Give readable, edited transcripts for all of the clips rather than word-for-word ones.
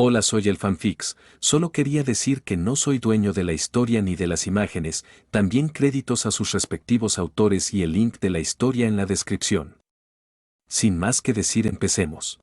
Hola, soy el fanfix, solo quería decir que no soy dueño de la historia ni de las imágenes, también créditos a sus respectivos autores y el link de la historia en la descripción. Sin más que decir, empecemos.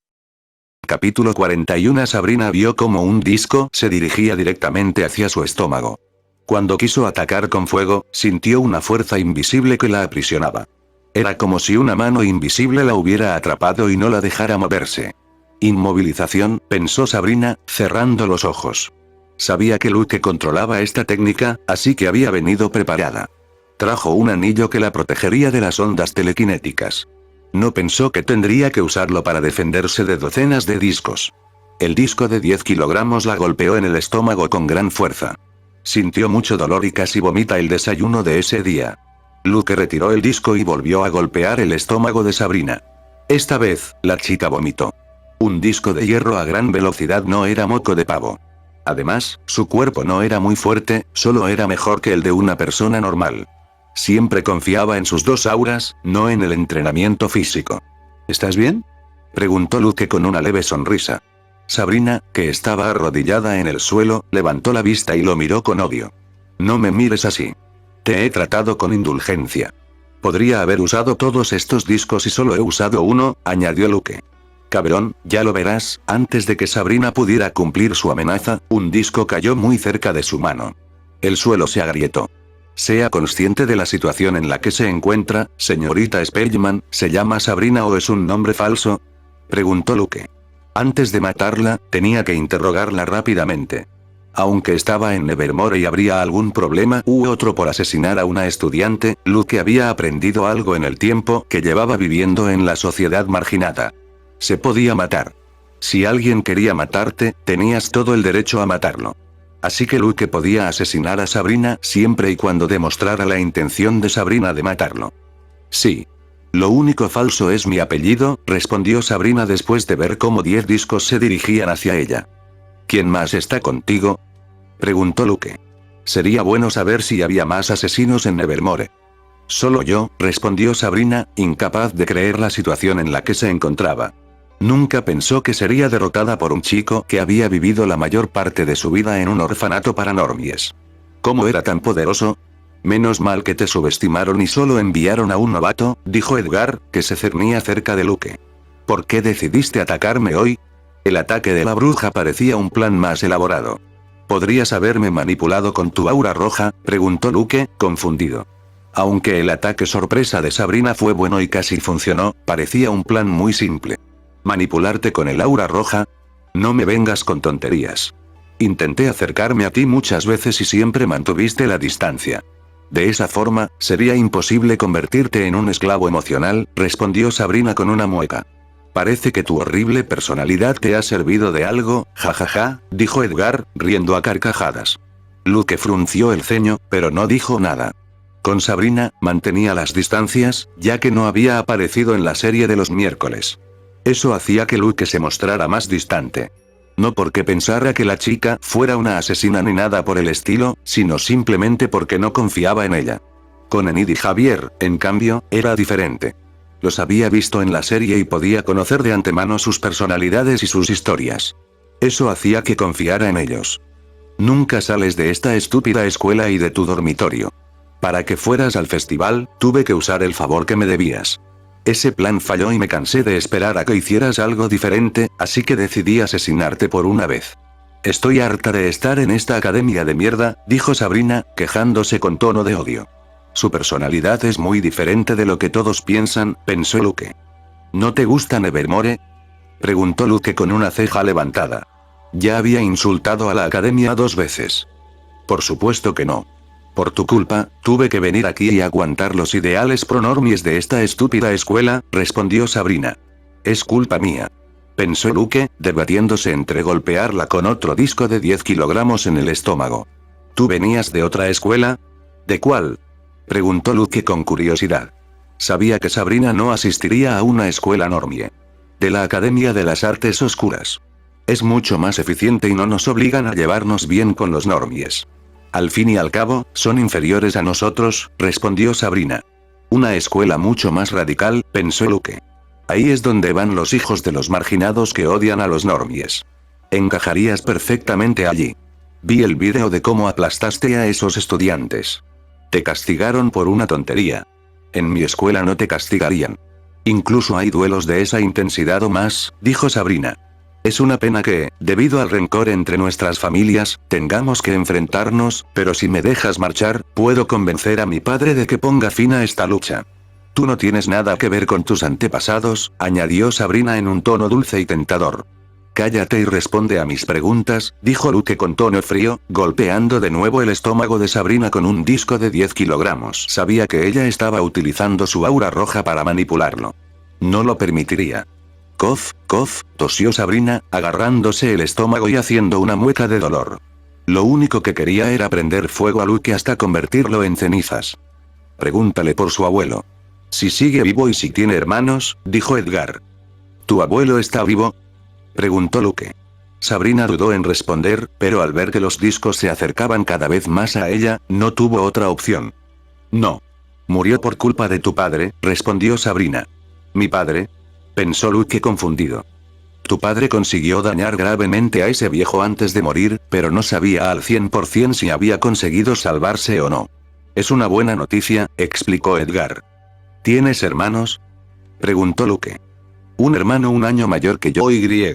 Capítulo 41. Sabrina vio como un disco se dirigía directamente hacia su estómago. Cuando quiso atacar con fuego, sintió una fuerza invisible que la aprisionaba. Era como si una mano invisible la hubiera atrapado y no la dejara moverse. Inmovilización, pensó Sabrina, cerrando los ojos. Sabía que Luke controlaba esta técnica, así que había venido preparada. Trajo un anillo que la protegería de las ondas telequinéticas. No pensó que tendría que usarlo para defenderse de docenas de discos. El disco de 10 kilogramos la golpeó en el estómago con gran fuerza. Sintió mucho dolor y casi vomita el desayuno de ese día. Luke retiró el disco y volvió a golpear el estómago de Sabrina. Esta vez, la chica vomitó. Un disco de hierro a gran velocidad no era moco de pavo. Además, su cuerpo no era muy fuerte, solo era mejor que el de una persona normal. Siempre confiaba en sus dos auras, no en el entrenamiento físico. ¿Estás bien?, preguntó Luke con una leve sonrisa. Sabrina, que estaba arrodillada en el suelo, levantó la vista y lo miró con odio. No me mires así. Te he tratado con indulgencia. Podría haber usado todos estos discos y solo he usado uno, añadió Luke. Cabrón, ya lo verás. Antes de que Sabrina pudiera cumplir su amenaza, un disco cayó muy cerca de su mano. El suelo se agrietó. Sea consciente de la situación en la que se encuentra, señorita Spellman. ¿Se llama Sabrina o es un nombre falso?, preguntó Luke. Antes de matarla, tenía que interrogarla rápidamente. Aunque estaba en Nevermore y habría algún problema u otro por asesinar a una estudiante, Luke había aprendido algo en el tiempo que llevaba viviendo en la sociedad marginada. Se podía matar. Si alguien quería matarte, tenías todo el derecho a matarlo. Así que Luke podía asesinar a Sabrina siempre y cuando demostrara la intención de Sabrina de matarlo. Sí. Lo único falso es mi apellido, respondió Sabrina después de ver cómo 10 discos se dirigían hacia ella. ¿Quién más está contigo?, preguntó Luke. Sería bueno saber si había más asesinos en Nevermore. Solo yo, respondió Sabrina, incapaz de creer la situación en la que se encontraba. Nunca pensó que sería derrotada por un chico que había vivido la mayor parte de su vida en un orfanato para normies. ¿Cómo era tan poderoso? Menos mal que te subestimaron y solo enviaron a un novato, dijo Edgar, que se cernía cerca de Luke. ¿Por qué decidiste atacarme hoy? El ataque de la bruja parecía un plan más elaborado. ¿Podrías haberme manipulado con tu aura roja?, preguntó Luke, confundido. Aunque el ataque sorpresa de Sabrina fue bueno y casi funcionó, parecía un plan muy simple. ¿Manipularte con el aura roja? No me vengas con tonterías. Intenté acercarme a ti muchas veces y siempre mantuviste la distancia. De esa forma, sería imposible convertirte en un esclavo emocional, respondió Sabrina con una mueca. Parece que tu horrible personalidad te ha servido de algo, jajaja, dijo Edgar, riendo a carcajadas. Luke frunció el ceño, pero no dijo nada. Con Sabrina, mantenía las distancias, ya que no había aparecido en la serie de los miércoles. Eso hacía que Luke se mostrara más distante. No porque pensara que la chica fuera una asesina ni nada por el estilo, sino simplemente porque no confiaba en ella. Con Enid y Javier, en cambio, era diferente. Los había visto en la serie y podía conocer de antemano sus personalidades y sus historias. Eso hacía que confiara en ellos. Nunca sales de esta estúpida escuela y de tu dormitorio. Para que fueras al festival, tuve que usar el favor que me debías. Ese plan falló y me cansé de esperar a que hicieras algo diferente, así que decidí asesinarte por una vez. Estoy harta de estar en esta academia de mierda, dijo Sabrina, quejándose con tono de odio. Su personalidad es muy diferente de lo que todos piensan, pensó Luke. ¿No te gusta Nevermore?, preguntó Luke con una ceja levantada. Ya había insultado a la academia 2 veces. Por supuesto que no. Por tu culpa, tuve que venir aquí y aguantar los ideales pronormies de esta estúpida escuela, respondió Sabrina. Es culpa mía. Pensó Luke, debatiéndose entre golpearla con otro disco de 10 kilogramos en el estómago. ¿Tú venías de otra escuela? ¿De cuál?, preguntó Luke con curiosidad. Sabía que Sabrina no asistiría a una escuela normie. De la Academia de las Artes Oscuras. Es mucho más eficiente y no nos obligan a llevarnos bien con los normies. Al fin y al cabo, son inferiores a nosotros, respondió Sabrina. Una escuela mucho más radical, pensó Luke. Ahí es donde van los hijos de los marginados que odian a los normies. Encajarías perfectamente allí. Vi el vídeo de cómo aplastaste a esos estudiantes. Te castigaron por una tontería. En mi escuela no te castigarían. Incluso hay duelos de esa intensidad o más, dijo Sabrina. Es una pena que, debido al rencor entre nuestras familias, tengamos que enfrentarnos, pero si me dejas marchar, puedo convencer a mi padre de que ponga fin a esta lucha. Tú no tienes nada que ver con tus antepasados, añadió Sabrina en un tono dulce y tentador. Cállate y responde a mis preguntas, dijo Luke con tono frío, golpeando de nuevo el estómago de Sabrina con un disco de 10 kilogramos. Sabía que ella estaba utilizando su aura roja para manipularlo. No lo permitiría. Cof, cof, tosió Sabrina, agarrándose el estómago y haciendo una mueca de dolor. Lo único que quería era prender fuego a Luke hasta convertirlo en cenizas. Pregúntale por su abuelo. Si sigue vivo y si tiene hermanos, dijo Edgar. ¿Tu abuelo está vivo?, preguntó Luke. Sabrina dudó en responder, pero al ver que los discos se acercaban cada vez más a ella, no tuvo otra opción. No. Murió por culpa de tu padre, respondió Sabrina. ¿Mi padre?, pensó Luke confundido. Tu padre consiguió dañar gravemente a ese viejo antes de morir, pero no sabía al 100% si había conseguido salvarse o no. Es una buena noticia, explicó Edgar. ¿Tienes hermanos?, preguntó Luke. Un hermano un año mayor que yo y,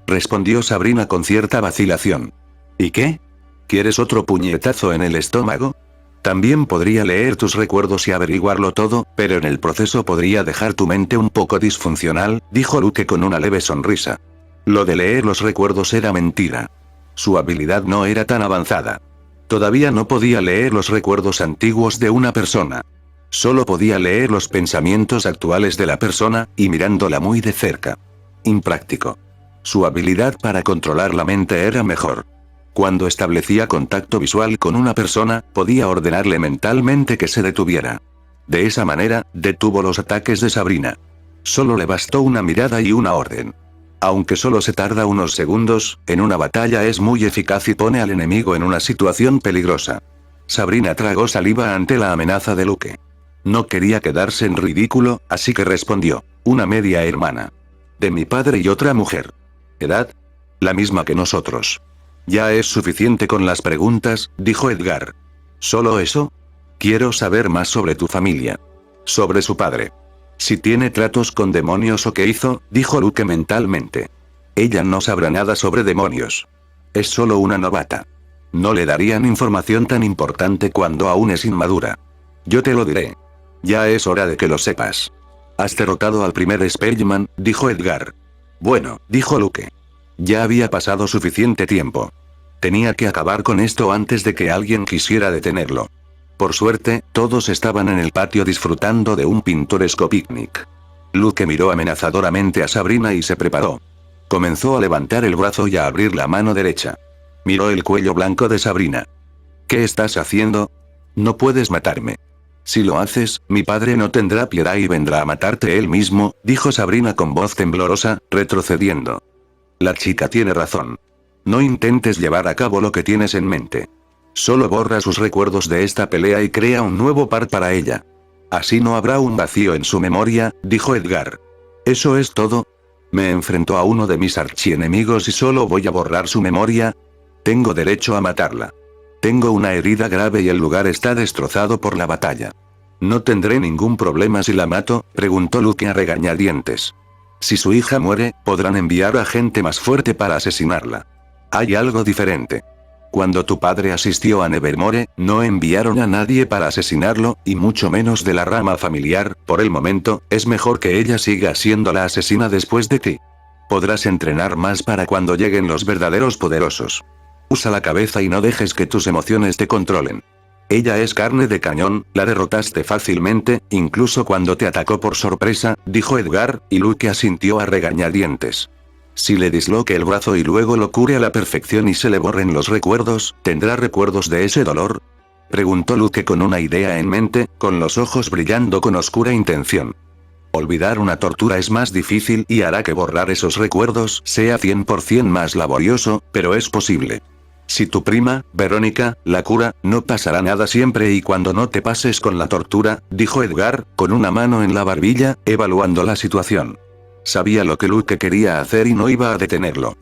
respondió Sabrina con cierta vacilación. ¿Y qué? ¿Quieres otro puñetazo en el estómago? También podría leer tus recuerdos y averiguarlo todo, pero en el proceso podría dejar tu mente un poco disfuncional, dijo Luke con una leve sonrisa. Lo de leer los recuerdos era mentira. Su habilidad no era tan avanzada. Todavía no podía leer los recuerdos antiguos de una persona. Solo podía leer los pensamientos actuales de la persona, y mirándola muy de cerca. Impráctico. Su habilidad para controlar la mente era mejor. Cuando establecía contacto visual con una persona, podía ordenarle mentalmente que se detuviera. De esa manera, detuvo los ataques de Sabrina. Solo le bastó una mirada y una orden. Aunque solo se tarda unos segundos, en una batalla es muy eficaz y pone al enemigo en una situación peligrosa. Sabrina tragó saliva ante la amenaza de Luke. No quería quedarse en ridículo, así que respondió, una media hermana. De mi padre y otra mujer. ¿Edad? La misma que nosotros. Ya es suficiente con las preguntas, dijo Edgar. ¿Solo eso? Quiero saber más sobre tu familia. Sobre su padre. Si tiene tratos con demonios o qué hizo, dijo Luke mentalmente. Ella no sabrá nada sobre demonios. Es solo una novata. No le darían información tan importante cuando aún es inmadura. Yo te lo diré. Ya es hora de que lo sepas. Has derrotado al primer Spaceman, dijo Edgar. Bueno, dijo Luke. Ya había pasado suficiente tiempo. Tenía que acabar con esto antes de que alguien quisiera detenerlo. Por suerte, todos estaban en el patio disfrutando de un pintoresco picnic. Luke miró amenazadoramente a Sabrina y se preparó. Comenzó a levantar el brazo y a abrir la mano derecha. Miró el cuello blanco de Sabrina. ¿Qué estás haciendo? No puedes matarme. Si lo haces, mi padre no tendrá piedad y vendrá a matarte él mismo, dijo Sabrina con voz temblorosa, retrocediendo. La chica tiene razón. No intentes llevar a cabo lo que tienes en mente. Solo borra sus recuerdos de esta pelea y crea un nuevo par para ella. Así no habrá un vacío en su memoria, dijo Edgar. ¿Eso es todo? ¿Me enfrentó a uno de mis archienemigos y solo voy a borrar su memoria? Tengo derecho a matarla. Tengo una herida grave y el lugar está destrozado por la batalla. ¿No tendré ningún problema si la mato?, preguntó Luke a regañadientes. Si su hija muere, podrán enviar a gente más fuerte para asesinarla. Hay algo diferente. Cuando tu padre asistió a Nevermore, no enviaron a nadie para asesinarlo, y mucho menos de la rama familiar. Por el momento, es mejor que ella siga siendo la asesina después de ti. Podrás entrenar más para cuando lleguen los verdaderos poderosos. Usa la cabeza y no dejes que tus emociones te controlen. Ella es carne de cañón, la derrotaste fácilmente, incluso cuando te atacó por sorpresa, dijo Edgar, y Luke asintió a regañadientes. Si le disloque el brazo y luego lo cure a la perfección y se le borren los recuerdos, ¿tendrá recuerdos de ese dolor?, preguntó Luke con una idea en mente, con los ojos brillando con oscura intención. Olvidar una tortura es más difícil y hará que borrar esos recuerdos sea 100% más laborioso, pero es posible. Si tu prima, Verónica, la cura, no pasará nada siempre y cuando no te pases con la tortura, dijo Edgar, con una mano en la barbilla, evaluando la situación. Sabía lo que Luke quería hacer y no iba a detenerlo.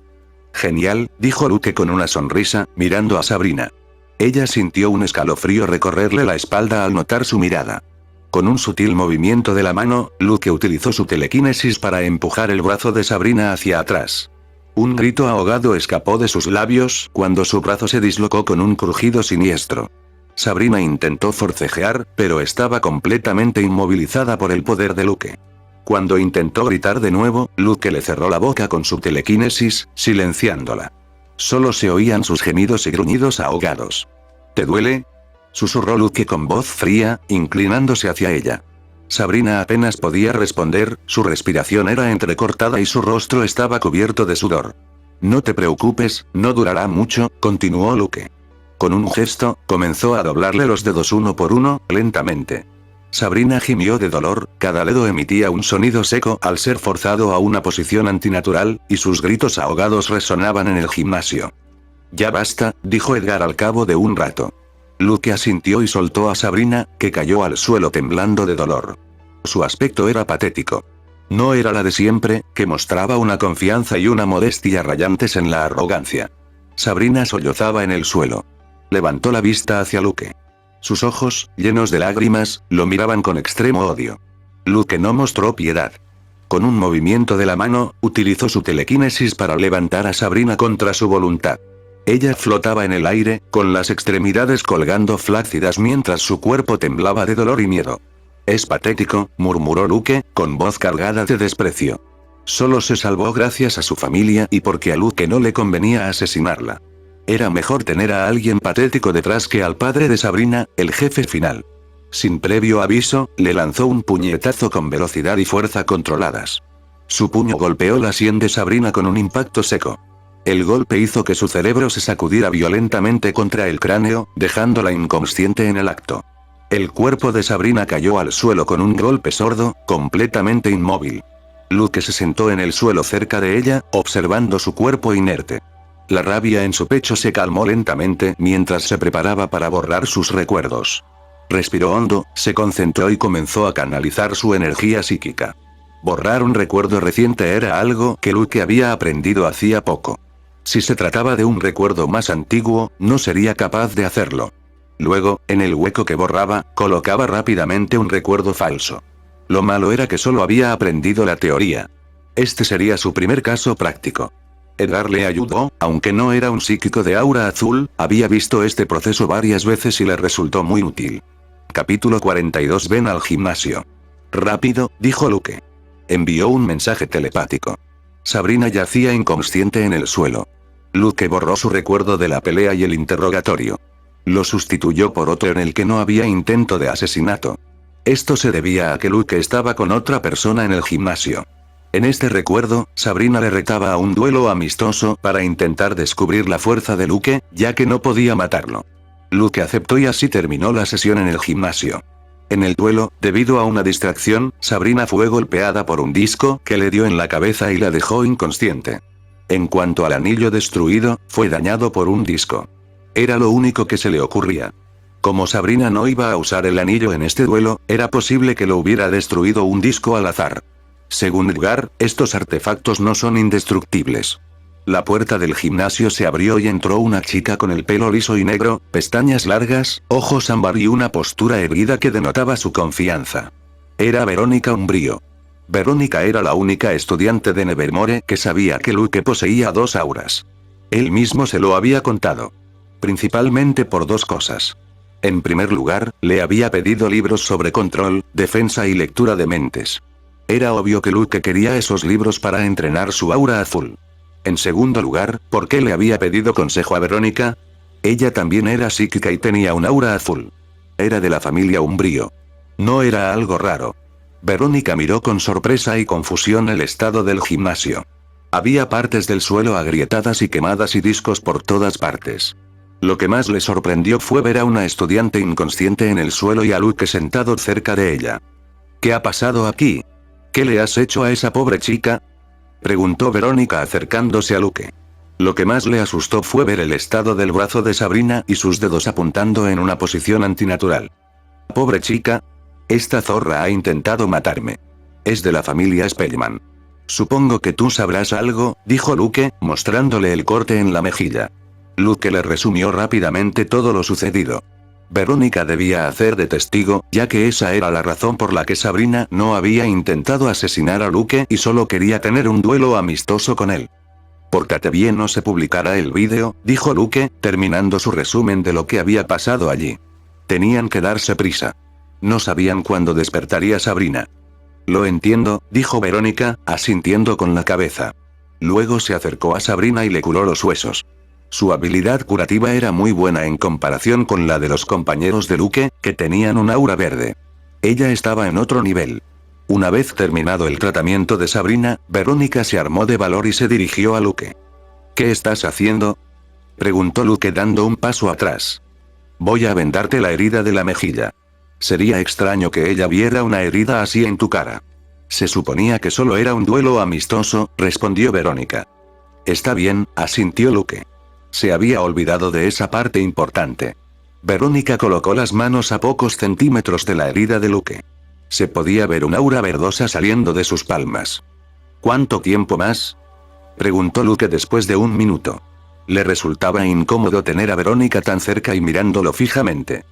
Genial, dijo Luke con una sonrisa, mirando a Sabrina. Ella sintió un escalofrío recorrerle la espalda al notar su mirada. Con un sutil movimiento de la mano, Luke utilizó su telequinesis para empujar el brazo de Sabrina hacia atrás. Un grito ahogado escapó de sus labios cuando su brazo se dislocó con un crujido siniestro. Sabrina intentó forcejear, pero estaba completamente inmovilizada por el poder de Luke. Cuando intentó gritar de nuevo, Luke le cerró la boca con su telequinesis, silenciándola. Solo se oían sus gemidos y gruñidos ahogados. ¿Te duele?, susurró Luke con voz fría, inclinándose hacia ella. Sabrina apenas podía responder, su respiración era entrecortada y su rostro estaba cubierto de sudor. No te preocupes, no durará mucho, continuó Luke. Con un gesto, comenzó a doblarle los dedos uno por uno, lentamente. Sabrina gimió de dolor, cada dedo emitía un sonido seco al ser forzado a una posición antinatural, y sus gritos ahogados resonaban en el gimnasio. Ya basta, dijo Edgar al cabo de un rato. Luke asintió y soltó a Sabrina, que cayó al suelo temblando de dolor. Su aspecto era patético. No era la de siempre, que mostraba una confianza y una modestia rayantes en la arrogancia. Sabrina sollozaba en el suelo. Levantó la vista hacia Luke. Sus ojos, llenos de lágrimas, lo miraban con extremo odio. Luke no mostró piedad. Con un movimiento de la mano, utilizó su telequinesis para levantar a Sabrina contra su voluntad. Ella flotaba en el aire, con las extremidades colgando flácidas mientras su cuerpo temblaba de dolor y miedo. Es patético, murmuró Luke, con voz cargada de desprecio. Solo se salvó gracias a su familia y porque a Luke no le convenía asesinarla. Era mejor tener a alguien patético detrás que al padre de Sabrina, el jefe final. Sin previo aviso, le lanzó un puñetazo con velocidad y fuerza controladas. Su puño golpeó la sien de Sabrina con un impacto seco. El golpe hizo que su cerebro se sacudiera violentamente contra el cráneo, dejándola inconsciente en el acto. El cuerpo de Sabrina cayó al suelo con un golpe sordo, completamente inmóvil. Luke se sentó en el suelo cerca de ella, observando su cuerpo inerte. La rabia en su pecho se calmó lentamente mientras se preparaba para borrar sus recuerdos. Respiró hondo, se concentró y comenzó a canalizar su energía psíquica. Borrar un recuerdo reciente era algo que Luke había aprendido hacía poco. Si se trataba de un recuerdo más antiguo, no sería capaz de hacerlo. Luego, en el hueco que borraba, colocaba rápidamente un recuerdo falso. Lo malo era que solo había aprendido la teoría. Este sería su primer caso práctico. Edgar le ayudó, aunque no era un psíquico de aura azul, había visto este proceso varias veces y le resultó muy útil. Capítulo 42. Ven al gimnasio. Rápido, dijo Luke. Envió un mensaje telepático. Sabrina yacía inconsciente en el suelo. Luke borró su recuerdo de la pelea y el interrogatorio. Lo sustituyó por otro en el que no había intento de asesinato. Esto se debía a que Luke estaba con otra persona en el gimnasio. En este recuerdo, Sabrina le retaba a un duelo amistoso para intentar descubrir la fuerza de Luke, ya que no podía matarlo. Luke aceptó y así terminó la sesión en el gimnasio. En el duelo, debido a una distracción, Sabrina fue golpeada por un disco que le dio en la cabeza y la dejó inconsciente. En cuanto al anillo destruido, fue dañado por un disco. Era lo único que se le ocurría. Como Sabrina no iba a usar el anillo en este duelo, era posible que lo hubiera destruido un disco al azar. Según Edgar, estos artefactos no son indestructibles. La puerta del gimnasio se abrió y entró una chica con el pelo liso y negro, pestañas largas, ojos ámbar y una postura erguida que denotaba su confianza. Era Verónica Umbrío. Verónica era la única estudiante de Nevermore que sabía que Luke poseía dos auras. Él mismo se lo había contado. Principalmente por dos cosas. En primer lugar, le había pedido libros sobre control, defensa y lectura de mentes. Era obvio que Luke quería esos libros para entrenar su aura azul. En segundo lugar, ¿por qué le había pedido consejo a Verónica? Ella también era psíquica y tenía un aura azul. Era de la familia Umbrío. No era algo raro. Verónica miró con sorpresa y confusión el estado del gimnasio. Había partes del suelo agrietadas y quemadas y discos por todas partes. Lo que más le sorprendió fue ver a una estudiante inconsciente en el suelo y a Luke sentado cerca de ella. ¿Qué ha pasado aquí? ¿Qué le has hecho a esa pobre chica?, preguntó Verónica acercándose a Luke. Lo que más le asustó fue ver el estado del brazo de Sabrina y sus dedos apuntando en una posición antinatural. Pobre chica. Esta zorra ha intentado matarme. Es de la familia Spellman. Supongo que tú sabrás algo, dijo Luke, mostrándole el corte en la mejilla. Luke le resumió rápidamente todo lo sucedido. Verónica debía hacer de testigo, ya que esa era la razón por la que Sabrina no había intentado asesinar a Luke y solo quería tener un duelo amistoso con él. Pórtate bien o se publicará el vídeo, dijo Luke, terminando su resumen de lo que había pasado allí. Tenían que darse prisa. No sabían cuándo despertaría Sabrina. Lo entiendo, dijo Verónica, asintiendo con la cabeza. Luego se acercó a Sabrina y le curó los huesos. Su habilidad curativa era muy buena en comparación con la de los compañeros de Luke, que tenían un aura verde. Ella estaba en otro nivel. Una vez terminado el tratamiento de Sabrina, Verónica se armó de valor y se dirigió a Luke. ¿Qué estás haciendo?, preguntó Luke dando un paso atrás. Voy a vendarte la herida de la mejilla. Sería extraño que ella viera una herida así en tu cara. Se suponía que solo era un duelo amistoso, respondió Verónica. Está bien, asintió Luke. Se había olvidado de esa parte importante. Verónica colocó las manos a pocos centímetros de la herida de Luke. Se podía ver un aura verdosa saliendo de sus palmas. ¿Cuánto tiempo más?, preguntó Luke después de un minuto. Le resultaba incómodo tener a Verónica tan cerca y mirándolo fijamente.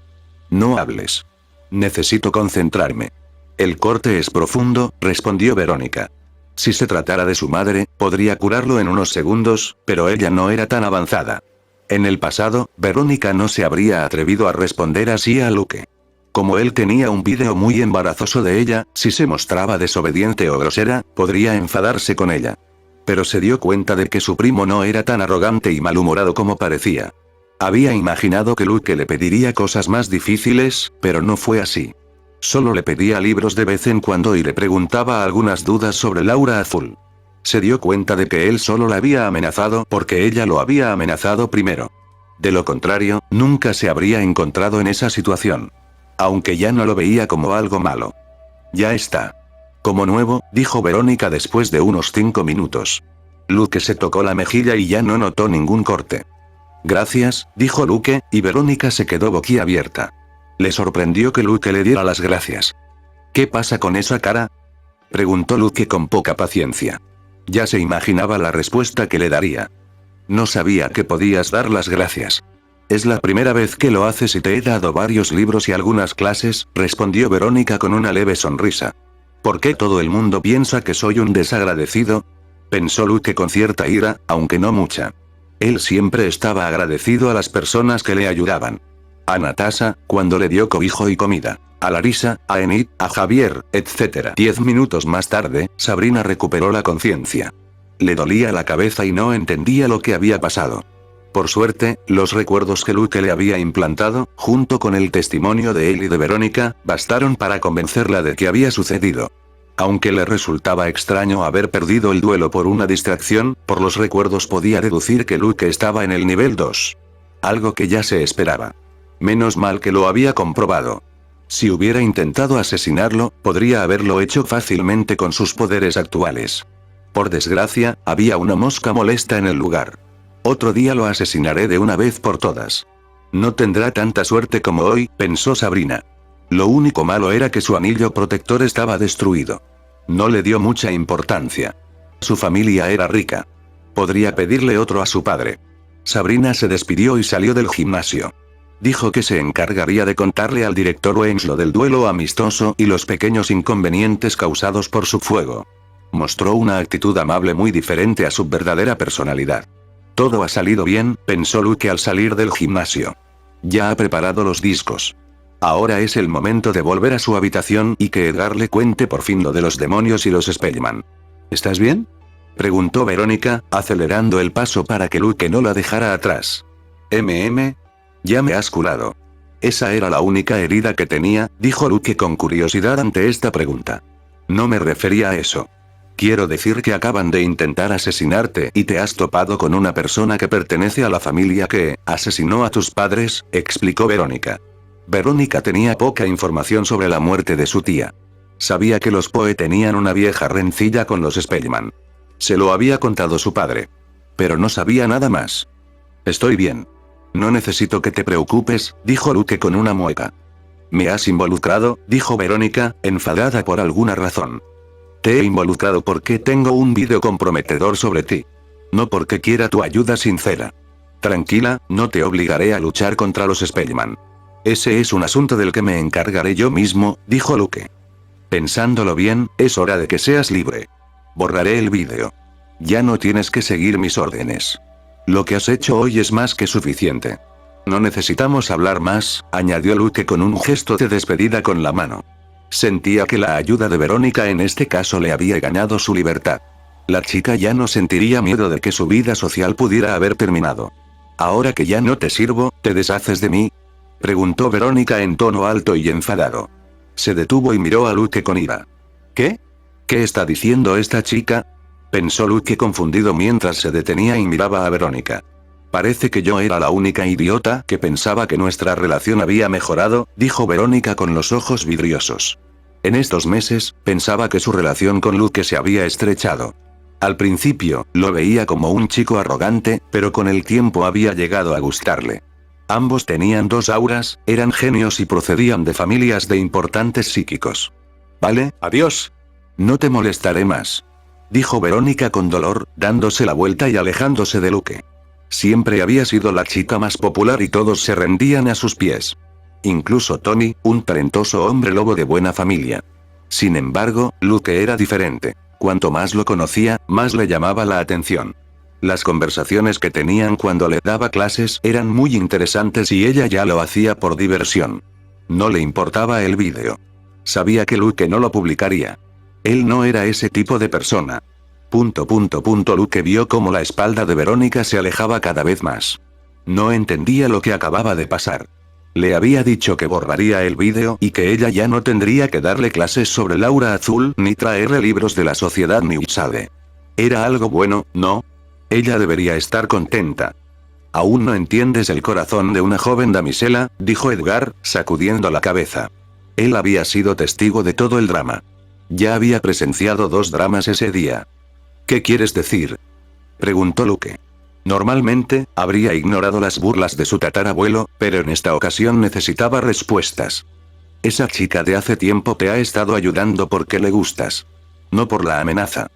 No hables. Necesito concentrarme. El corte es profundo, respondió Verónica. Si se tratara de su madre, podría curarlo en unos segundos, pero ella no era tan avanzada. En el pasado, Verónica no se habría atrevido a responder así a Luke. Como él tenía un vídeo muy embarazoso de ella, si se mostraba desobediente o grosera, podría enfadarse con ella. Pero se dio cuenta de que su primo no era tan arrogante y malhumorado como parecía. Había imaginado que Luke le pediría cosas más difíciles, pero no fue así. Solo le pedía libros de vez en cuando y le preguntaba algunas dudas sobre el aura azul. Se dio cuenta de que él solo la había amenazado porque ella lo había amenazado primero. De lo contrario, nunca se habría encontrado en esa situación. Aunque ya no lo veía como algo malo. Ya está. Como nuevo, dijo Verónica después de unos 5 minutos. Luke se tocó la mejilla y ya no notó ningún corte. Gracias, dijo Luke, y Verónica se quedó boquiabierta. Le sorprendió que Luke le diera las gracias. ¿Qué pasa con esa cara?, preguntó Luke con poca paciencia. Ya se imaginaba la respuesta que le daría. No sabía que podías dar las gracias. Es la primera vez que lo haces y te he dado varios libros y algunas clases, respondió Verónica con una leve sonrisa. ¿Por qué todo el mundo piensa que soy un desagradecido?, pensó Luke con cierta ira, aunque no mucha. Él siempre estaba agradecido a las personas que le ayudaban. A Natasha, cuando le dio cobijo y comida. A Larissa, a Enid, a Javier, etc. 10 minutos más tarde, Sabrina recuperó la conciencia. Le dolía la cabeza y no entendía lo que había pasado. Por suerte, los recuerdos que Luke le había implantado, junto con el testimonio de él y de Verónica, bastaron para convencerla de que había sucedido. Aunque le resultaba extraño haber perdido el duelo por una distracción, por los recuerdos podía deducir que Luke estaba en el nivel 2. Algo que ya se esperaba. Menos mal que lo había comprobado. Si hubiera intentado asesinarlo, podría haberlo hecho fácilmente con sus poderes actuales. Por desgracia, había una mosca molesta en el lugar. Otro día lo asesinaré de una vez por todas. No tendrá tanta suerte como hoy, pensó Sabrina. Lo único malo era que su anillo protector estaba destruido. No le dio mucha importancia. Su familia era rica. Podría pedirle otro a su padre. Sabrina se despidió y salió del gimnasio. Dijo que se encargaría de contarle al director Waynes lo del duelo amistoso y los pequeños inconvenientes causados por su fuego. Mostró una actitud amable muy diferente a su verdadera personalidad. Todo ha salido bien, pensó Luke al salir del gimnasio. Ya ha preparado los discos. Ahora es el momento de volver a su habitación y que Edgar le cuente por fin lo de los demonios y los Spellman. ¿Estás bien?, preguntó Verónica, acelerando el paso para que Luke no la dejara atrás. Ya me has curado. Esa era la única herida que tenía, dijo Luke con curiosidad ante esta pregunta. No me refería a eso. Quiero decir que acaban de intentar asesinarte y te has topado con una persona que pertenece a la familia que asesinó a tus padres, explicó Verónica. Verónica tenía poca información sobre la muerte de su tía. Sabía que los Poe tenían una vieja rencilla con los Spellman. Se lo había contado su padre. Pero no sabía nada más. Estoy bien. No necesito que te preocupes, dijo Luke con una mueca. Me has involucrado, dijo Verónica, enfadada por alguna razón. Te he involucrado porque tengo un vídeo comprometedor sobre ti. No porque quiera tu ayuda sincera. Tranquila, no te obligaré a luchar contra los Spellman. Ese es un asunto del que me encargaré yo mismo, dijo Luke. Pensándolo bien, es hora de que seas libre. Borraré el vídeo. Ya no tienes que seguir mis órdenes. Lo que has hecho hoy es más que suficiente. No necesitamos hablar más, añadió Luke con un gesto de despedida con la mano. Sentía que la ayuda de Verónica en este caso le había ganado su libertad. La chica ya no sentiría miedo de que su vida social pudiera haber terminado. ¿Ahora que ya no te sirvo, te deshaces de mí?, preguntó Verónica en tono alto y enfadado. Se detuvo y miró a Luke con ira. ¿Qué? ¿Qué está diciendo esta chica?, pensó Luke confundido mientras se detenía y miraba a Verónica. Parece que yo era la única idiota que pensaba que nuestra relación había mejorado, dijo Verónica con los ojos vidriosos. En estos meses, pensaba que su relación con Luke se había estrechado. Al principio, lo veía como un chico arrogante, pero con el tiempo había llegado a gustarle. Ambos tenían dos auras, eran genios y procedían de familias de importantes psíquicos. Vale, adiós. No te molestaré más, dijo Verónica con dolor, dándose la vuelta y alejándose de Luke. Siempre había sido la chica más popular y todos se rendían a sus pies. Incluso Tony, un talentoso hombre lobo de buena familia. Sin embargo, Luke era diferente. Cuanto más lo conocía, más le llamaba la atención. Las conversaciones que tenían cuando le daba clases eran muy interesantes y ella ya lo hacía por diversión. No le importaba el vídeo. Sabía que Luke no lo publicaría. Él no era ese tipo de persona. Luke vio cómo la espalda de Verónica se alejaba cada vez más. No entendía lo que acababa de pasar. Le había dicho que borraría el vídeo y que ella ya no tendría que darle clases sobre el aura azul ni traerle libros de la sociedad Newsade. Era algo bueno, ¿no? Ella debería estar contenta. Aún no entiendes el corazón de una joven damisela, dijo Edgar, sacudiendo la cabeza. Él había sido testigo de todo el drama. Ya había presenciado 2 dramas ese día. ¿Qué quieres decir?, preguntó Luke. Normalmente, habría ignorado las burlas de su tatarabuelo, pero en esta ocasión necesitaba respuestas. Esa chica de hace tiempo te ha estado ayudando porque le gustas. No por la amenaza.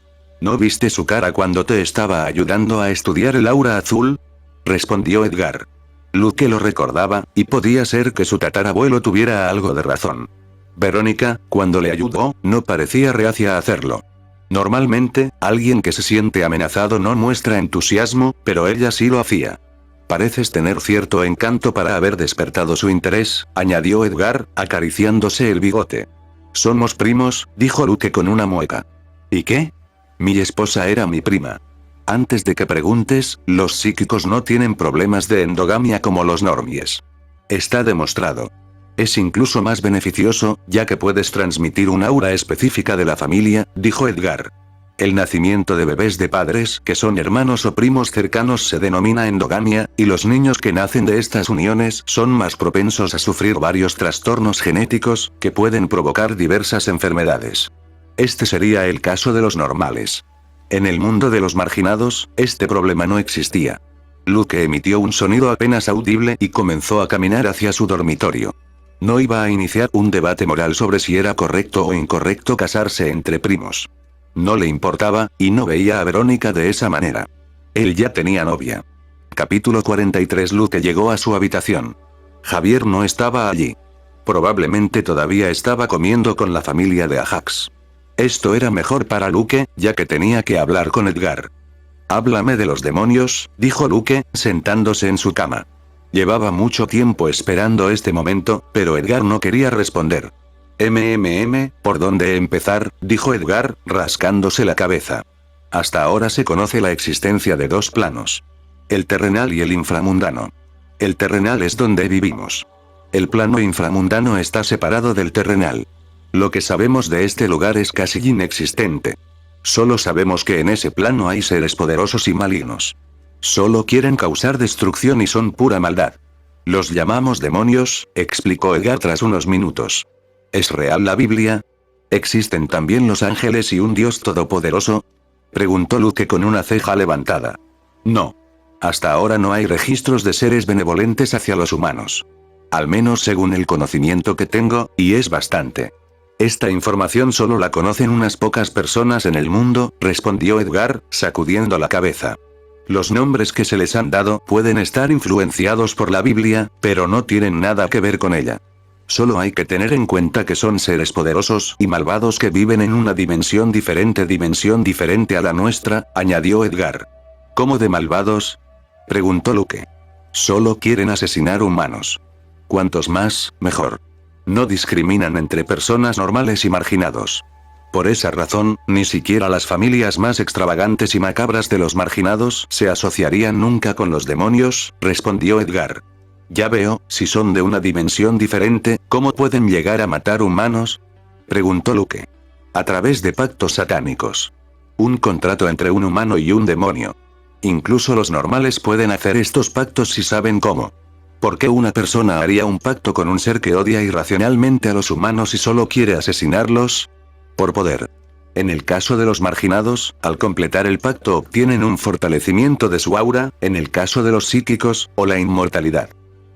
¿No viste su cara cuando te estaba ayudando a estudiar el aura azul?, respondió Edgar. Luke lo recordaba, y podía ser que su tatarabuelo tuviera algo de razón. Verónica, cuando le ayudó, no parecía reacia a hacerlo. Normalmente, alguien que se siente amenazado no muestra entusiasmo, pero ella sí lo hacía. Pareces tener cierto encanto para haber despertado su interés, añadió Edgar, acariciándose el bigote. Somos primos, dijo Luke con una mueca. ¿Y qué? Mi esposa era mi prima. Antes de que preguntes, los psíquicos no tienen problemas de endogamia como los normies. Está demostrado. Es incluso más beneficioso, ya que puedes transmitir un aura específica de la familia, dijo Edgar. El nacimiento de bebés de padres que son hermanos o primos cercanos se denomina endogamia, y los niños que nacen de estas uniones son más propensos a sufrir varios trastornos genéticos, que pueden provocar diversas enfermedades. Este sería el caso de los normales. En el mundo de los marginados, este problema no existía. Luke emitió un sonido apenas audible y comenzó a caminar hacia su dormitorio. No iba a iniciar un debate moral sobre si era correcto o incorrecto casarse entre primos. No le importaba, y no veía a Verónica de esa manera. Él ya tenía novia. Capítulo 43. Luke llegó a su habitación. Javier no estaba allí. Probablemente todavía estaba comiendo con la familia de Ajax. Esto era mejor para Luke, ya que tenía que hablar con Edgar. Háblame de los demonios, dijo Luke, sentándose en su cama. Llevaba mucho tiempo esperando este momento, pero Edgar no quería responder. ¿Por dónde empezar?, dijo Edgar, rascándose la cabeza. Hasta ahora se conoce la existencia de 2 planos. El terrenal y el inframundano. El terrenal es donde vivimos. El plano inframundano está separado del terrenal. Lo que sabemos de este lugar es casi inexistente. Solo sabemos que en ese plano hay seres poderosos y malignos. Solo quieren causar destrucción y son pura maldad. Los llamamos demonios, explicó Edgar tras unos minutos. ¿Es real la Biblia? ¿Existen también los ángeles y un Dios todopoderoso?, preguntó Luke con una ceja levantada. No. Hasta ahora no hay registros de seres benevolentes hacia los humanos. Al menos según el conocimiento que tengo, y es bastante. Esta información solo la conocen unas pocas personas en el mundo, respondió Edgar, sacudiendo la cabeza. Los nombres que se les han dado pueden estar influenciados por la Biblia, pero no tienen nada que ver con ella. Solo hay que tener en cuenta que son seres poderosos y malvados que viven en una dimensión diferente a la nuestra, añadió Edgar. ¿Cómo de malvados?, preguntó Luke. Solo quieren asesinar humanos. Cuantos más, mejor. No discriminan entre personas normales y marginados. Por esa razón, ni siquiera las familias más extravagantes y macabras de los marginados se asociarían nunca con los demonios, respondió Edgar. Ya veo, si son de una dimensión diferente, ¿cómo pueden llegar a matar humanos?, preguntó Luke. A través de pactos satánicos. Un contrato entre un humano y un demonio. Incluso los normales pueden hacer estos pactos si saben cómo. ¿Por qué una persona haría un pacto con un ser que odia irracionalmente a los humanos y solo quiere asesinarlos? Por poder. En el caso de los marginados, al completar el pacto obtienen un fortalecimiento de su aura, en el caso de los psíquicos, o la inmortalidad.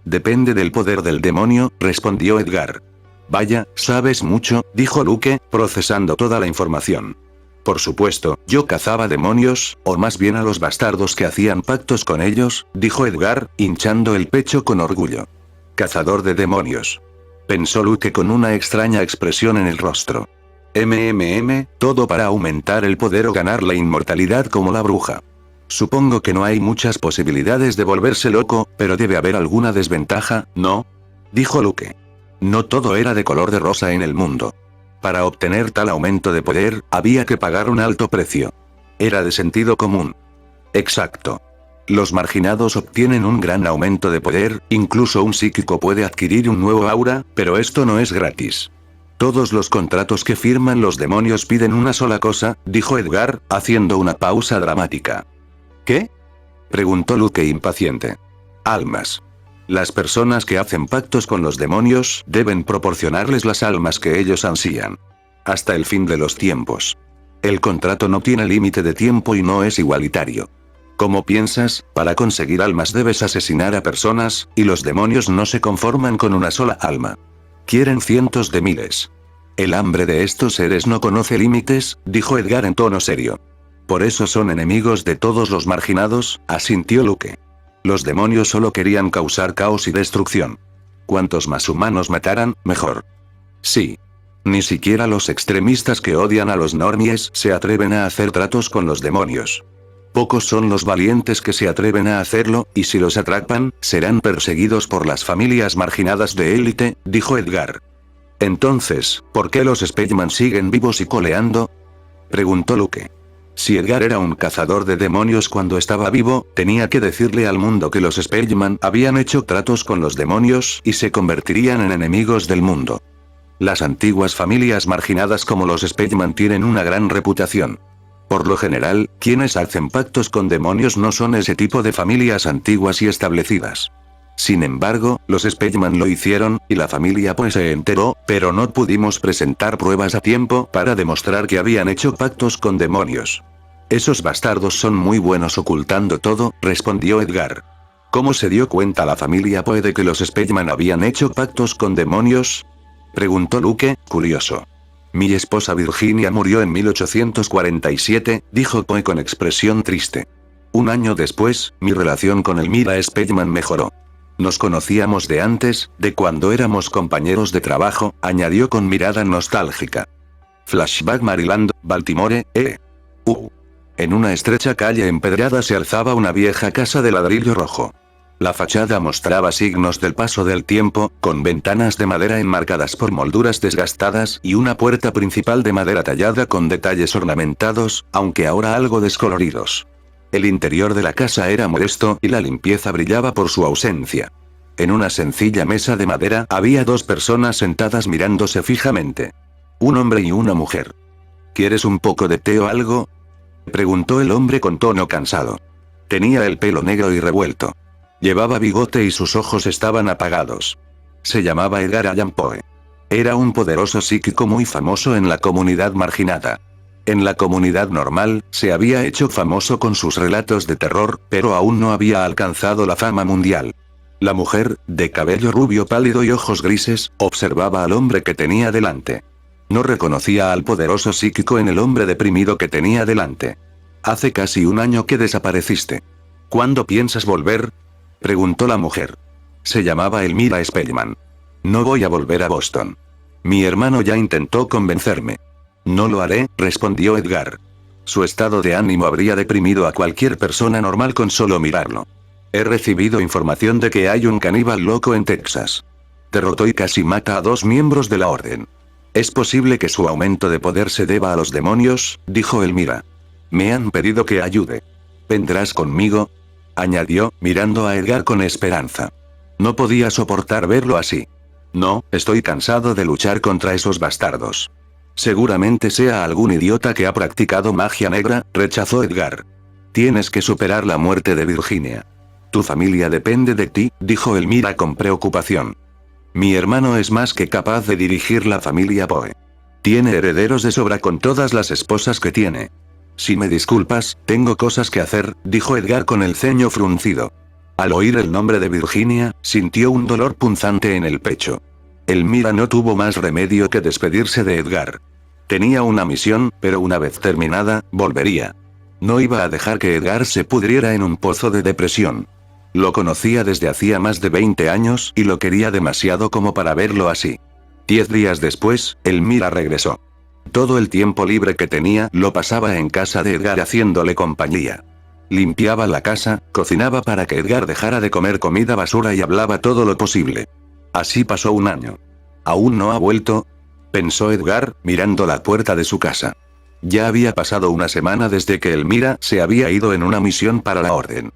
Depende del poder del demonio, respondió Edgar. Vaya, sabes mucho, dijo Luke, procesando toda la información. Por supuesto, yo cazaba demonios, o más bien a los bastardos que hacían pactos con ellos, dijo Edgar, hinchando el pecho con orgullo. Cazador de demonios. Pensó Luke con una extraña expresión en el rostro. Todo para aumentar el poder o ganar la inmortalidad como la bruja. Supongo que no hay muchas posibilidades de volverse loco, pero debe haber alguna desventaja, ¿no?, dijo Luke. No todo era de color de rosa en el mundo. Para obtener tal aumento de poder, había que pagar un alto precio. Era de sentido común. Exacto. Los marginados obtienen un gran aumento de poder, incluso un psíquico puede adquirir un nuevo aura, pero esto no es gratis. Todos los contratos que firman los demonios piden una sola cosa, dijo Edgar, haciendo una pausa dramática. ¿Qué?, preguntó Luke impaciente. Almas. Las personas que hacen pactos con los demonios deben proporcionarles las almas que ellos ansían. Hasta el fin de los tiempos. El contrato no tiene límite de tiempo y no es igualitario. ¿Cómo piensas? Para conseguir almas debes asesinar a personas, y los demonios no se conforman con una sola alma. Quieren cientos de miles. El hambre de estos seres no conoce límites, dijo Edgar en tono serio. Por eso son enemigos de todos los marginados, asintió Luke. Los demonios solo querían causar caos y destrucción. Cuantos más humanos mataran, mejor. Sí. Ni siquiera los extremistas que odian a los normies se atreven a hacer tratos con los demonios. Pocos son los valientes que se atreven a hacerlo, y si los atrapan, serán perseguidos por las familias marginadas de élite, dijo Edgar. Entonces, ¿por qué los Spearman siguen vivos y coleando?, preguntó Luke. Si Edgar era un cazador de demonios cuando estaba vivo, tenía que decirle al mundo que los Spearman habían hecho tratos con los demonios y se convertirían en enemigos del mundo. Las antiguas familias marginadas como los Spearman tienen una gran reputación. Por lo general, quienes hacen pactos con demonios no son ese tipo de familias antiguas y establecidas. Sin embargo, los Spearman lo hicieron, y la familia pues se enteró, pero no pudimos presentar pruebas a tiempo para demostrar que habían hecho pactos con demonios. Esos bastardos son muy buenos ocultando todo, respondió Edgar. ¿Cómo se dio cuenta la familia Poe de que los Spearman habían hecho pactos con demonios?, preguntó Luke, curioso. Mi esposa Virginia murió en 1847, dijo Poe con expresión triste. Un año después, mi relación con Elmira Spearman mejoró. Nos conocíamos de antes, de cuando éramos compañeros de trabajo, añadió con mirada nostálgica. Flashback Maryland, Baltimore, En una estrecha calle empedrada se alzaba una vieja casa de ladrillo rojo. La fachada mostraba signos del paso del tiempo, con ventanas de madera enmarcadas por molduras desgastadas y una puerta principal de madera tallada con detalles ornamentados, aunque ahora algo descoloridos. El interior de la casa era modesto y la limpieza brillaba por su ausencia. En una sencilla mesa de madera había dos personas sentadas mirándose fijamente. Un hombre y una mujer. ¿Quieres un poco de té o algo?, preguntó el hombre con tono cansado. Tenía el pelo negro y revuelto. Llevaba bigote y sus ojos estaban apagados. Se llamaba Edgar Allan Poe. Era un poderoso psíquico muy famoso en la comunidad marginada. En la comunidad normal, se había hecho famoso con sus relatos de terror, pero aún no había alcanzado la fama mundial. La mujer, de cabello rubio pálido y ojos grises, observaba al hombre que tenía delante. No reconocía al poderoso psíquico en el hombre deprimido que tenía delante. Hace casi un año que desapareciste. ¿Cuándo piensas volver? Preguntó la mujer. Se llamaba Elmira Spellman. No voy a volver a Boston. Mi hermano ya intentó convencerme. No lo haré, respondió Edgar. Su estado de ánimo habría deprimido a cualquier persona normal con solo mirarlo. He recibido información de que hay un caníbal loco en Texas. Derrotó y casi mata a 2 miembros de la orden. Es posible que su aumento de poder se deba a los demonios, dijo Elmira. Me han pedido que ayude. ¿Vendrás conmigo? Añadió, mirando a Edgar con esperanza. No podía soportar verlo así. No, estoy cansado de luchar contra esos bastardos. Seguramente sea algún idiota que ha practicado magia negra, rechazó Edgar. Tienes que superar la muerte de Virginia. Tu familia depende de ti, dijo Elmira con preocupación. Mi hermano es más que capaz de dirigir la familia Poe. Tiene herederos de sobra con todas las esposas que tiene. Si me disculpas, tengo cosas que hacer, dijo Edgar con el ceño fruncido. Al oír el nombre de Virginia, sintió un dolor punzante en el pecho. Elmira no tuvo más remedio que despedirse de Edgar. Tenía una misión, pero una vez terminada, volvería. No iba a dejar que Edgar se pudriera en un pozo de depresión. Lo conocía desde hacía más de 20 años y lo quería demasiado como para verlo así. 10 días después, Elmira regresó. Todo el tiempo libre que tenía lo pasaba en casa de Edgar haciéndole compañía. Limpiaba la casa, cocinaba para que Edgar dejara de comer comida basura y hablaba todo lo posible. Así pasó un año. ¿Aún no ha vuelto?, pensó Edgar, mirando la puerta de su casa. Ya había pasado una semana desde que Elmira se había ido en una misión para la orden.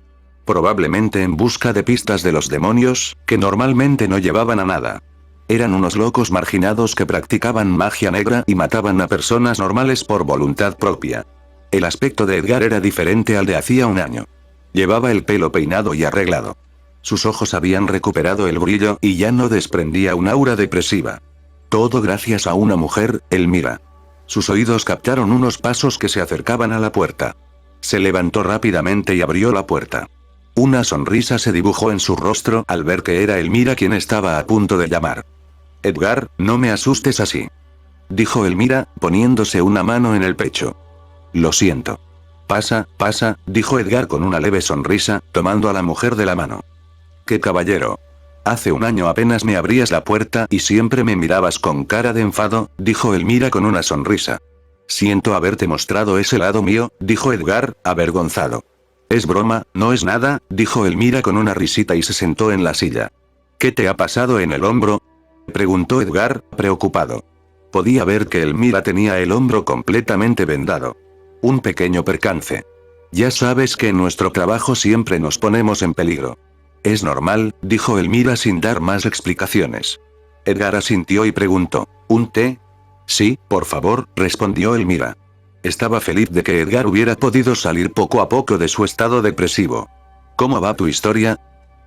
Probablemente en busca de pistas de los demonios, que normalmente no llevaban a nada. Eran unos locos marginados que practicaban magia negra y mataban a personas normales por voluntad propia. El aspecto de Edgar era diferente al de hacía un año. Llevaba el pelo peinado y arreglado. Sus ojos habían recuperado el brillo y ya no desprendía un aura depresiva. Todo gracias a una mujer, Elmira. Sus oídos captaron unos pasos que se acercaban a la puerta. Se levantó rápidamente y abrió la puerta. Una sonrisa se dibujó en su rostro al ver que era Elmira quien estaba a punto de llamar. Edgar, no me asustes así, dijo Elmira, poniéndose una mano en el pecho. Lo siento. Pasa, dijo Edgar con una leve sonrisa, tomando a la mujer de la mano. ¡Qué caballero! Hace un año apenas me abrías la puerta y siempre me mirabas con cara de enfado, dijo Elmira con una sonrisa. Siento haberte mostrado ese lado mío, dijo Edgar, avergonzado. Es broma, no es nada, dijo Elmira con una risita y se sentó en la silla. ¿Qué te ha pasado en el hombro?, preguntó Edgar, preocupado. Podía ver que Elmira tenía el hombro completamente vendado. Un pequeño percance. Ya sabes que en nuestro trabajo siempre nos ponemos en peligro. Es normal, dijo Elmira sin dar más explicaciones. Edgar asintió y preguntó, ¿un té? Sí, por favor, respondió Elmira. Estaba feliz de que Edgar hubiera podido salir poco a poco de su estado depresivo. ¿Cómo va tu historia?,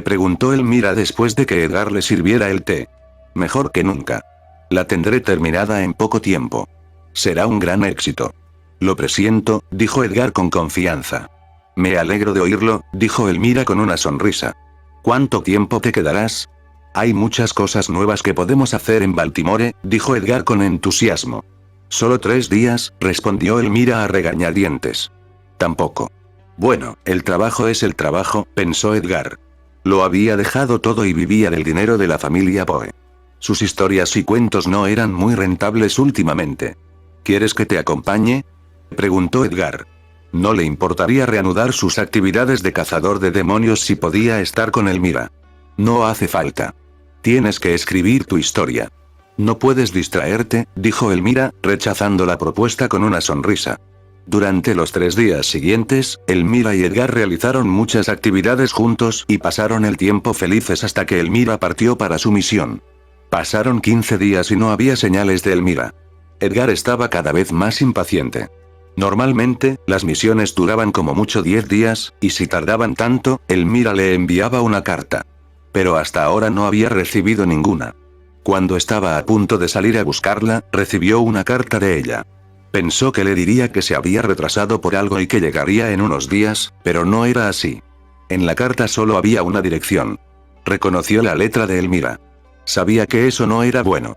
preguntó Elmira después de que Edgar le sirviera el té. Mejor que nunca. La tendré terminada en poco tiempo. Será un gran éxito. Lo presiento, dijo Edgar con confianza. Me alegro de oírlo, dijo Elmira con una sonrisa. ¿Cuánto tiempo te quedarás? Hay muchas cosas nuevas que podemos hacer en Baltimore, dijo Edgar con entusiasmo. Solo 3 días, respondió Elmira a regañadientes. Tampoco. Bueno, el trabajo es el trabajo, pensó Edgar. Lo había dejado todo y vivía del dinero de la familia Poe. Sus historias y cuentos no eran muy rentables últimamente. ¿Quieres que te acompañe?, preguntó Edgar. No le importaría reanudar sus actividades de cazador de demonios si podía estar con Elmira. No hace falta. Tienes que escribir tu historia. No puedes distraerte, dijo Elmira, rechazando la propuesta con una sonrisa. Durante los 3 días siguientes, Elmira y Edgar realizaron muchas actividades juntos y pasaron el tiempo felices hasta que Elmira partió para su misión. Pasaron 15 días y no había señales de Elmira. Edgar estaba cada vez más impaciente. Normalmente, las misiones duraban como mucho 10 días, y si tardaban tanto, Elmira le enviaba una carta. Pero hasta ahora no había recibido ninguna. Cuando estaba a punto de salir a buscarla, recibió una carta de ella. Pensó que le diría que se había retrasado por algo y que llegaría en unos días, pero no era así. En la carta solo había una dirección. Reconoció la letra de Elmira. Sabía que eso no era bueno.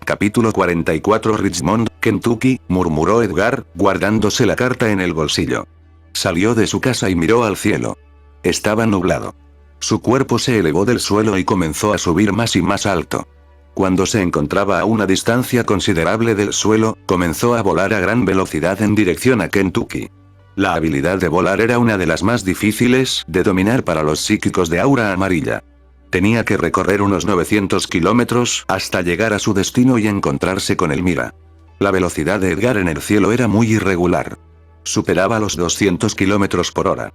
Capítulo 44. Richmond, Kentucky, murmuró Edgar, guardándose la carta en el bolsillo. Salió de su casa y miró al cielo. Estaba nublado. Su cuerpo se elevó del suelo y comenzó a subir más y más alto. Cuando se encontraba a una distancia considerable del suelo, comenzó a volar a gran velocidad en dirección a Kentucky. La habilidad de volar era una de las más difíciles de dominar para los psíquicos de aura amarilla. Tenía que recorrer unos 900 kilómetros hasta llegar a su destino y encontrarse con Elmira. La velocidad de Edgar en el cielo era muy irregular. Superaba los 200 kilómetros por hora.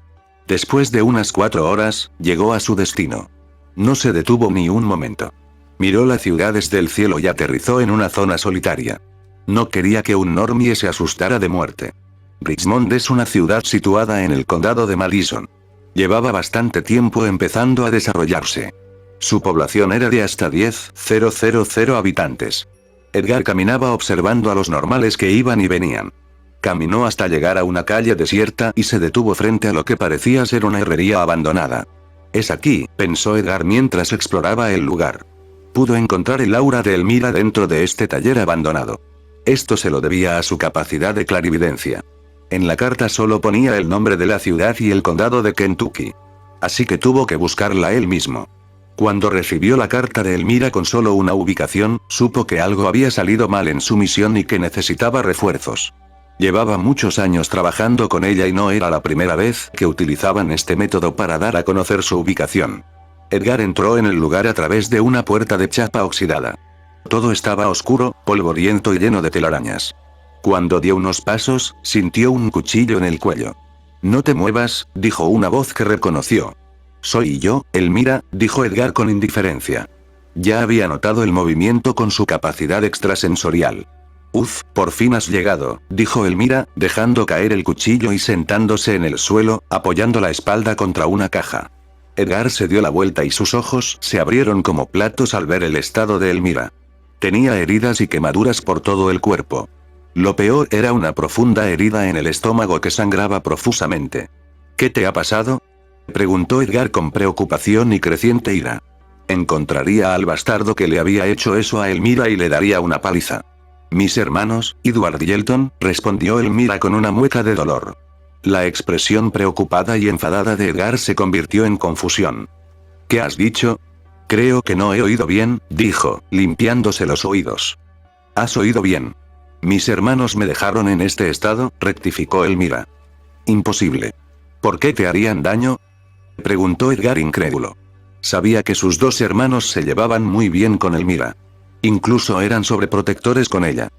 Después de unas 4 horas, llegó a su destino. No se detuvo ni un momento. Miró la ciudad desde el cielo y aterrizó en una zona solitaria. No quería que un normie se asustara de muerte. Richmond es una ciudad situada en el condado de Madison. Llevaba bastante tiempo empezando a desarrollarse. Su población era de hasta 10,000 habitantes. Edgar caminaba observando a los normales que iban y venían. Caminó hasta llegar a una calle desierta y se detuvo frente a lo que parecía ser una herrería abandonada. Es aquí, pensó Edgar mientras exploraba el lugar. Pudo encontrar el aura de Elmira dentro de este taller abandonado. Esto se lo debía a su capacidad de clarividencia. En la carta solo ponía el nombre de la ciudad y el condado de Kentucky. Así que tuvo que buscarla él mismo. Cuando recibió la carta de Elmira con solo una ubicación, supo que algo había salido mal en su misión y que necesitaba refuerzos. Llevaba muchos años trabajando con ella y no era la primera vez que utilizaban este método para dar a conocer su ubicación. Edgar entró en el lugar a través de una puerta de chapa oxidada. Todo estaba oscuro, polvoriento y lleno de telarañas. Cuando dio unos pasos, sintió un cuchillo en el cuello. No te muevas, dijo una voz que reconoció. Soy yo, Elmira, dijo Edgar con indiferencia. Ya había notado el movimiento con su capacidad extrasensorial. Uf, por fin has llegado, dijo Elmira, dejando caer el cuchillo y sentándose en el suelo, apoyando la espalda contra una caja. Edgar se dio la vuelta y sus ojos se abrieron como platos al ver el estado de Elmira. Tenía heridas y quemaduras por todo el cuerpo. Lo peor era una profunda herida en el estómago que sangraba profusamente. ¿Qué te ha pasado?, preguntó Edgar con preocupación y creciente ira. Encontraría al bastardo que le había hecho eso a Elmira y le daría una paliza. Mis hermanos, Edward y Elton, respondió Elmira con una mueca de dolor. La expresión preocupada y enfadada de Edgar se convirtió en confusión. ¿Qué has dicho? Creo que no he oído bien, dijo, limpiándose los oídos. Has oído bien. Mis hermanos me dejaron en este estado, rectificó Elmira. Imposible. ¿Por qué te harían daño?, preguntó Edgar incrédulo. Sabía que sus dos hermanos se llevaban muy bien con Elmira. Incluso eran sobreprotectores con ella.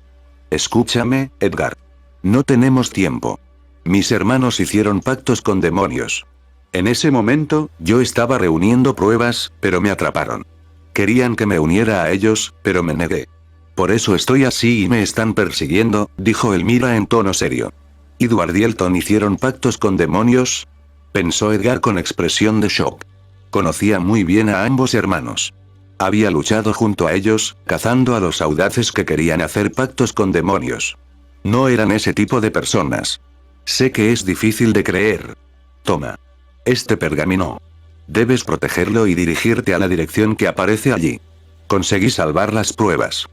Escúchame, Edgar. No tenemos tiempo. Mis hermanos hicieron pactos con demonios. En ese momento, yo estaba reuniendo pruebas, pero me atraparon. Querían que me uniera a ellos, pero me negué. Por eso estoy así y me están persiguiendo, dijo Elmira en tono serio. ¿Edward y Elton hicieron pactos con demonios?, pensó Edgar con expresión de shock. Conocía muy bien a ambos hermanos. Había luchado junto a ellos, cazando a los audaces que querían hacer pactos con demonios. No eran ese tipo de personas. Sé que es difícil de creer. Toma. Este pergamino. Debes protegerlo y dirigirte a la dirección que aparece allí. Conseguí salvar las pruebas.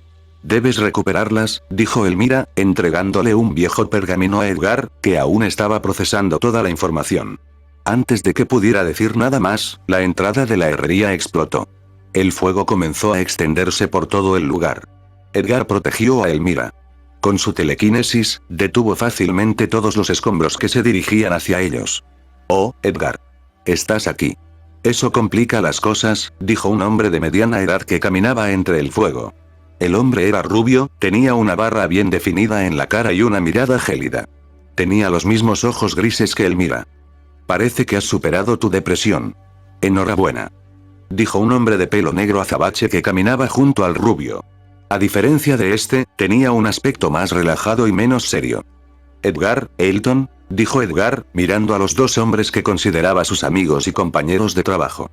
Debes recuperarlas, dijo Elmira, entregándole un viejo pergamino a Edgar, que aún estaba procesando toda la información. Antes de que pudiera decir nada más, la entrada de la herrería explotó. El fuego comenzó a extenderse por todo el lugar. Edgar protegió a Elmira. Con su telequinesis, detuvo fácilmente todos los escombros que se dirigían hacia ellos. Oh, Edgar. Estás aquí. Eso complica las cosas, dijo un hombre de mediana edad que caminaba entre el fuego. El hombre era rubio, tenía una barra bien definida en la cara y una mirada gélida. Tenía los mismos ojos grises que Elmira. Parece que has superado tu depresión. Enhorabuena. Dijo un hombre de pelo negro azabache que caminaba junto al rubio. A diferencia de este, tenía un aspecto más relajado y menos serio. Edgar, Elton, dijo Edgar, mirando a los dos hombres que consideraba sus amigos y compañeros de trabajo.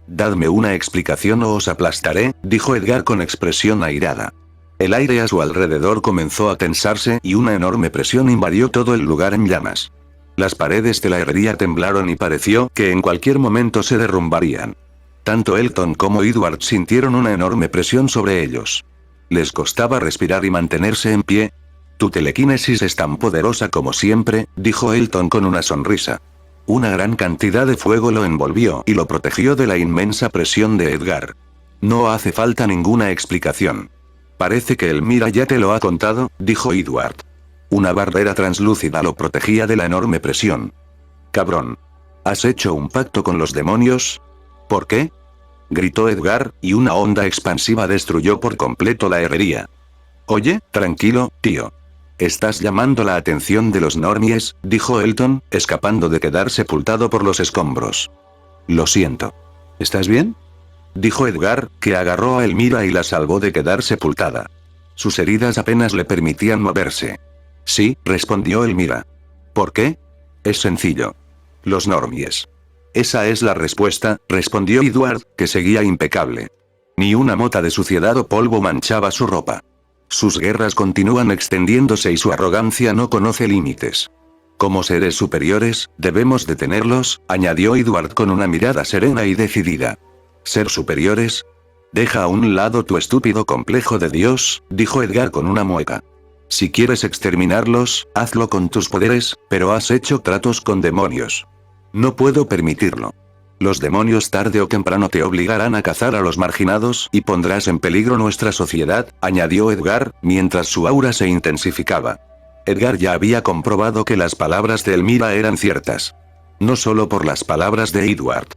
Dadme una explicación o os aplastaré, dijo Edgar con expresión airada. El aire a su alrededor comenzó a tensarse y una enorme presión invadió todo el lugar en llamas. Las paredes de la herrería temblaron y pareció que en cualquier momento se derrumbarían. Tanto Elton como Edward sintieron una enorme presión sobre ellos. Les costaba respirar y mantenerse en pie. Tu telequinesis es tan poderosa como siempre, dijo Elton con una sonrisa. Una gran cantidad de fuego lo envolvió y lo protegió de la inmensa presión de Edgar. No hace falta ninguna explicación. Parece que Elmira ya te lo ha contado, dijo Edward. Una barrera translúcida lo protegía de la enorme presión. Cabrón. ¿Has hecho un pacto con los demonios? ¿Por qué? Gritó Edgar, y una onda expansiva destruyó por completo la herrería. Oye, tranquilo, tío. Estás llamando la atención de los normies, dijo Elton, escapando de quedar sepultado por los escombros. Lo siento. ¿Estás bien? Dijo Edgar, que agarró a Elmira y la salvó de quedar sepultada. Sus heridas apenas le permitían moverse. Sí, respondió Elmira. ¿Por qué? Es sencillo. Los normies. Esa es la respuesta, respondió Edward, que seguía impecable. Ni una mota de suciedad o polvo manchaba su ropa. Sus guerras continúan extendiéndose y su arrogancia no conoce límites. Como seres superiores, debemos detenerlos, añadió Edward con una mirada serena y decidida. ¿Ser superiores? Deja a un lado tu estúpido complejo de Dios, dijo Edgar con una mueca. Si quieres exterminarlos, hazlo con tus poderes, pero has hecho tratos con demonios. No puedo permitirlo. Los demonios tarde o temprano te obligarán a cazar a los marginados y pondrás en peligro nuestra sociedad, añadió Edgar, mientras su aura se intensificaba. Edgar ya había comprobado que las palabras de Elmira eran ciertas. No solo por las palabras de Edward.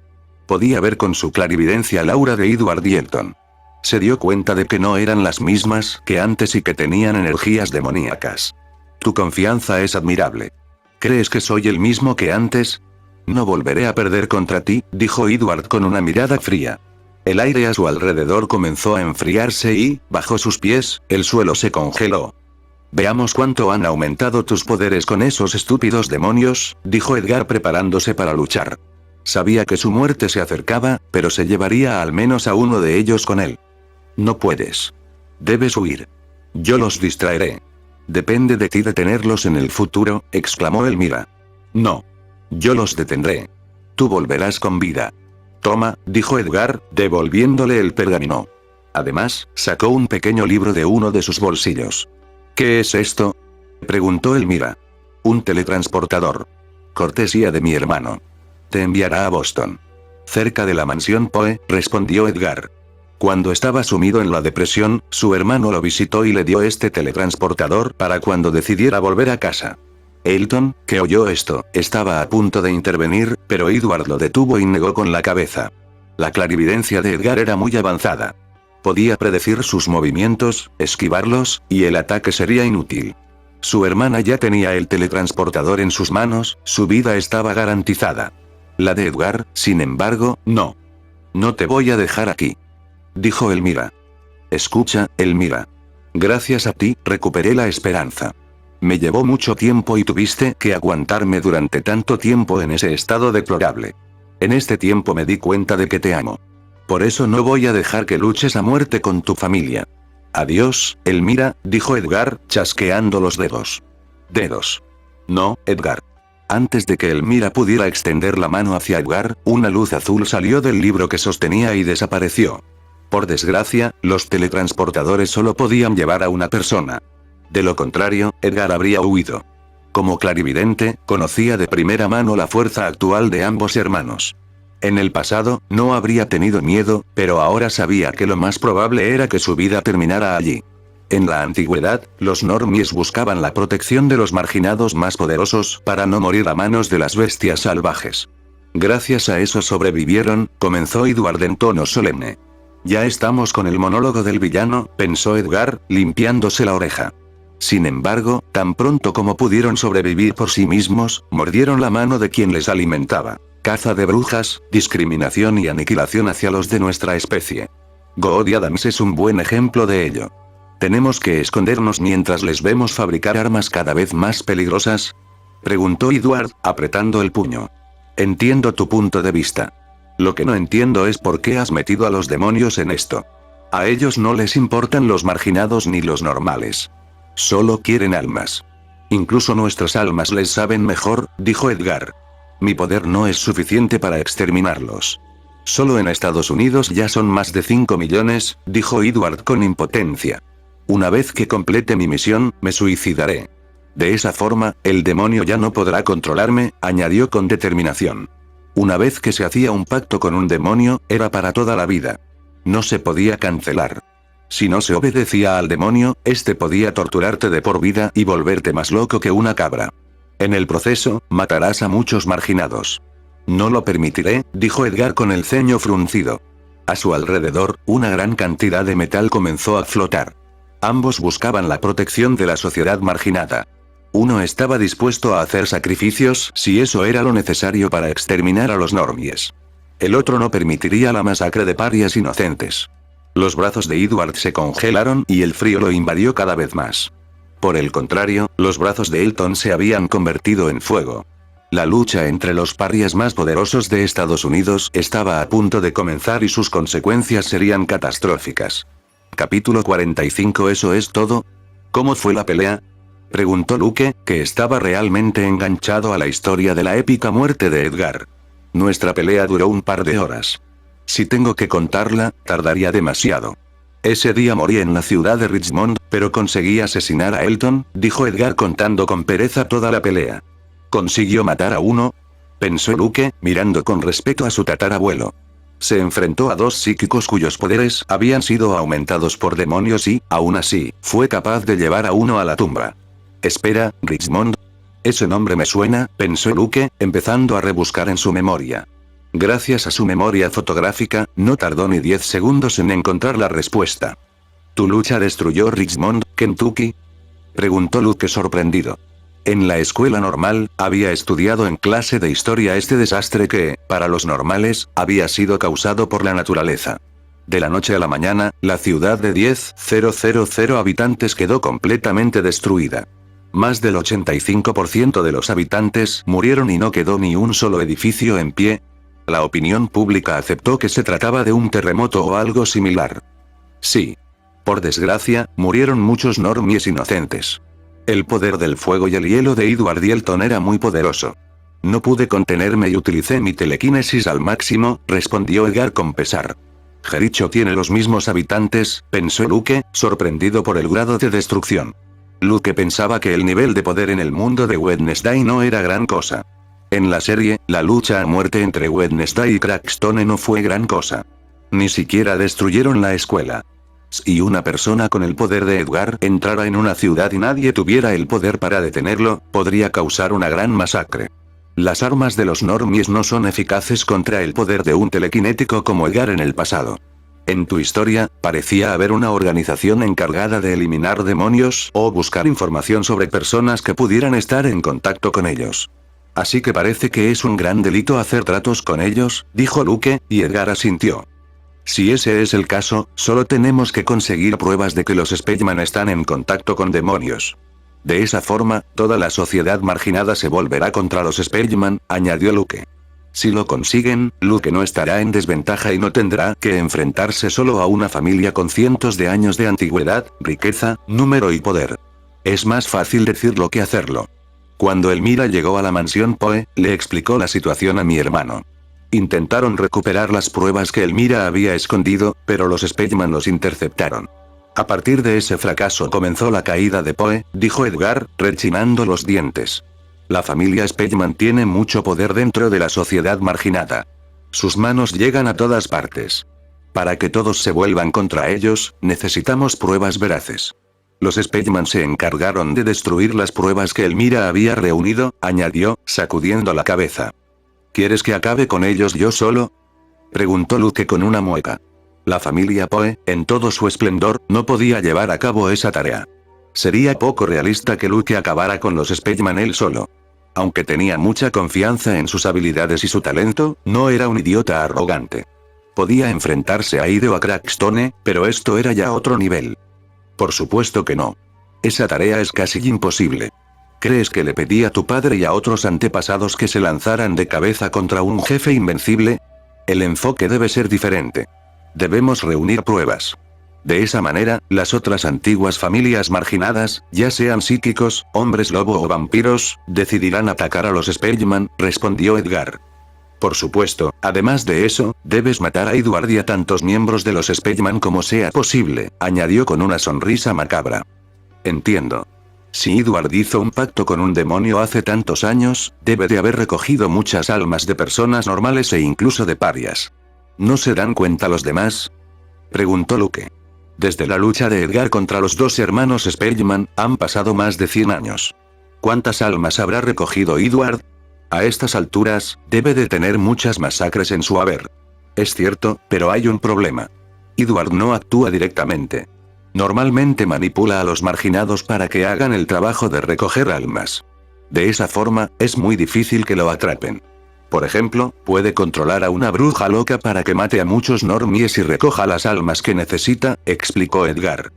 Podía ver con su clarividencia el aura de Edward y Elton. Se dio cuenta de que no eran las mismas que antes y que tenían energías demoníacas. Tu confianza es admirable. ¿Crees que soy el mismo que antes? No volveré a perder contra ti, dijo Edward con una mirada fría. El aire a su alrededor comenzó a enfriarse y, bajo sus pies, el suelo se congeló. Veamos cuánto han aumentado tus poderes con esos estúpidos demonios, dijo Edgar preparándose para luchar. Sabía que su muerte se acercaba, pero se llevaría al menos a uno de ellos con él. No puedes. Debes huir. Yo los distraeré. Depende de ti detenerlos en el futuro, exclamó Elmira. No. Yo los detendré. Tú volverás con vida. Toma, dijo Edgar, devolviéndole el pergamino. Además, sacó un pequeño libro de uno de sus bolsillos. ¿Qué es esto? Preguntó Elmira. Un teletransportador. Cortesía de mi hermano. Te enviará a Boston. Cerca de la mansión Poe, respondió Edgar. Cuando estaba sumido en la depresión, su hermano lo visitó y le dio este teletransportador para cuando decidiera volver a casa. Elton, que oyó esto, estaba a punto de intervenir, pero Edward lo detuvo y negó con la cabeza. La clarividencia de Edgar era muy avanzada. Podía predecir sus movimientos, esquivarlos, y el ataque sería inútil. Su hermana ya tenía el teletransportador en sus manos, su vida estaba garantizada. La de Edgar, sin embargo, no. No te voy a dejar aquí. Dijo Elmira. Escucha, Elmira. Gracias a ti, recuperé la esperanza. Me llevó mucho tiempo y tuviste que aguantarme durante tanto tiempo en ese estado deplorable. En este tiempo me di cuenta de que te amo. Por eso no voy a dejar que luches a muerte con tu familia. Adiós, Elmira, dijo Edgar, chasqueando los dedos. Dedos. No, Edgar. Antes de que Elmira pudiera extender la mano hacia Edgar, una luz azul salió del libro que sostenía y desapareció. Por desgracia, los teletransportadores solo podían llevar a una persona. De lo contrario, Edgar habría huido. Como clarividente, conocía de primera mano la fuerza actual de ambos hermanos. En el pasado, no habría tenido miedo, pero ahora sabía que lo más probable era que su vida terminara allí. En la antigüedad, los normies buscaban la protección de los marginados más poderosos para no morir a manos de las bestias salvajes. Gracias a eso sobrevivieron, comenzó Edward en tono solemne. Ya estamos con el monólogo del villano, pensó Edgar, limpiándose la oreja. Sin embargo, tan pronto como pudieron sobrevivir por sí mismos, mordieron la mano de quien les alimentaba. Caza de brujas, discriminación y aniquilación hacia los de nuestra especie. God Adams es un buen ejemplo de ello. ¿Tenemos que escondernos mientras les vemos fabricar armas cada vez más peligrosas? Preguntó Edward, apretando el puño. Entiendo tu punto de vista. Lo que no entiendo es por qué has metido a los demonios en esto. A ellos no les importan los marginados ni los normales. Solo quieren almas. Incluso nuestras almas les saben mejor, dijo Edgar. Mi poder no es suficiente para exterminarlos. Solo en Estados Unidos ya son más de 5 millones, dijo Edward con impotencia. Una vez que complete mi misión, me suicidaré. De esa forma, el demonio ya no podrá controlarme, añadió con determinación. Una vez que se hacía un pacto con un demonio, era para toda la vida. No se podía cancelar. Si no se obedecía al demonio, este podía torturarte de por vida y volverte más loco que una cabra. En el proceso, matarás a muchos marginados. No lo permitiré, dijo Edgar con el ceño fruncido. A su alrededor, una gran cantidad de metal comenzó a flotar. Ambos buscaban la protección de la sociedad marginada. Uno estaba dispuesto a hacer sacrificios si eso era lo necesario para exterminar a los normies. El otro no permitiría la masacre de parias inocentes. Los brazos de Edward se congelaron y el frío lo invadió cada vez más. Por el contrario, los brazos de Elton se habían convertido en fuego. La lucha entre los parias más poderosos de Estados Unidos estaba a punto de comenzar y sus consecuencias serían catastróficas. Capítulo 45. ¿Eso es todo? ¿Cómo fue la pelea?, preguntó Luke, que estaba realmente enganchado a la historia de la épica muerte de Edgar. Nuestra pelea duró un par de horas. Si tengo que contarla, tardaría demasiado. Ese día morí en la ciudad de Richmond, pero conseguí asesinar a Elton, dijo Edgar contando con pereza toda la pelea. ¿Consiguió matar a uno?, pensó Luke, mirando con respeto a su tatarabuelo. Se enfrentó a dos psíquicos cuyos poderes habían sido aumentados por demonios y, aún así, fue capaz de llevar a uno a la tumba. Espera, Richmond. Ese nombre me suena, pensó Luke, empezando a rebuscar en su memoria. Gracias a su memoria fotográfica, no tardó ni 10 segundos en encontrar la respuesta. ¿Tu lucha destruyó Richmond, Kentucky?, preguntó Luke sorprendido. En la escuela normal, había estudiado en clase de historia este desastre que, para los normales, había sido causado por la naturaleza. De la noche a la mañana, la ciudad de 10,000 habitantes quedó completamente destruida. Más del 85% de los habitantes murieron y no quedó ni un solo edificio en pie. La opinión pública aceptó que se trataba de un terremoto o algo similar. Sí. Por desgracia, murieron muchos normies inocentes. El poder del fuego y el hielo de Edward y Elton era muy poderoso. No pude contenerme y utilicé mi telequinesis al máximo, respondió Edgar con pesar. Jericho tiene los mismos habitantes, pensó Luke, sorprendido por el grado de destrucción. Luke pensaba que el nivel de poder en el mundo de Wednesday no era gran cosa. En la serie, la lucha a muerte entre Wednesday y Crackstone no fue gran cosa. Ni siquiera destruyeron la escuela. Si una persona con el poder de Edgar entrara en una ciudad y nadie tuviera el poder para detenerlo, podría causar una gran masacre. Las armas de los normies no son eficaces contra el poder de un telequinético como Edgar en el pasado. En tu historia, parecía haber una organización encargada de eliminar demonios o buscar información sobre personas que pudieran estar en contacto con ellos. Así que parece que es un gran delito hacer tratos con ellos, dijo Luke, y Edgar asintió. Si ese es el caso, solo tenemos que conseguir pruebas de que los Spearman están en contacto con demonios. De esa forma, toda la sociedad marginada se volverá contra los Spearman, añadió Luke. Si lo consiguen, Luke no estará en desventaja y no tendrá que enfrentarse solo a una familia con cientos de años de antigüedad, riqueza, número y poder. Es más fácil decirlo que hacerlo. Cuando Elmira llegó a la mansión Poe, le explicó la situación a mi hermano. Intentaron recuperar las pruebas que Elmira había escondido, pero los Spearman los interceptaron. A partir de ese fracaso comenzó la caída de Poe, dijo Edgar, rechinando los dientes. La familia Spearman tiene mucho poder dentro de la sociedad marginada. Sus manos llegan a todas partes. Para que todos se vuelvan contra ellos, necesitamos pruebas veraces. Los Spearman se encargaron de destruir las pruebas que Elmira había reunido, añadió, sacudiendo la cabeza. ¿Quieres que acabe con ellos yo solo?, preguntó Luke con una mueca. La familia Poe, en todo su esplendor, no podía llevar a cabo esa tarea. Sería poco realista que Luke acabara con los Spearman él solo. Aunque tenía mucha confianza en sus habilidades y su talento, no era un idiota arrogante. Podía enfrentarse a Ide o a Crackstone, pero esto era ya otro nivel. Por supuesto que no. Esa tarea es casi imposible. ¿Crees que le pedí a tu padre y a otros antepasados que se lanzaran de cabeza contra un jefe invencible? El enfoque debe ser diferente. Debemos reunir pruebas. De esa manera, las otras antiguas familias marginadas, ya sean psíquicos, hombres lobo o vampiros, decidirán atacar a los Spearman, respondió Edgar. Por supuesto, además de eso, debes matar a Edward y a tantos miembros de los Spellman como sea posible, añadió con una sonrisa macabra. Entiendo. Si Edward hizo un pacto con un demonio hace tantos años, debe de haber recogido muchas almas de personas normales e incluso de parias. ¿No se dan cuenta los demás?, preguntó Luke. Desde la lucha de Edgar contra los dos hermanos Spellman, han pasado más de 100 años. ¿Cuántas almas habrá recogido Edward? A estas alturas, debe de tener muchas masacres en su haber. Es cierto, pero hay un problema. Edward no actúa directamente. Normalmente manipula a los marginados para que hagan el trabajo de recoger almas. De esa forma, es muy difícil que lo atrapen. Por ejemplo, puede controlar a una bruja loca para que mate a muchos normies y recoja las almas que necesita, explicó Edgar.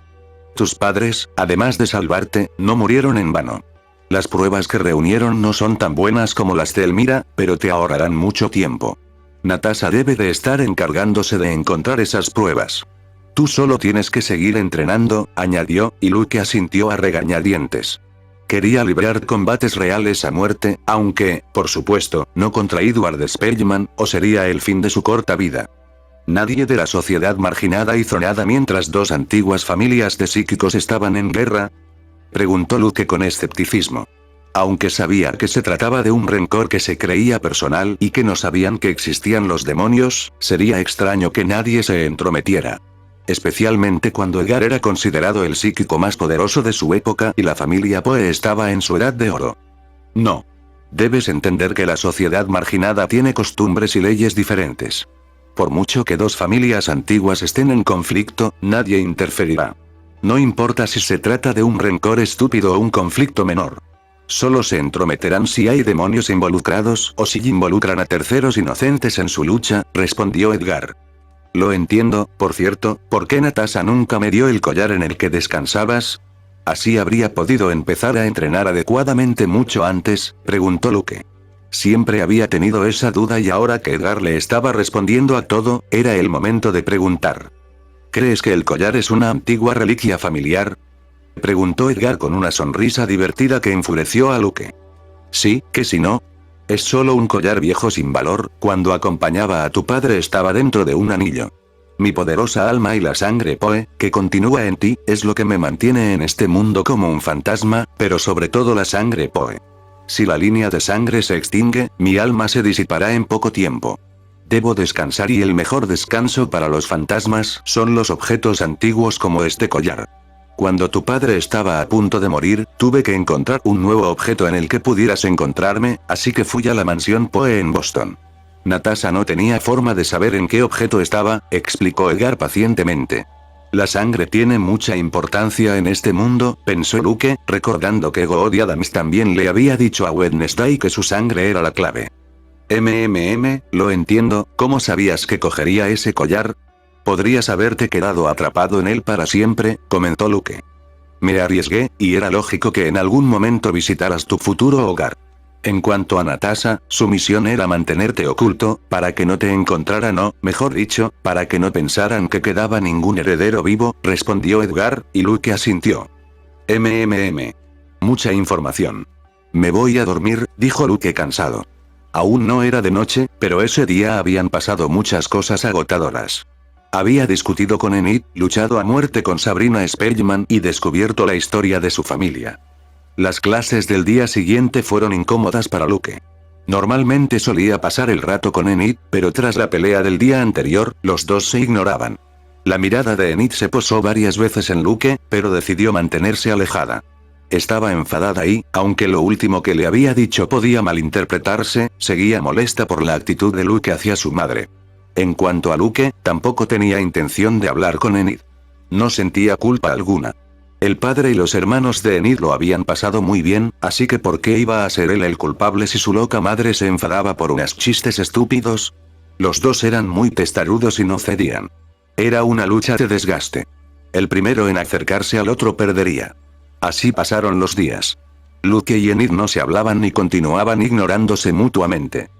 Tus padres, además de salvarte, no murieron en vano. Las pruebas que reunieron no son tan buenas como las de Elmira, pero te ahorrarán mucho tiempo. Natasha debe de estar encargándose de encontrar esas pruebas. Tú solo tienes que seguir entrenando, añadió, y Luke asintió a regañadientes. Quería librar combates reales a muerte, aunque, por supuesto, no contra Edward Spellman, o sería el fin de su corta vida. ¿Nadie de la sociedad marginada hizo nada mientras dos antiguas familias de psíquicos estaban en guerra?, preguntó Luke con escepticismo. Aunque sabía que se trataba de un rencor que se creía personal y que no sabían que existían los demonios, sería extraño que nadie se entrometiera. Especialmente cuando Edgar era considerado el psíquico más poderoso de su época y la familia Poe estaba en su edad de oro. No. Debes entender que la sociedad marginada tiene costumbres y leyes diferentes. Por mucho que dos familias antiguas estén en conflicto, nadie interferirá. No importa si se trata de un rencor estúpido o un conflicto menor. Solo se entrometerán si hay demonios involucrados o si involucran a terceros inocentes en su lucha, respondió Edgar. Lo entiendo, por cierto, ¿por qué Natasha nunca me dio el collar en el que descansabas? Así habría podido empezar a entrenar adecuadamente mucho antes, preguntó Luke. Siempre había tenido esa duda y ahora que Edgar le estaba respondiendo a todo, era el momento de preguntar. ¿Crees que el collar es una antigua reliquia familiar?, preguntó Edgar con una sonrisa divertida que enfureció a Luke. Sí, que si no. Es solo un collar viejo sin valor, cuando acompañaba a tu padre estaba dentro de un anillo. Mi poderosa alma y la sangre Poe, que continúa en ti, es lo que me mantiene en este mundo como un fantasma, pero sobre todo la sangre Poe. Si la línea de sangre se extingue, mi alma se disipará en poco tiempo. Debo descansar y el mejor descanso para los fantasmas son los objetos antiguos como este collar. Cuando tu padre estaba a punto de morir, tuve que encontrar un nuevo objeto en el que pudieras encontrarme, así que fui a la mansión Poe en Boston. Natasha no tenía forma de saber en qué objeto estaba, explicó Edgar pacientemente. La sangre tiene mucha importancia en este mundo, pensó Luke, recordando que God Adams también le había dicho a Wednesday que su sangre era la clave. Lo entiendo, ¿cómo sabías que cogería ese collar? Podrías haberte quedado atrapado en él para siempre, comentó Luke. Me arriesgué, y era lógico que en algún momento visitaras tu futuro hogar. En cuanto a Natasha, su misión era mantenerte oculto, para que no te encontraran o, mejor dicho, para que no pensaran que quedaba ningún heredero vivo, respondió Edgar, y Luke asintió. Mucha información. Me voy a dormir, dijo Luke cansado. Aún no era de noche, pero ese día habían pasado muchas cosas agotadoras. Había discutido con Enid, luchado a muerte con Sabrina Spellman y descubierto la historia de su familia. Las clases del día siguiente fueron incómodas para Luke. Normalmente solía pasar el rato con Enid, pero tras la pelea del día anterior, los dos se ignoraban. La mirada de Enid se posó varias veces en Luke, pero decidió mantenerse alejada. Estaba enfadada y, aunque lo último que le había dicho podía malinterpretarse, seguía molesta por la actitud de Luke hacia su madre. En cuanto a Luke, tampoco tenía intención de hablar con Enid. No sentía culpa alguna. El padre y los hermanos de Enid lo habían pasado muy bien, así que ¿por qué iba a ser él el culpable si su loca madre se enfadaba por unos chistes estúpidos? Los dos eran muy testarudos y no cedían. Era una lucha de desgaste. El primero en acercarse al otro perdería. Así pasaron los días. Luke y Enid no se hablaban ni continuaban ignorándose mutuamente.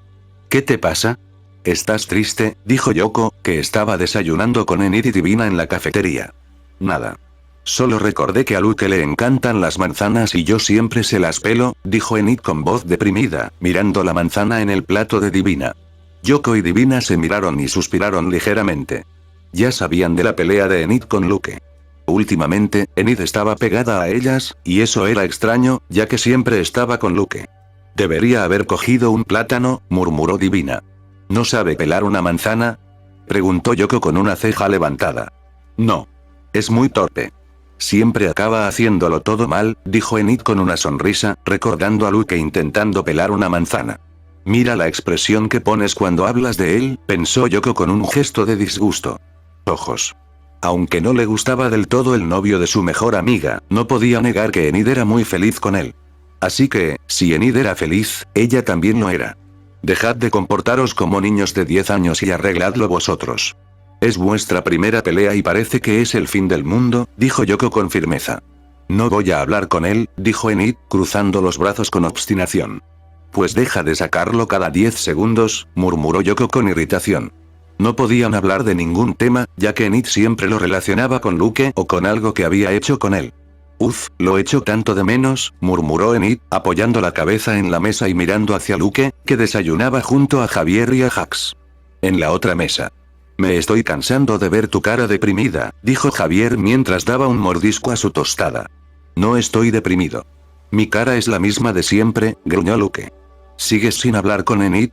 ¿Qué te pasa? ¿Estás triste?, dijo Yoko, que estaba desayunando con Enid y Divina en la cafetería. Nada. Solo recordé que a Luke le encantan las manzanas y yo siempre se las pelo, dijo Enid con voz deprimida, mirando la manzana en el plato de Divina. Yoko y Divina se miraron y suspiraron ligeramente. Ya sabían de la pelea de Enid con Luke. Últimamente, Enid estaba pegada a ellas, y eso era extraño, ya que siempre estaba con Luke. Debería haber cogido un plátano, murmuró Divina. ¿No sabe pelar una manzana?, preguntó Yoko con una ceja levantada. No. Es muy torpe. Siempre acaba haciéndolo todo mal, dijo Enid con una sonrisa, recordando a Luke intentando pelar una manzana. Mira la expresión que pones cuando hablas de él, pensó Yoko con un gesto de disgusto. Ojos. Aunque no le gustaba del todo el novio de su mejor amiga, no podía negar que Enid era muy feliz con él. Así que, si Enid era feliz, ella también lo era. Dejad de comportaros como niños de 10 años y arregladlo vosotros. Es vuestra primera pelea y parece que es el fin del mundo, dijo Yoko con firmeza. No voy a hablar con él, dijo Enid, cruzando los brazos con obstinación. Pues deja de sacarlo cada 10 segundos, murmuró Yoko con irritación. No podían hablar de ningún tema, ya que Enid siempre lo relacionaba con Luke o con algo que había hecho con él. Uf, lo echo tanto de menos, murmuró Enid, apoyando la cabeza en la mesa y mirando hacia Luke, que desayunaba junto a Javier y a Jax. En la otra mesa. Me estoy cansando de ver tu cara deprimida, dijo Javier mientras daba un mordisco a su tostada. No estoy deprimido. Mi cara es la misma de siempre, gruñó Luke. ¿Sigues sin hablar con Enid?,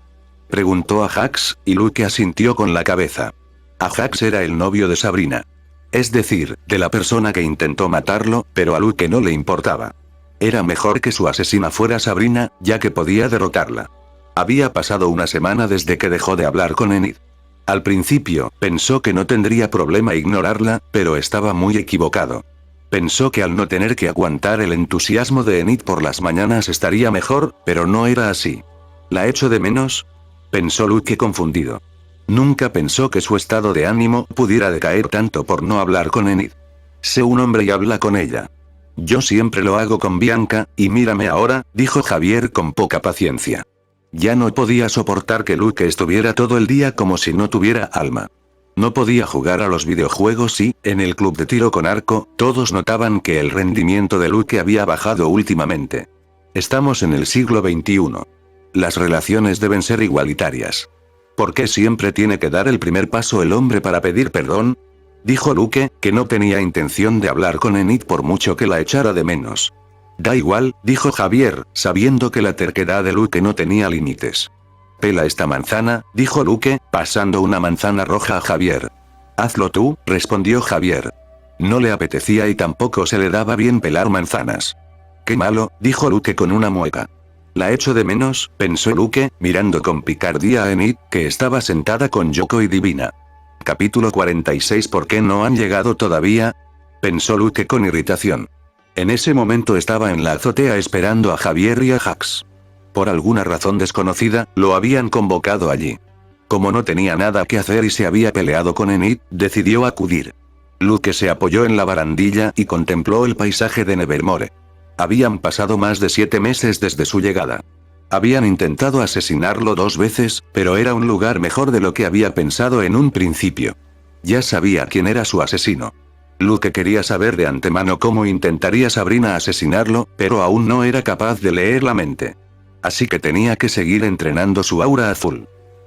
preguntó a Jax, y Luke asintió con la cabeza. A Jax era el novio de Sabrina. Es decir, de la persona que intentó matarlo, pero a Luke no le importaba. Era mejor que su asesina fuera Sabrina, ya que podía derrotarla. Había pasado una semana desde que dejó de hablar con Enid. Al principio, pensó que no tendría problema ignorarla, pero estaba muy equivocado. Pensó que al no tener que aguantar el entusiasmo de Enid por las mañanas estaría mejor, pero no era así. ¿La echo de menos?, pensó Luke confundido. Nunca pensó que su estado de ánimo pudiera decaer tanto por no hablar con Enid. Sé un hombre y habla con ella. Yo siempre lo hago con Bianca, y mírame ahora, dijo Javier con poca paciencia. Ya no podía soportar que Luke estuviera todo el día como si no tuviera alma. No podía jugar a los videojuegos y, en el club de tiro con arco, todos notaban que el rendimiento de Luke había bajado últimamente. Estamos en el siglo XXI. Las relaciones deben ser igualitarias. ¿Por qué siempre tiene que dar el primer paso el hombre para pedir perdón?, dijo Luke, que no tenía intención de hablar con Enid por mucho que la echara de menos. Da igual, dijo Javier, sabiendo que la terquedad de Luke no tenía límites. Pela esta manzana, dijo Luke, pasando una manzana roja a Javier. Hazlo tú, respondió Javier. No le apetecía y tampoco se le daba bien pelar manzanas. Qué malo, dijo Luke con una mueca. La echo de menos, pensó Luke, mirando con picardía a Enid, que estaba sentada con Yoko y Divina. Capítulo 46. ¿Por qué no han llegado todavía?, pensó Luke con irritación. En ese momento estaba en la azotea esperando a Javier y a Jax. Por alguna razón desconocida, lo habían convocado allí. Como no tenía nada que hacer y se había peleado con Enid, decidió acudir. Luke se apoyó en la barandilla y contempló el paisaje de Nevermore. Habían pasado más de 7 meses desde su llegada. Habían intentado asesinarlo 2 veces, pero era un lugar mejor de lo que había pensado en un principio. Ya sabía quién era su asesino. Luke quería saber de antemano cómo intentaría Sabrina asesinarlo, pero aún no era capaz de leer la mente. Así que tenía que seguir entrenando su aura a full.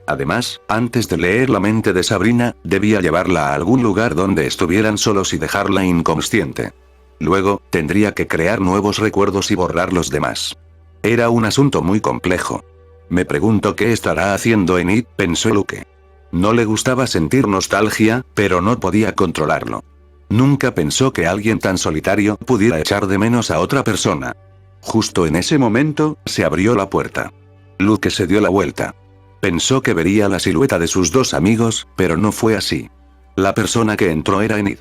Además, antes de leer la mente de Sabrina, debía llevarla a algún lugar donde estuvieran solos y dejarla inconsciente. Luego, tendría que crear nuevos recuerdos y borrar los demás. Era un asunto muy complejo. Me pregunto qué estará haciendo Enid, pensó Luke. No le gustaba sentir nostalgia, pero no podía controlarlo. Nunca pensó que alguien tan solitario pudiera echar de menos a otra persona. Justo en ese momento, se abrió la puerta. Luke se dio la vuelta. Pensó que vería la silueta de sus 2 amigos, pero no fue así. La persona que entró era Enid.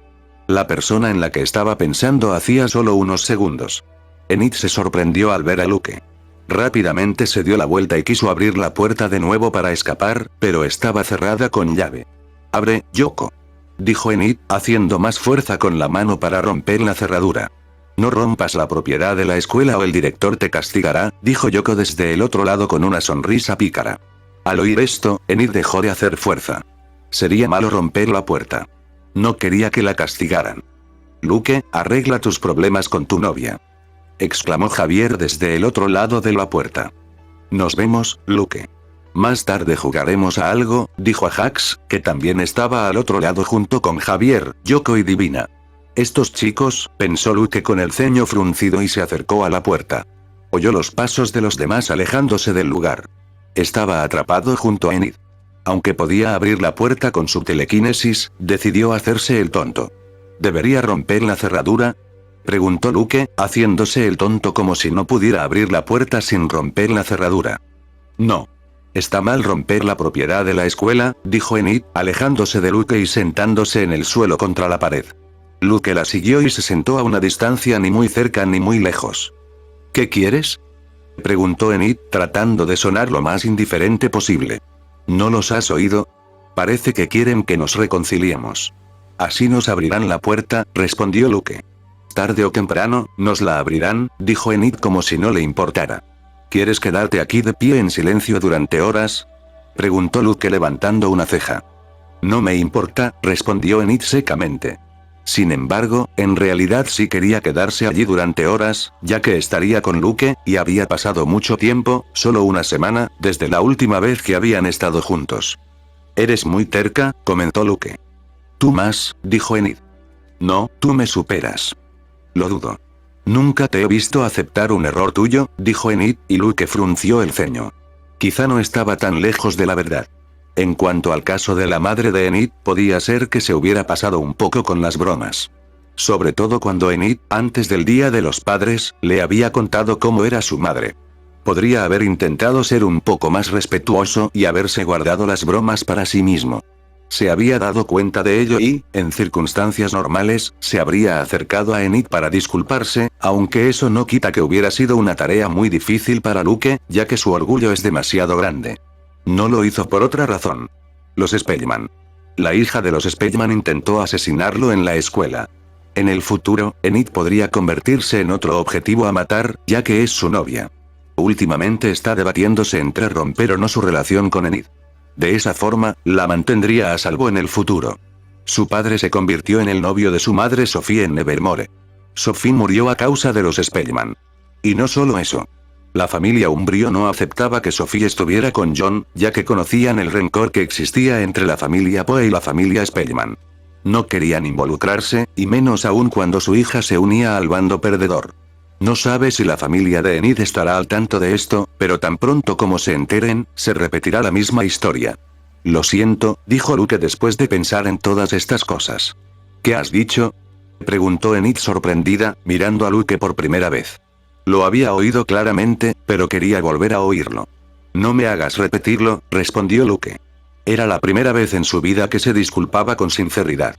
La persona en la que estaba pensando hacía solo unos segundos. Enid se sorprendió al ver a Luke. Rápidamente se dio la vuelta y quiso abrir la puerta de nuevo para escapar, pero estaba cerrada con llave. «Abre, Yoko», dijo Enid, haciendo más fuerza con la mano para romper la cerradura. «No rompas la propiedad de la escuela o el director te castigará», dijo Yoko desde el otro lado con una sonrisa pícara. Al oír esto, Enid dejó de hacer fuerza. Sería malo romper la puerta. No quería que la castigaran. «Luke, arregla tus problemas con tu novia», exclamó Javier desde el otro lado de la puerta. «Nos vemos, Luke». Más tarde jugaremos a algo, dijo a Jax, que también estaba al otro lado junto con Javier, Yoko y Divina. Estos chicos, pensó Luke con el ceño fruncido y se acercó a la puerta. Oyó los pasos de los demás alejándose del lugar. Estaba atrapado junto a Enid. Aunque podía abrir la puerta con su telequinesis, decidió hacerse el tonto. ¿Debería romper la cerradura?, preguntó Luke, haciéndose el tonto como si no pudiera abrir la puerta sin romper la cerradura. No. Está mal romper la propiedad de la escuela, dijo Enid, alejándose de Luke y sentándose en el suelo contra la pared. Luke la siguió y se sentó a una distancia ni muy cerca ni muy lejos. ¿Qué quieres?, preguntó Enid, tratando de sonar lo más indiferente posible. ¿No los has oído? Parece que quieren que nos reconciliemos. Así nos abrirán la puerta, respondió Luke. Tarde o temprano, nos la abrirán, dijo Enid como si no le importara. ¿Quieres quedarte aquí de pie en silencio durante horas?, preguntó Luke levantando una ceja. No me importa, respondió Enid secamente. Sin embargo, en realidad sí quería quedarse allí durante horas, ya que estaría con Luke, y había pasado mucho tiempo, solo una semana, desde la última vez que habían estado juntos. Eres muy terca, comentó Luke. Tú más, dijo Enid. No, tú me superas. Lo dudo. Nunca te he visto aceptar un error tuyo, dijo Enid, y Luke frunció el ceño. Quizá no estaba tan lejos de la verdad. En cuanto al caso de la madre de Enid, podía ser que se hubiera pasado un poco con las bromas. Sobre todo cuando Enid, antes del Día de los Padres, le había contado cómo era su madre. Podría haber intentado ser un poco más respetuoso y haberse guardado las bromas para sí mismo. Se había dado cuenta de ello y, en circunstancias normales, se habría acercado a Enid para disculparse, aunque eso no quita que hubiera sido una tarea muy difícil para Luke, ya que su orgullo es demasiado grande. No lo hizo por otra razón. Los Spellman. La hija de los Spellman intentó asesinarlo en la escuela. En el futuro, Enid podría convertirse en otro objetivo a matar, ya que es su novia. Últimamente está debatiéndose entre romper o no su relación con Enid. De esa forma, la mantendría a salvo en el futuro. Su padre se convirtió en el novio de su madre Sophie en Nevermore. Sophie murió a causa de los Spellman. Y no solo eso. La familia Umbrio no aceptaba que Sophie estuviera con John, ya que conocían el rencor que existía entre la familia Poe y la familia Spellman. No querían involucrarse, y menos aún cuando su hija se unía al bando perdedor. No sabe si la familia de Enid estará al tanto de esto, pero tan pronto como se enteren, se repetirá la misma historia. Lo siento, dijo Luke después de pensar en todas estas cosas. ¿Qué has dicho?, preguntó Enid sorprendida, mirando a Luke por primera vez. Lo había oído claramente, pero quería volver a oírlo. No me hagas repetirlo, respondió Luke. Era la primera vez en su vida que se disculpaba con sinceridad.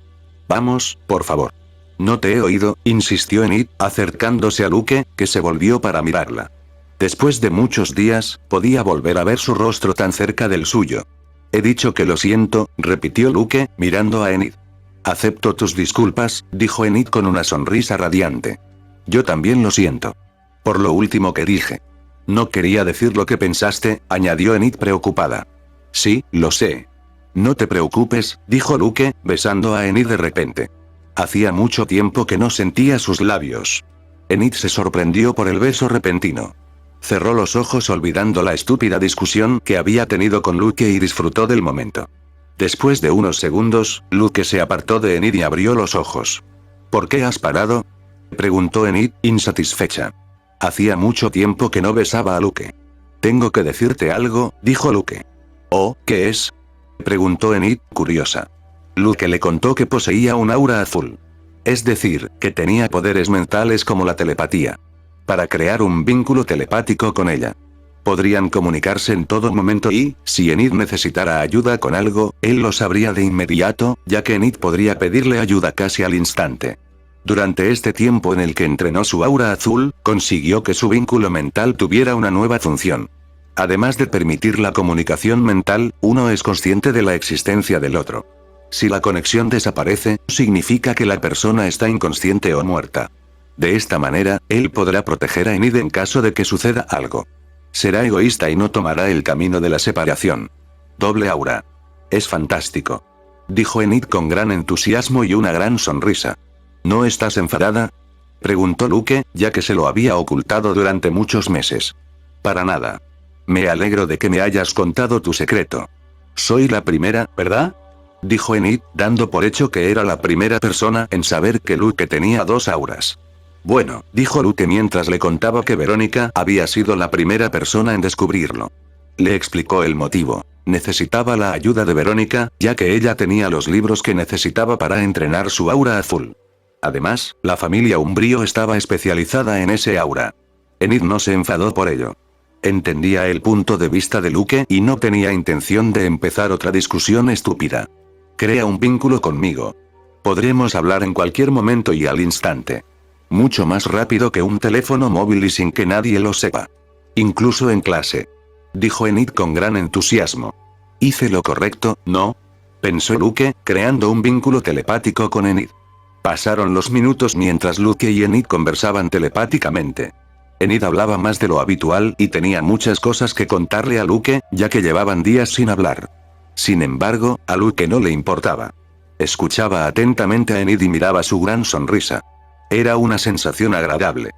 Vamos, por favor. No te he oído, insistió Enid, acercándose a Luke, que se volvió para mirarla. Después de muchos días, podía volver a ver su rostro tan cerca del suyo. He dicho que lo siento, repitió Luke, mirando a Enid. Acepto tus disculpas, dijo Enid con una sonrisa radiante. Yo también lo siento. Por lo último que dije. No quería decir lo que pensaste, añadió Enid preocupada. Sí, lo sé. No te preocupes, dijo Luke, besando a Enid de repente. Hacía mucho tiempo que no sentía sus labios. Enid se sorprendió por el beso repentino. Cerró los ojos olvidando la estúpida discusión que había tenido con Luke y disfrutó del momento. Después de unos segundos, Luke se apartó de Enid y abrió los ojos. ¿Por qué has parado?, preguntó Enid, insatisfecha. Hacía mucho tiempo que no besaba a Luke. Tengo que decirte algo, dijo Luke. ¿Oh, qué es?, preguntó Enid, curiosa. Luke le contó que poseía un aura azul. Es decir, que tenía poderes mentales como la telepatía. Para crear un vínculo telepático con ella. Podrían comunicarse en todo momento y, si Enid necesitara ayuda con algo, él lo sabría de inmediato, ya que Enid podría pedirle ayuda casi al instante. Durante este tiempo en el que entrenó su aura azul, consiguió que su vínculo mental tuviera una nueva función. Además de permitir la comunicación mental, uno es consciente de la existencia del otro. Si la conexión desaparece, significa que la persona está inconsciente o muerta. De esta manera, él podrá proteger a Enid en caso de que suceda algo. Será egoísta y no tomará el camino de la separación. Doble aura. Es fantástico. Dijo Enid con gran entusiasmo y una gran sonrisa. ¿No estás enfadada?, preguntó Luke, ya que se lo había ocultado durante muchos meses. Para nada. Me alegro de que me hayas contado tu secreto. Soy la primera, ¿verdad? Dijo Enid, dando por hecho que era la primera persona en saber que Luke tenía 2 auras. Bueno, dijo Luke mientras le contaba que Verónica había sido la primera persona en descubrirlo. Le explicó el motivo. Necesitaba la ayuda de Verónica, ya que ella tenía los libros que necesitaba para entrenar su aura azul. Además, la familia Umbrío estaba especializada en ese aura. Enid no se enfadó por ello. Entendía el punto de vista de Luke y no tenía intención de empezar otra discusión estúpida. Crea un vínculo conmigo. Podremos hablar en cualquier momento y al instante. Mucho más rápido que un teléfono móvil y sin que nadie lo sepa. Incluso en clase. Dijo Enid con gran entusiasmo. ¿Hice lo correcto, no? Pensó Luke, creando un vínculo telepático con Enid. Pasaron los minutos mientras Luke y Enid conversaban telepáticamente. Enid hablaba más de lo habitual y tenía muchas cosas que contarle a Luke, ya que llevaban días sin hablar. Sin embargo, a Luke no le importaba. Escuchaba atentamente a Enid y miraba su gran sonrisa. Era una sensación agradable.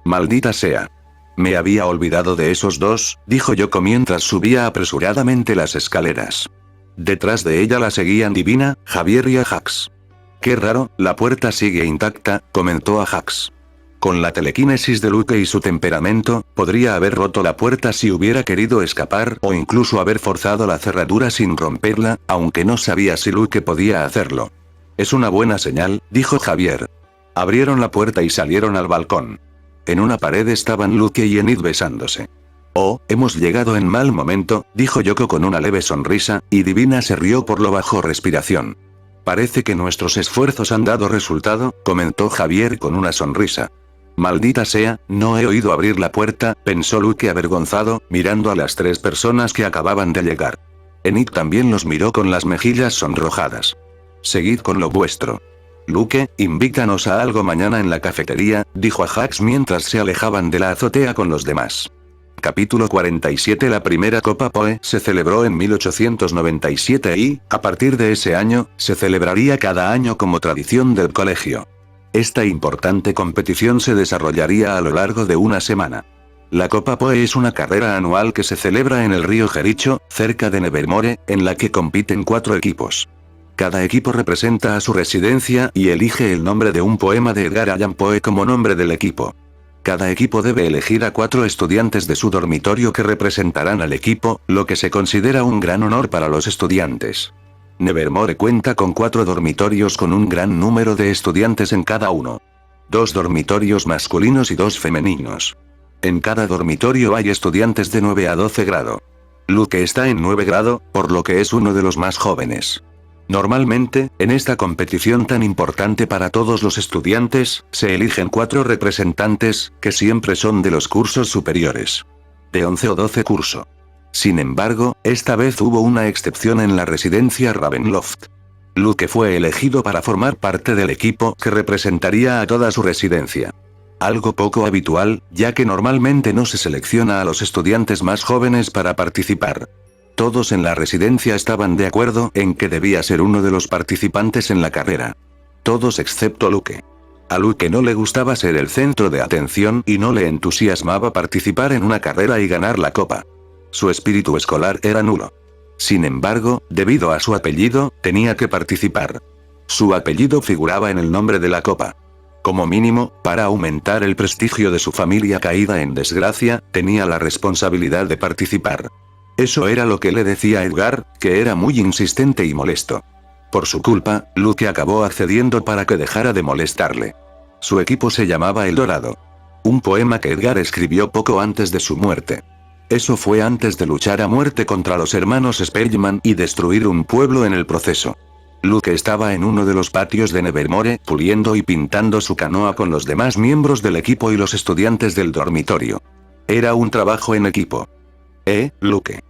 Maldita sea. Me había olvidado de esos dos, dijo Yoko mientras subía apresuradamente las escaleras. Detrás de ella la seguían Divina, Javier y Ajax. Qué raro, la puerta sigue intacta, comentó Ajax. Con la telequinesis de Luke y su temperamento, podría haber roto la puerta si hubiera querido escapar o incluso haber forzado la cerradura sin romperla, aunque no sabía si Luke podía hacerlo. Es una buena señal, dijo Javier. Abrieron la puerta y salieron al balcón. En una pared estaban Luke y Enid besándose. Oh, hemos llegado en mal momento, dijo Yoko con una leve sonrisa, y Divina se rió por lo bajo respiración. Parece que nuestros esfuerzos han dado resultado, comentó Javier con una sonrisa. Maldita sea, no he oído abrir la puerta, pensó Luke avergonzado, mirando a las 3 personas que acababan de llegar. Enid también los miró con las mejillas sonrojadas. Seguid con lo vuestro. Luke, invítanos a algo mañana en la cafetería, dijo Ajax mientras se alejaban de la azotea con los demás. Capítulo 47. La primera Copa Poe se celebró en 1897 y, a partir de ese año, se celebraría cada año como tradición del colegio. Esta importante competición se desarrollaría a lo largo de una semana. La Copa Poe es una carrera anual que se celebra en el río Jericho, cerca de Nevermore, en la que compiten 4 equipos. Cada equipo representa a su residencia y elige el nombre de un poema de Edgar Allan Poe como nombre del equipo. Cada equipo debe elegir a 4 estudiantes de su dormitorio que representarán al equipo, lo que se considera un gran honor para los estudiantes. Nevermore cuenta con 4 dormitorios con un gran número de estudiantes en cada uno. 2 dormitorios masculinos y 2 femeninos. En cada dormitorio hay estudiantes de 9 a 12 grado. Luke está en 9 grado, por lo que es uno de los más jóvenes. Normalmente, en esta competición tan importante para todos los estudiantes, se eligen 4 representantes, que siempre son de los cursos superiores. De 11 o 12 curso. Sin embargo, esta vez hubo una excepción en la residencia Ravenloft. Luke fue elegido para formar parte del equipo que representaría a toda su residencia. Algo poco habitual, ya que normalmente no se selecciona a los estudiantes más jóvenes para participar. Todos en la residencia estaban de acuerdo en que debía ser uno de los participantes en la carrera. Todos excepto Luke. A Luke no le gustaba ser el centro de atención y no le entusiasmaba participar en una carrera y ganar la copa. Su espíritu escolar era nulo. Sin embargo, debido a su apellido, tenía que participar. Su apellido figuraba en el nombre de la copa. Como mínimo, para aumentar el prestigio de su familia caída en desgracia, tenía la responsabilidad de participar. Eso era lo que le decía Edgar, que era muy insistente y molesto. Por su culpa, Luke acabó accediendo para que dejara de molestarle. Su equipo se llamaba El Dorado. Un poema que Edgar escribió poco antes de su muerte. Eso fue antes de luchar a muerte contra los hermanos Spellman y destruir un pueblo en el proceso. Luke estaba en uno de los patios de Nevermore, puliendo y pintando su canoa con los demás miembros del equipo y los estudiantes del dormitorio. Era un trabajo en equipo. Luke.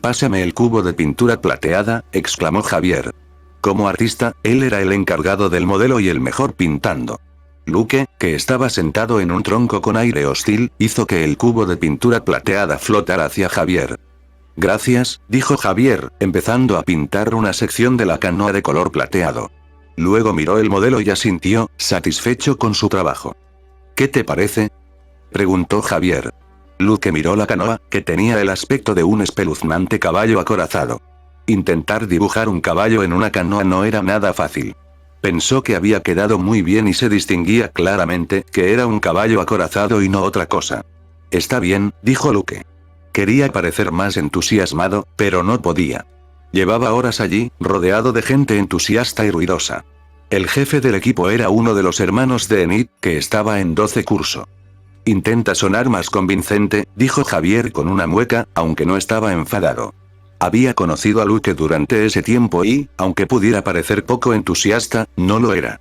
Pásame el cubo de pintura plateada, exclamó Javier. Como artista, él era el encargado del modelo y el mejor pintando. Luke, que estaba sentado en un tronco con aire hostil, hizo que el cubo de pintura plateada flotara hacia Javier. Gracias, dijo Javier, empezando a pintar una sección de la canoa de color plateado. Luego miró el modelo y asintió, satisfecho con su trabajo. ¿Qué te parece?, preguntó Javier. Luke miró la canoa, que tenía el aspecto de un espeluznante caballo acorazado. Intentar dibujar un caballo en una canoa no era nada fácil. Pensó que había quedado muy bien y se distinguía claramente que era un caballo acorazado y no otra cosa. Está bien, dijo Luke. Quería parecer más entusiasmado, pero no podía. Llevaba horas allí, rodeado de gente entusiasta y ruidosa. El jefe del equipo era uno de los hermanos de Enid, que estaba en 12 curso. Intenta sonar más convincente, dijo Javier con una mueca, aunque no estaba enfadado. Había conocido a Luke durante ese tiempo y, aunque pudiera parecer poco entusiasta, no lo era.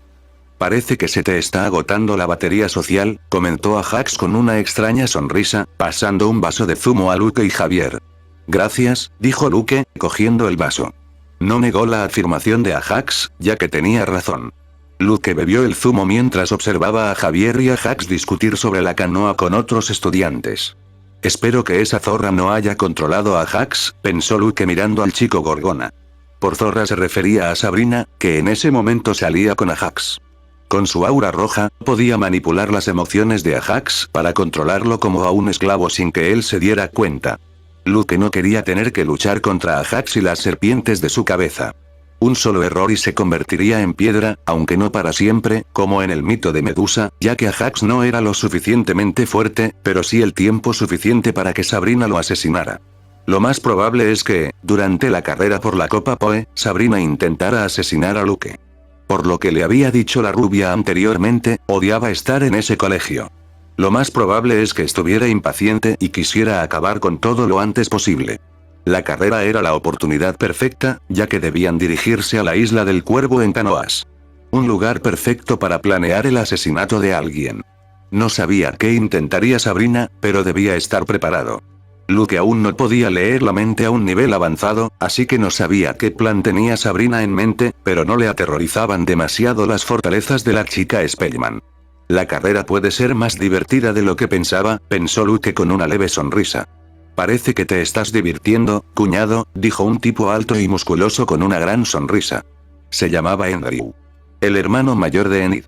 Parece que se te está agotando la batería social, comentó a Jax con una extraña sonrisa, pasando un vaso de zumo a Luke y Javier. Gracias, dijo Luke, cogiendo el vaso. No negó la afirmación de Ajax, ya que tenía razón. Luke bebió el zumo mientras observaba a Javier y a Jax discutir sobre la canoa con otros estudiantes. Espero que esa zorra no haya controlado a Jax, pensó Luke mirando al chico Gorgona. Por zorra se refería a Sabrina, que en ese momento salía con Ajax. Con su aura roja, podía manipular las emociones de Ajax para controlarlo como a un esclavo sin que él se diera cuenta. Luke no quería tener que luchar contra Ajax y las serpientes de su cabeza. Un solo error y se convertiría en piedra, aunque no para siempre, como en el mito de Medusa, ya que Ajax no era lo suficientemente fuerte, pero sí el tiempo suficiente para que Sabrina lo asesinara. Lo más probable es que, durante la carrera por la Copa Poe, Sabrina intentara asesinar a Luke. Por lo que le había dicho la rubia anteriormente, odiaba estar en ese colegio. Lo más probable es que estuviera impaciente y quisiera acabar con todo lo antes posible. La carrera era la oportunidad perfecta, ya que debían dirigirse a la isla del Cuervo en canoas. Un lugar perfecto para planear el asesinato de alguien. No sabía qué intentaría Sabrina, pero debía estar preparado. Luke aún no podía leer la mente a un nivel avanzado, así que no sabía qué plan tenía Sabrina en mente, pero no le aterrorizaban demasiado las fortalezas de la chica Spellman. La carrera puede ser más divertida de lo que pensaba, pensó Luke con una leve sonrisa. Parece que te estás divirtiendo, cuñado, dijo un tipo alto y musculoso con una gran sonrisa. Se llamaba Andrew. El hermano mayor de Enid.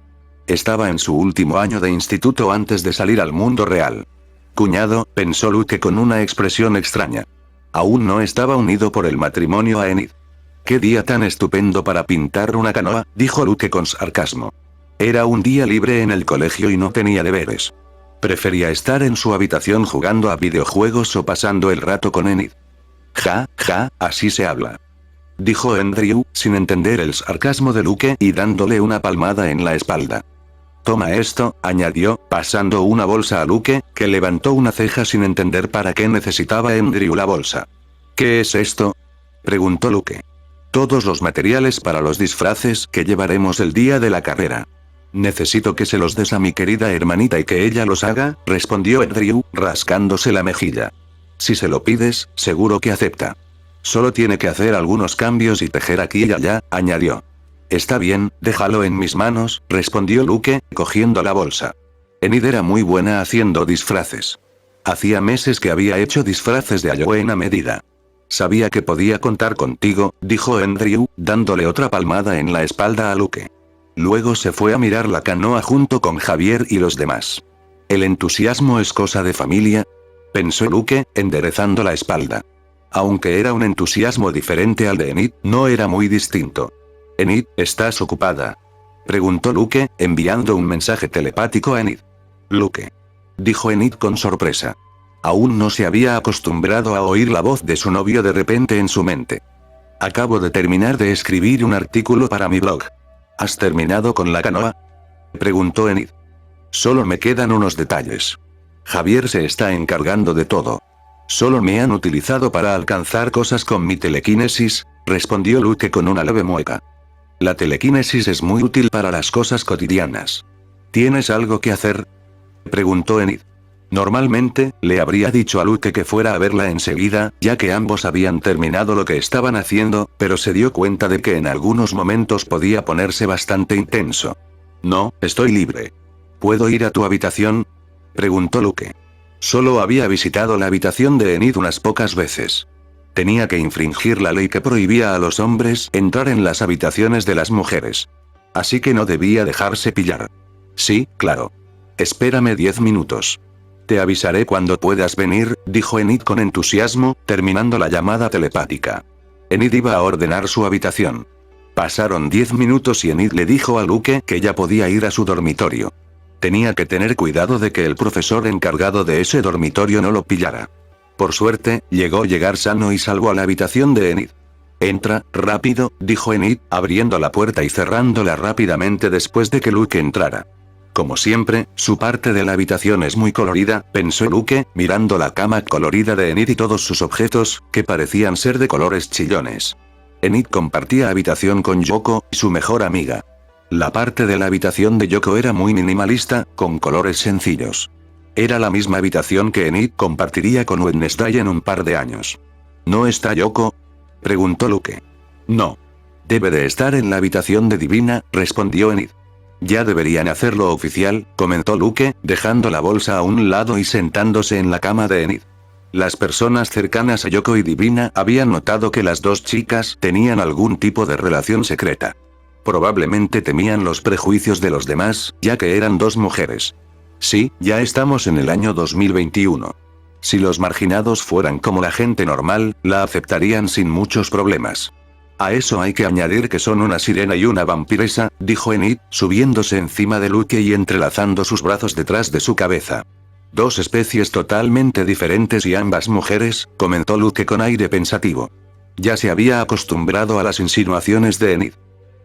Estaba en su último año de instituto antes de salir al mundo real. Cuñado, pensó Luke con una expresión extraña. Aún no estaba unido por el matrimonio a Enid. «Qué día tan estupendo para pintar una canoa», dijo Luke con sarcasmo. Era un día libre en el colegio y no tenía deberes. Prefería estar en su habitación jugando a videojuegos o pasando el rato con Enid. Ja, así se habla. Dijo Andrew, sin entender el sarcasmo de Luke y dándole una palmada en la espalda. Toma esto, añadió, pasando una bolsa a Luke, que levantó una ceja sin entender para qué necesitaba Andrew la bolsa. ¿Qué es esto?, preguntó Luke. Todos los materiales para los disfraces que llevaremos el día de la carrera. Necesito que se los des a mi querida hermanita y que ella los haga, respondió Andrew, rascándose la mejilla. Si se lo pides, seguro que acepta. Solo tiene que hacer algunos cambios y tejer aquí y allá, añadió. Está bien, déjalo en mis manos, respondió Luke, cogiendo la bolsa. Enid era muy buena haciendo disfraces. Hacía meses que había hecho disfraces de a buena medida. Sabía que podía contar contigo, dijo Andrew, dándole otra palmada en la espalda a Luke. Luego se fue a mirar la canoa junto con Javier y los demás. ¿El entusiasmo es cosa de familia?, pensó Luke, enderezando la espalda. Aunque era un entusiasmo diferente al de Enid, no era muy distinto. «Enid, ¿estás ocupada?», preguntó Luke, enviando un mensaje telepático a Enid. «Luke», dijo Enid con sorpresa. Aún no se había acostumbrado a oír la voz de su novio de repente en su mente. «Acabo de terminar de escribir un artículo para mi blog». ¿Has terminado con la canoa?, preguntó Enid. Solo me quedan unos detalles. Javier se está encargando de todo. Solo me han utilizado para alcanzar cosas con mi telequinesis, respondió Luke con una leve mueca. La telequinesis es muy útil para las cosas cotidianas. ¿Tienes algo que hacer?, preguntó Enid. Normalmente, le habría dicho a Luke que fuera a verla enseguida, ya que ambos habían terminado lo que estaban haciendo, pero se dio cuenta de que en algunos momentos podía ponerse bastante intenso. No, estoy libre. ¿Puedo ir a tu habitación?, preguntó Luke. Solo había visitado la habitación de Enid unas pocas veces. Tenía que infringir la ley que prohibía a los hombres entrar en las habitaciones de las mujeres. Así que no debía dejarse pillar. Sí, claro. Espérame 10 minutos. Te avisaré cuando puedas venir, dijo Enid con entusiasmo, terminando la llamada telepática. Enid iba a ordenar su habitación. Pasaron 10 minutos y Enid le dijo a Luke que ya podía ir a su dormitorio. Tenía que tener cuidado de que el profesor encargado de ese dormitorio no lo pillara. Por suerte, llegar sano y salvo a la habitación de Enid. Entra, rápido, dijo Enid, abriendo la puerta y cerrándola rápidamente después de que Luke entrara. Como siempre, su parte de la habitación es muy colorida, pensó Luke, mirando la cama colorida de Enid y todos sus objetos, que parecían ser de colores chillones. Enid compartía habitación con Yoko, su mejor amiga. La parte de la habitación de Yoko era muy minimalista, con colores sencillos. Era la misma habitación que Enid compartiría con Wednesday en un par de años. ¿No está Yoko?, preguntó Luke. No. Debe de estar en la habitación de Divina, respondió Enid. Ya deberían hacerlo oficial, comentó Luke, dejando la bolsa a un lado y sentándose en la cama de Enid. Las personas cercanas a Yoko y Divina habían notado que las dos chicas tenían algún tipo de relación secreta. Probablemente temían los prejuicios de los demás, ya que eran dos mujeres. Sí, ya estamos en el año 2021. Si los marginados fueran como la gente normal, la aceptarían sin muchos problemas. A eso hay que añadir que son una sirena y una vampiresa, dijo Enid, subiéndose encima de Luke y entrelazando sus brazos detrás de su cabeza. Dos especies totalmente diferentes y ambas mujeres, comentó Luke con aire pensativo. Ya se había acostumbrado a las insinuaciones de Enid.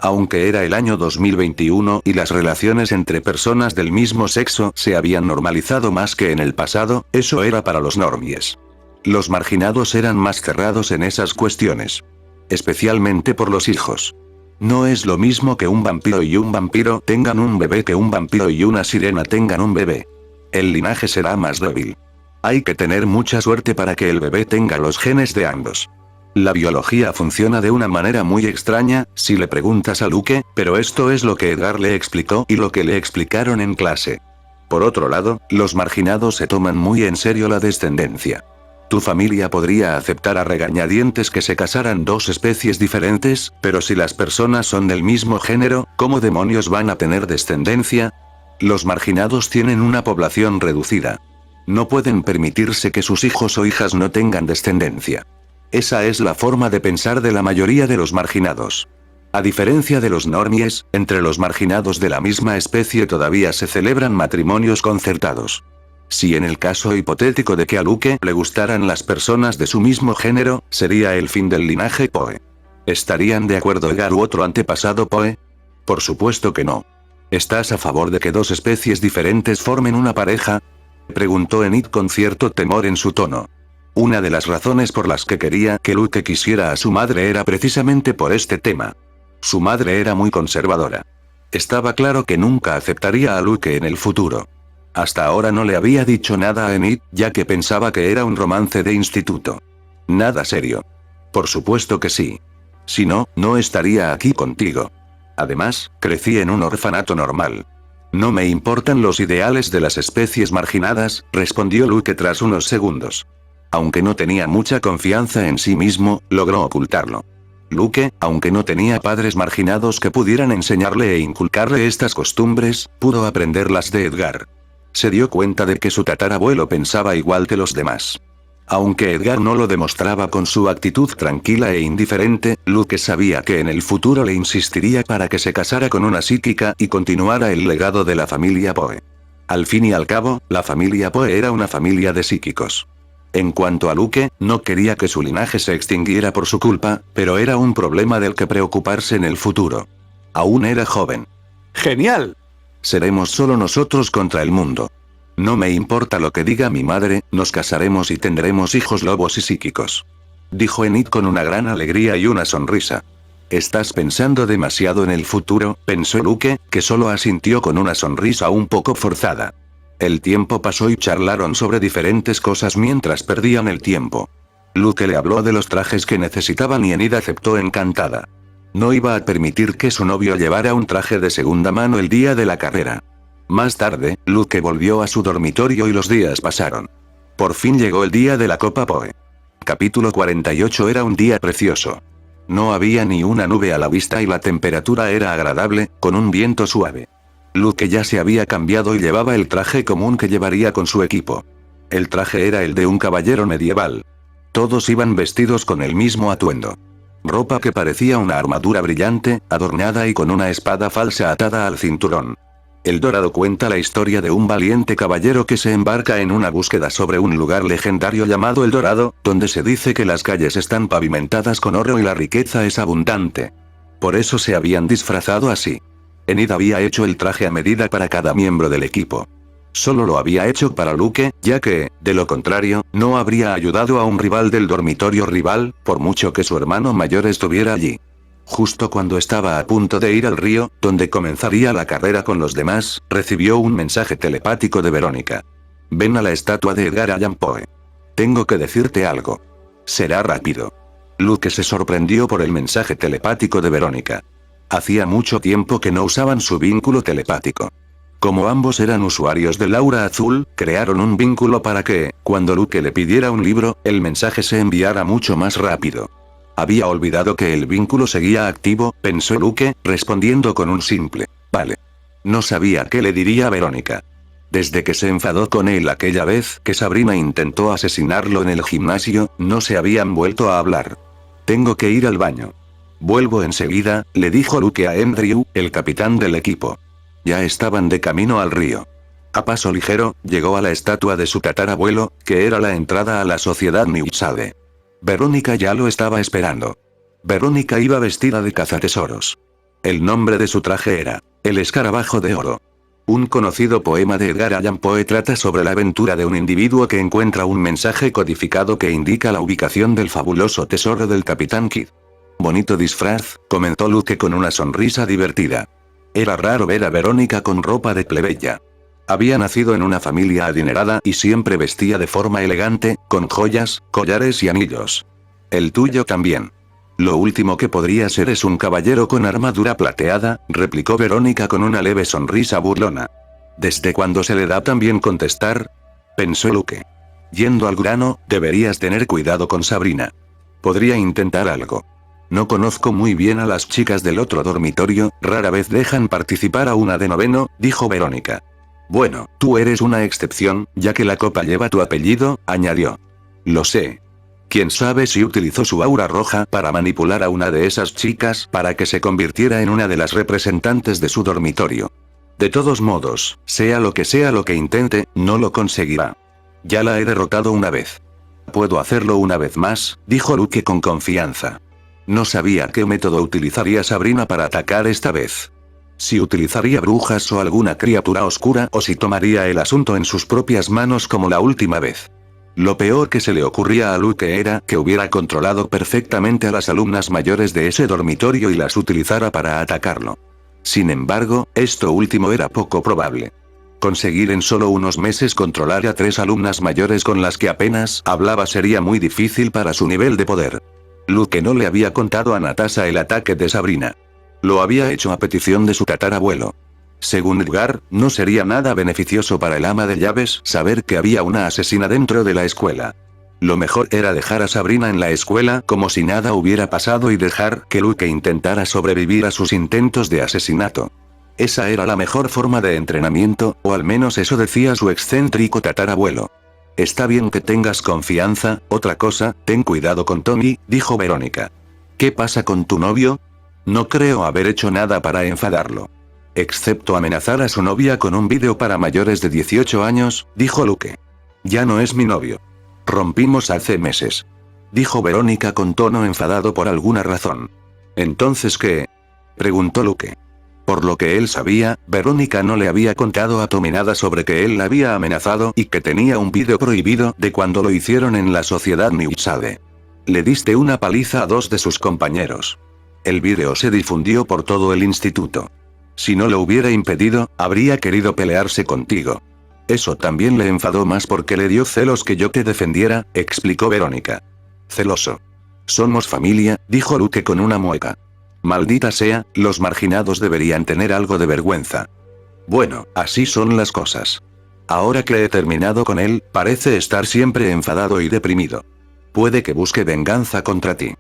Aunque era el año 2021 y las relaciones entre personas del mismo sexo se habían normalizado más que en el pasado, eso era para los normies. Los marginados eran más cerrados en esas cuestiones. Especialmente por los hijos. No es lo mismo que un vampiro y un vampiro tengan un bebé que un vampiro y una sirena tengan un bebé. El linaje será más débil. Hay que tener mucha suerte para que el bebé tenga los genes de ambos. La biología funciona de una manera muy extraña, si le preguntas a Luke, pero esto es lo que Edgar le explicó y lo que le explicaron en clase. Por otro lado, los marginados se toman muy en serio la descendencia. Tu familia podría aceptar a regañadientes que se casaran dos especies diferentes, pero si las personas son del mismo género, ¿cómo demonios van a tener descendencia? Los marginados tienen una población reducida. No pueden permitirse que sus hijos o hijas no tengan descendencia. Esa es la forma de pensar de la mayoría de los marginados. A diferencia de los normies, entre los marginados de la misma especie todavía se celebran matrimonios concertados. Si en el caso hipotético de que a Luke le gustaran las personas de su mismo género, sería el fin del linaje Poe. ¿Estarían de acuerdo Edgar u otro antepasado Poe? Por supuesto que no. ¿Estás a favor de que dos especies diferentes formen una pareja?, preguntó Enid con cierto temor en su tono. Una de las razones por las que quería que Luke quisiera a su madre era precisamente por este tema. Su madre era muy conservadora. Estaba claro que nunca aceptaría a Luke en el futuro. Hasta ahora no le había dicho nada a Enid, ya que pensaba que era un romance de instituto. Nada serio. Por supuesto que sí. Si no, no estaría aquí contigo. Además, crecí en un orfanato normal. No me importan los ideales de las especies marginadas, respondió Luke tras unos segundos. Aunque no tenía mucha confianza en sí mismo, logró ocultarlo. Luke, aunque no tenía padres marginados que pudieran enseñarle e inculcarle estas costumbres, pudo aprenderlas de Edgar. Se dio cuenta de que su tatarabuelo pensaba igual que los demás. Aunque Edgar no lo demostraba con su actitud tranquila e indiferente, Luke sabía que en el futuro le insistiría para que se casara con una psíquica y continuara el legado de la familia Poe. Al fin y al cabo, la familia Poe era una familia de psíquicos. En cuanto a Luke, no quería que su linaje se extinguiera por su culpa, pero era un problema del que preocuparse en el futuro. Aún era joven. ¡Genial! Seremos solo nosotros contra el mundo. No me importa lo que diga mi madre, nos casaremos y tendremos hijos lobos y psíquicos. Dijo Enid con una gran alegría y una sonrisa. Estás pensando demasiado en el futuro, pensó Luke, que solo asintió con una sonrisa un poco forzada. El tiempo pasó y charlaron sobre diferentes cosas mientras perdían el tiempo. Luke le habló de los trajes que necesitaban y Enid aceptó encantada. No iba a permitir que su novio llevara un traje de segunda mano el día de la carrera. Más tarde, Luke volvió a su dormitorio y los días pasaron. Por fin llegó el día de la Copa Poe. Capítulo 48 era un día precioso. No había ni una nube a la vista y la temperatura era agradable, con un viento suave. Luke ya se había cambiado y llevaba el traje común que llevaría con su equipo. El traje era el de un caballero medieval. Todos iban vestidos con el mismo atuendo. Ropa que parecía una armadura brillante, adornada y con una espada falsa atada al cinturón. El Dorado cuenta la historia de un valiente caballero que se embarca en una búsqueda sobre un lugar legendario llamado El Dorado, donde se dice que las calles están pavimentadas con oro y la riqueza es abundante. Por eso se habían disfrazado así. Enid había hecho el traje a medida para cada miembro del equipo. Solo lo había hecho para Luke, ya que, de lo contrario, no habría ayudado a un rival del dormitorio rival, por mucho que su hermano mayor estuviera allí. Justo cuando estaba a punto de ir al río, donde comenzaría la carrera con los demás, recibió un mensaje telepático de Verónica. Ven a la estatua de Edgar Allan Poe. Tengo que decirte algo. Será rápido. Luke se sorprendió por el mensaje telepático de Verónica. Hacía mucho tiempo que no usaban su vínculo telepático. Como ambos eran usuarios del aura azul, crearon un vínculo para que, cuando Luke le pidiera un libro, el mensaje se enviara mucho más rápido. Había olvidado que el vínculo seguía activo, pensó Luke, respondiendo con un simple, vale. No sabía qué le diría a Verónica. Desde que se enfadó con él aquella vez que Sabrina intentó asesinarlo en el gimnasio, no se habían vuelto a hablar. Tengo que ir al baño. Vuelvo enseguida, le dijo Luke a Andrew, el capitán del equipo. Ya estaban de camino al río. A paso ligero, llegó a la estatua de su tatarabuelo, que era la entrada a la sociedad Newsade. Verónica ya lo estaba esperando. Verónica iba vestida de cazatesoros. El nombre de su traje era El Escarabajo de Oro. Un conocido poema de Edgar Allan Poe trata sobre la aventura de un individuo que encuentra un mensaje codificado que indica la ubicación del fabuloso tesoro del Capitán Kidd. Bonito disfraz, comentó Luke con una sonrisa divertida. Era raro ver a Verónica con ropa de plebeya. Había nacido en una familia adinerada y siempre vestía de forma elegante, con joyas, collares y anillos. El tuyo también. Lo último que podría ser es un caballero con armadura plateada, replicó Verónica con una leve sonrisa burlona. ¿Desde cuándo se le da tan bien contestar? Pensó Luke. Yendo al grano, deberías tener cuidado con Sabrina. Podría intentar algo. No conozco muy bien a las chicas del otro dormitorio, rara vez dejan participar a una de noveno, dijo Verónica. Bueno, tú eres una excepción, ya que la copa lleva tu apellido, añadió. Lo sé. ¿Quién sabe si utilizó su aura roja para manipular a una de esas chicas para que se convirtiera en una de las representantes de su dormitorio? De todos modos, sea lo que intente, no lo conseguirá. Ya la he derrotado una vez. Puedo hacerlo una vez más, dijo Luke con confianza. No sabía qué método utilizaría Sabrina para atacar esta vez. Si utilizaría brujas o alguna criatura oscura o si tomaría el asunto en sus propias manos como la última vez. Lo peor que se le ocurría a Luke era que hubiera controlado perfectamente a las alumnas mayores de ese dormitorio y las utilizara para atacarlo. Sin embargo, esto último era poco probable. Conseguir en solo unos meses controlar a 3 alumnas mayores con las que apenas hablaba sería muy difícil para su nivel de poder. Luke no le había contado a Natasha el ataque de Sabrina. Lo había hecho a petición de su tatarabuelo. Según Edgar, no sería nada beneficioso para el ama de llaves saber que había una asesina dentro de la escuela. Lo mejor era dejar a Sabrina en la escuela como si nada hubiera pasado y dejar que Luke intentara sobrevivir a sus intentos de asesinato. Esa era la mejor forma de entrenamiento, o al menos eso decía su excéntrico tatarabuelo. Está bien que tengas confianza, otra cosa, ten cuidado con Tommy, dijo Verónica. ¿Qué pasa con tu novio? No creo haber hecho nada para enfadarlo. Excepto amenazar a su novia con un vídeo para mayores de 18 años, dijo Luke. Ya no es mi novio. Rompimos hace meses. Dijo Verónica con tono enfadado por alguna razón. ¿Entonces qué? Preguntó Luke. Por lo que él sabía, Verónica no le había contado a Tommy nada sobre que él la había amenazado y que tenía un vídeo prohibido de cuando lo hicieron en la sociedad Newsade. Le diste una paliza a 2 de sus compañeros. El vídeo se difundió por todo el instituto. Si no lo hubiera impedido, habría querido pelearse contigo. Eso también le enfadó más porque le dio celos que yo te defendiera, explicó Verónica. Celoso. Somos familia, dijo Luke con una mueca. Maldita sea, los marginados deberían tener algo de vergüenza. Bueno, así son las cosas. Ahora que he terminado con él, parece estar siempre enfadado y deprimido. Puede que busque venganza contra ti.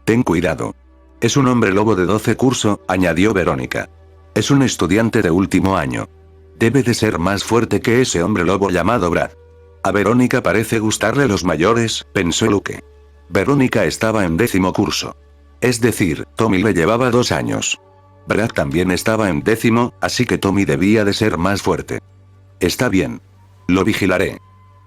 Ten cuidado. Es un hombre lobo de 12 curso, añadió Verónica. Es un estudiante de último año. Debe de ser más fuerte que ese hombre lobo llamado Brad. A Verónica parece gustarle los mayores, pensó Luke. Verónica estaba en 10º curso. Es decir, Tommy le llevaba 2 años. Brad también estaba en 10º, así que Tommy debía de ser más fuerte. Está bien. Lo vigilaré.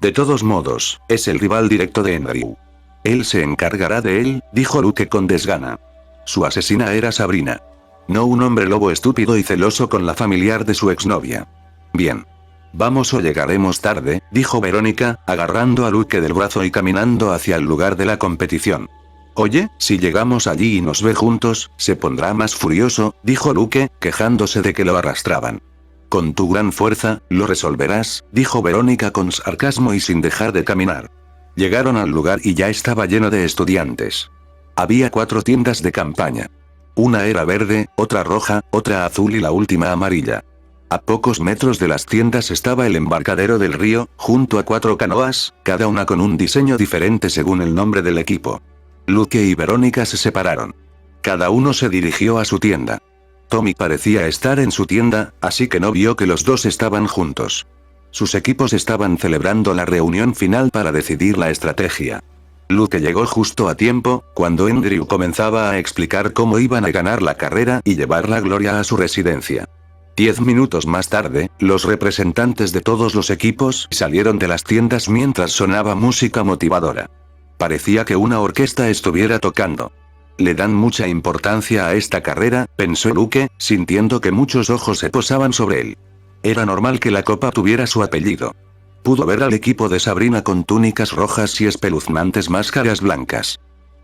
De todos modos, es el rival directo de Andrew. Él se encargará de él, dijo Luke con desgana. Su asesina era Sabrina. No un hombre lobo estúpido y celoso con la familiar de su exnovia. Bien. Vamos o llegaremos tarde, dijo Verónica, agarrando a Luke del brazo y caminando hacia el lugar de la competición. Oye, si llegamos allí y nos ve juntos, se pondrá más furioso, dijo Luke, quejándose de que lo arrastraban. Con tu gran fuerza, lo resolverás, dijo Verónica con sarcasmo y sin dejar de caminar. Llegaron al lugar y ya estaba lleno de estudiantes. Había 4 tiendas de campaña. Una era verde, otra roja, otra azul y la última amarilla. A pocos metros de las tiendas estaba el embarcadero del río, junto a 4 canoas, cada una con un diseño diferente según el nombre del equipo. Luke y Verónica se separaron. Cada uno se dirigió a su tienda. Tommy parecía estar en su tienda, así que no vio que los dos estaban juntos. Sus equipos estaban celebrando la reunión final para decidir la estrategia. Luke llegó justo a tiempo, cuando Andrew comenzaba a explicar cómo iban a ganar la carrera y llevar la gloria a su residencia. 10 minutos más tarde, los representantes de todos los equipos salieron de las tiendas mientras sonaba música motivadora. Parecía que una orquesta estuviera tocando. Le dan mucha importancia a esta carrera, pensó Luke, sintiendo que muchos ojos se posaban sobre él. Era normal que la copa tuviera su apellido. Pudo ver al equipo de Sabrina con túnicas rojas y espeluznantes máscaras blancas.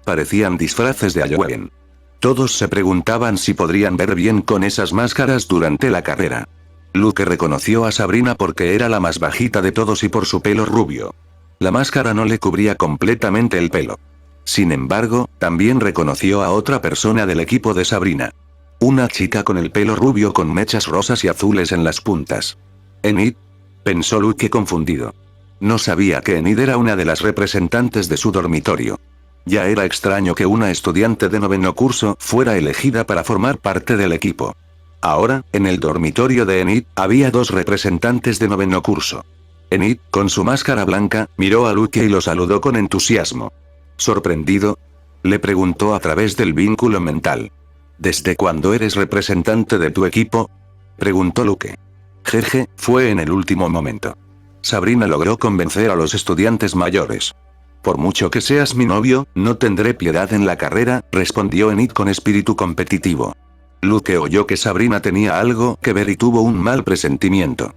Parecían disfraces de Halloween. Todos se preguntaban si podrían ver bien con esas máscaras durante la carrera. Luke reconoció a Sabrina porque era la más bajita de todos y por su pelo rubio. La máscara no le cubría completamente el pelo. Sin embargo, también reconoció a otra persona del equipo de Sabrina. Una chica con el pelo rubio con mechas rosas y azules en las puntas. ¿Enid? Pensó Luke confundido. No sabía que Enid era una de las representantes de su dormitorio. Ya era extraño que una estudiante de 9º curso fuera elegida para formar parte del equipo. Ahora, en el dormitorio de Enid, había 2 representantes de 9º curso. Enid, con su máscara blanca, miró a Luke y lo saludó con entusiasmo. ¿Sorprendido? Le preguntó a través del vínculo mental. ¿Desde cuándo eres representante de tu equipo? Preguntó Luke. Jeje, fue en el último momento. Sabrina logró convencer a los estudiantes mayores. Por mucho que seas mi novio, no tendré piedad en la carrera, respondió Enid con espíritu competitivo. Luke oyó que Sabrina tenía algo que ver y tuvo un mal presentimiento.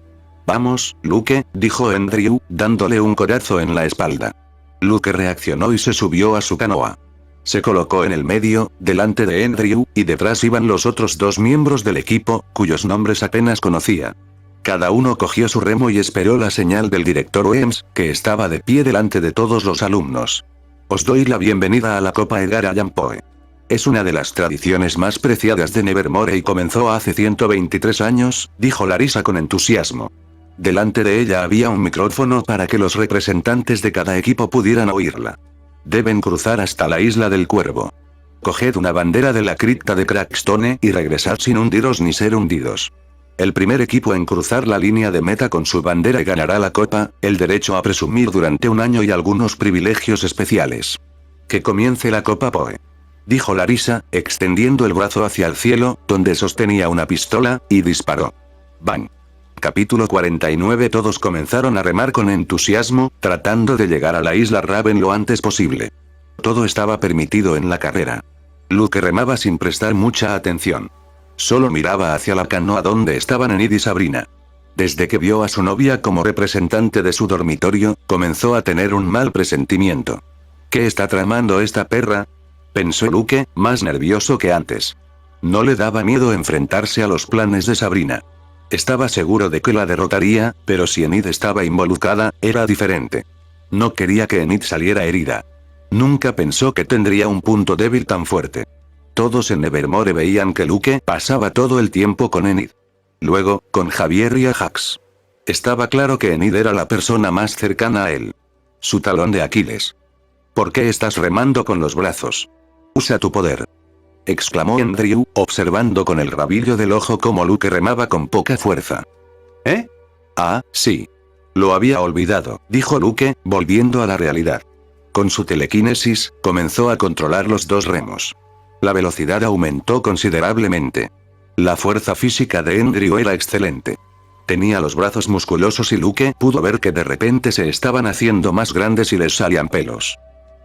Vamos, Luke, dijo Andrew, dándole un codazo en la espalda. Luke reaccionó y se subió a su canoa. Se colocó en el medio, delante de Andrew, y detrás iban los otros 2 miembros del equipo, cuyos nombres apenas conocía. Cada uno cogió su remo y esperó la señal del director Weems, que estaba de pie delante de todos los alumnos. Os doy la bienvenida a la Copa Edgar Allan Poe. Es una de las tradiciones más preciadas de Nevermore y comenzó hace 123 años, dijo Larissa con entusiasmo. Delante de ella había un micrófono para que los representantes de cada equipo pudieran oírla. Deben cruzar hasta la isla del Cuervo. Coged una bandera de la cripta de Crackstone y regresad sin hundiros ni ser hundidos. El primer equipo en cruzar la línea de meta con su bandera ganará la copa, el derecho a presumir durante 1 año y algunos privilegios especiales. Que comience la Copa Poe. Dijo Larissa, extendiendo el brazo hacia el cielo, donde sostenía una pistola, y disparó. ¡Bang! Capítulo 49. Todos comenzaron a remar con entusiasmo, tratando de llegar a la isla Raven lo antes posible. Todo estaba permitido en la carrera. Luke remaba sin prestar mucha atención. Solo miraba hacia la canoa donde estaban Enid y Sabrina. Desde que vio a su novia como representante de su dormitorio, comenzó a tener un mal presentimiento. ¿Qué está tramando esta perra? Pensó Luke, más nervioso que antes. No le daba miedo enfrentarse a los planes de Sabrina. Estaba seguro de que la derrotaría, pero si Enid estaba involucrada, era diferente. No quería que Enid saliera herida. Nunca pensó que tendría un punto débil tan fuerte. Todos en Nevermore veían que Luke pasaba todo el tiempo con Enid. Luego, con Javier y Ajax. Estaba claro que Enid era la persona más cercana a él. Su talón de Aquiles. ¿Por qué estás remando con los brazos? Usa tu poder. exclamó Andrew, observando con el rabillo del ojo cómo Luke remaba con poca fuerza. ¿Eh? Ah, sí. Lo había olvidado, dijo Luke, volviendo a la realidad. Con su telequinesis, comenzó a controlar los dos remos. La velocidad aumentó considerablemente. La fuerza física de Andrew era excelente. Tenía los brazos musculosos y Luke pudo ver que de repente se estaban haciendo más grandes y les salían pelos.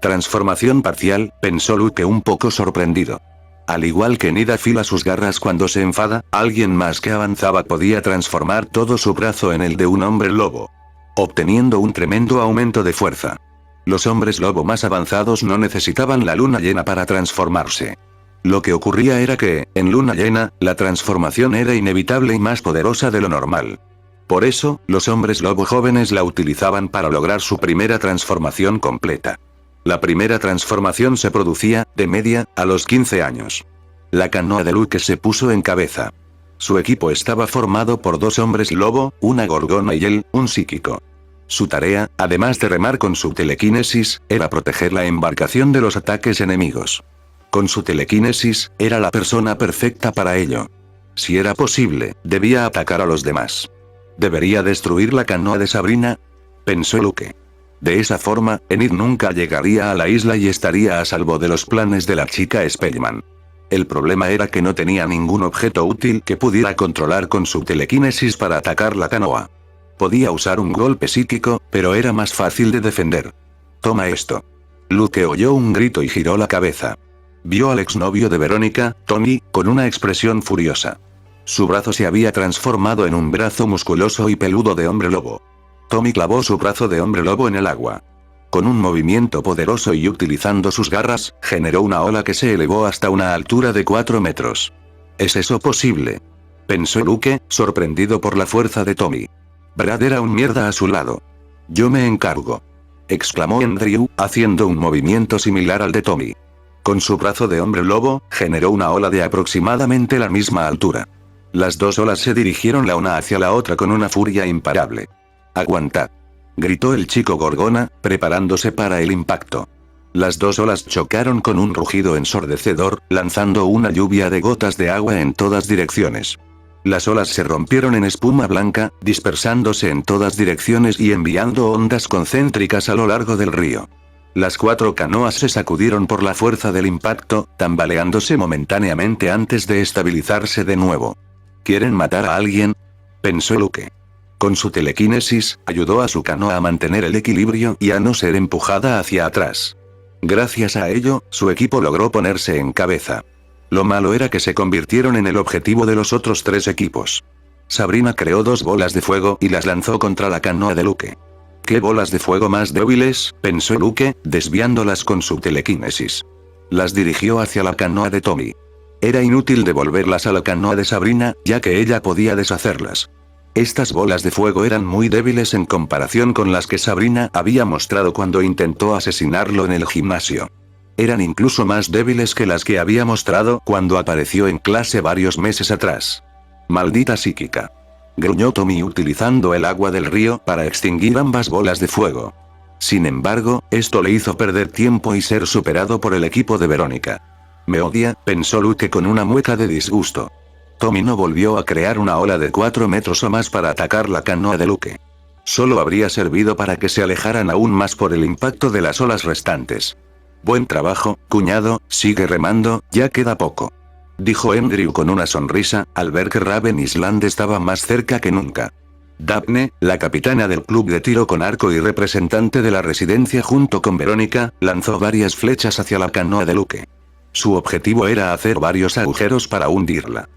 Transformación parcial, pensó Luke un poco sorprendido. Al igual que Nid afila sus garras cuando se enfada, alguien más que avanzaba podía transformar todo su brazo en el de un hombre lobo, obteniendo un tremendo aumento de fuerza. Los hombres lobo más avanzados no necesitaban la luna llena para transformarse. Lo que ocurría era que, en luna llena, la transformación era inevitable y más poderosa de lo normal. Por eso, los hombres lobo jóvenes la utilizaban para lograr su primera transformación completa. La primera transformación se producía, de media, a los 15 años. La canoa de Luke se puso en cabeza. Su equipo estaba formado por 2 hombres lobo, una gorgona y él, un psíquico. Su tarea, además de remar con su telequinesis, era proteger la embarcación de los ataques enemigos. Con su telequinesis, era la persona perfecta para ello. Si era posible, debía atacar a los demás. ¿Debería destruir la canoa de Sabrina?, pensó Luke. De esa forma, Enid nunca llegaría a la isla y estaría a salvo de los planes de la chica Spellman. El problema era que no tenía ningún objeto útil que pudiera controlar con su telequinesis para atacar la canoa. Podía usar un golpe psíquico, pero era más fácil de defender. Toma esto. Luke oyó un grito y giró la cabeza. Vio al exnovio de Verónica, Tommy, con una expresión furiosa. Su brazo se había transformado en un brazo musculoso y peludo de hombre lobo. Tommy clavó su brazo de hombre lobo en el agua. Con un movimiento poderoso y utilizando sus garras, generó una ola que se elevó hasta una altura de 4 metros. ¿Es eso posible?, pensó Luke, sorprendido por la fuerza de Tommy. Brad era un mierda a su lado. Yo me encargo, exclamó Andrew, haciendo un movimiento similar al de Tommy. Con su brazo de hombre lobo, generó una ola de aproximadamente la misma altura. Las 2 olas se dirigieron la una hacia la otra con una furia imparable. «¡Aguantad!», gritó el chico Gorgona, preparándose para el impacto. Las 2 olas chocaron con un rugido ensordecedor, lanzando una lluvia de gotas de agua en todas direcciones. Las olas se rompieron en espuma blanca, dispersándose en todas direcciones y enviando ondas concéntricas a lo largo del río. Las 4 canoas se sacudieron por la fuerza del impacto, tambaleándose momentáneamente antes de estabilizarse de nuevo. ¿Quieren matar a alguien?, pensó Luke. Con su telequinesis, ayudó a su canoa a mantener el equilibrio y a no ser empujada hacia atrás. Gracias a ello, su equipo logró ponerse en cabeza. Lo malo era que se convirtieron en el objetivo de los otros 3 equipos. Sabrina creó 2 bolas de fuego y las lanzó contra la canoa de Luke. ¿Qué bolas de fuego más débiles?, pensó Luke, desviándolas con su telequinesis. Las dirigió hacia la canoa de Tommy. Era inútil devolverlas a la canoa de Sabrina, ya que ella podía deshacerlas. Estas bolas de fuego eran muy débiles en comparación con las que Sabrina había mostrado cuando intentó asesinarlo en el gimnasio. Eran incluso más débiles que las que había mostrado cuando apareció en clase varios meses atrás. «Maldita psíquica», gruñó Tommy utilizando el agua del río para extinguir ambas bolas de fuego. Sin embargo, esto le hizo perder tiempo y ser superado por el equipo de Verónica. «Me odia», pensó Luke con una mueca de disgusto. Tommy no volvió a crear una ola de 4 metros o más para atacar la canoa de Luke. Solo habría servido para que se alejaran aún más por el impacto de las olas restantes. «Buen trabajo, cuñado, sigue remando, ya queda poco», dijo Andrew con una sonrisa, al ver que Raven Island estaba más cerca que nunca. Daphne, la capitana del club de tiro con arco y representante de la residencia junto con Verónica, lanzó varias flechas hacia la canoa de Luke. Su objetivo era hacer varios agujeros para hundirla.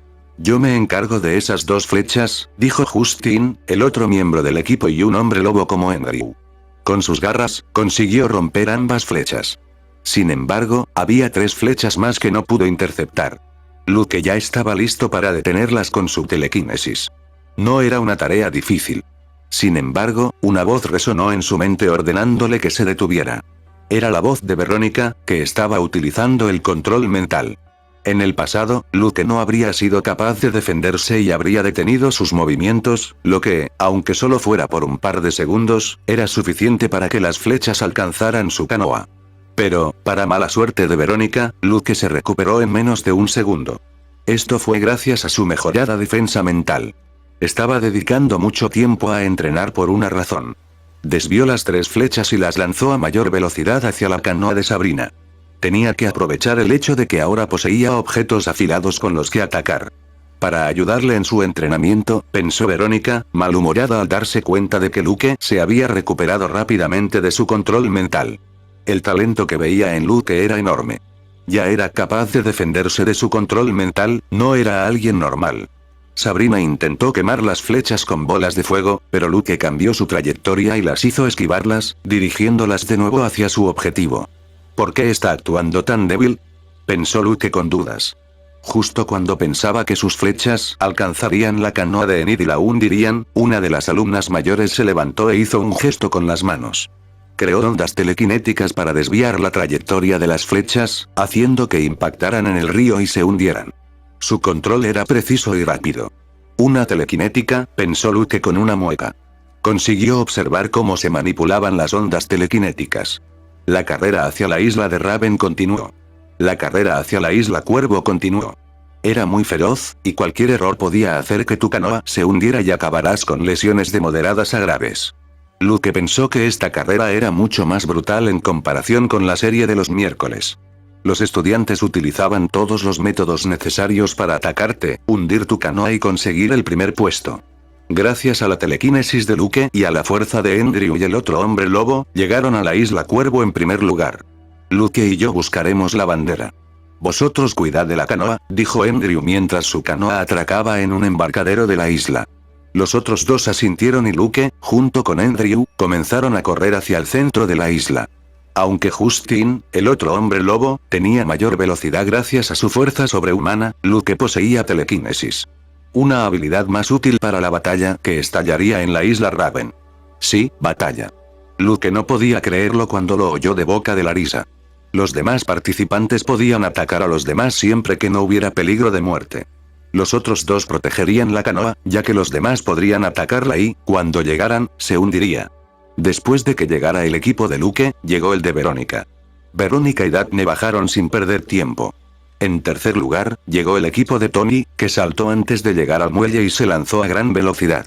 «Yo me encargo de esas 2 flechas», dijo Justin, el otro miembro del equipo y un hombre lobo como Andrew. Con sus garras, consiguió romper ambas flechas. Sin embargo, había 3 flechas más que no pudo interceptar. Luke ya estaba listo para detenerlas con su telequinesis. No era una tarea difícil. Sin embargo, una voz resonó en su mente ordenándole que se detuviera. Era la voz de Verónica, que estaba utilizando el control mental. En el pasado, Luke no habría sido capaz de defenderse y habría detenido sus movimientos, lo que, aunque solo fuera por un par de segundos, era suficiente para que las flechas alcanzaran su canoa. Pero, para mala suerte de Verónica, Luke se recuperó en menos de un segundo. Esto fue gracias a su mejorada defensa mental. Estaba dedicando mucho tiempo a entrenar por una razón. Desvió las 3 flechas y las lanzó a mayor velocidad hacia la canoa de Sabrina. Tenía que aprovechar el hecho de que ahora poseía objetos afilados con los que atacar. Para ayudarle en su entrenamiento, pensó Verónica, malhumorada al darse cuenta de que Luke se había recuperado rápidamente de su control mental. El talento que veía en Luke era enorme. Ya era capaz de defenderse de su control mental, no era alguien normal. Sabrina intentó quemar las flechas con bolas de fuego, pero Luke cambió su trayectoria y las hizo esquivarlas, dirigiéndolas de nuevo hacia su objetivo. ¿Por qué está actuando tan débil?, pensó Luke con dudas. Justo cuando pensaba que sus flechas alcanzarían la canoa de Enid y la hundirían, una de las alumnas mayores se levantó e hizo un gesto con las manos. Creó ondas telequinéticas para desviar la trayectoria de las flechas, haciendo que impactaran en el río y se hundieran. Su control era preciso y rápido. Una telequinética, pensó Luke con una mueca. Consiguió observar cómo se manipulaban las ondas telequinéticas. La carrera hacia la isla de Raven continuó. La carrera hacia la isla Cuervo continuó. Era muy feroz, y cualquier error podía hacer que tu canoa se hundiera y acabarás con lesiones de moderadas a graves. Luke pensó que esta carrera era mucho más brutal en comparación con la serie de los miércoles. Los estudiantes utilizaban todos los métodos necesarios para atacarte, hundir tu canoa y conseguir el primer puesto. Gracias a la telequinesis de Luke y a la fuerza de Andrew y el otro hombre lobo, llegaron a la isla Cuervo en primer lugar. Luke y yo buscaremos la bandera. Vosotros cuidad de la canoa, dijo Andrew mientras su canoa atracaba en un embarcadero de la isla. Los otros dos asintieron y Luke, junto con Andrew, comenzaron a correr hacia el centro de la isla. Aunque Justin, el otro hombre lobo, tenía mayor velocidad gracias a su fuerza sobrehumana, Luke poseía telequinesis. Una habilidad más útil para la batalla que estallaría en la isla Raven. Sí, batalla. Luke no podía creerlo cuando lo oyó de boca de Larissa. Los demás participantes podían atacar a los demás siempre que no hubiera peligro de muerte. Los otros dos protegerían la canoa, ya que los demás podrían atacarla y, cuando llegaran, se hundiría. Después de que llegara el equipo de Luke, llegó el de Verónica. Verónica y Daphne bajaron sin perder tiempo. En tercer lugar, llegó el equipo de Tommy, que saltó antes de llegar al muelle y se lanzó a gran velocidad.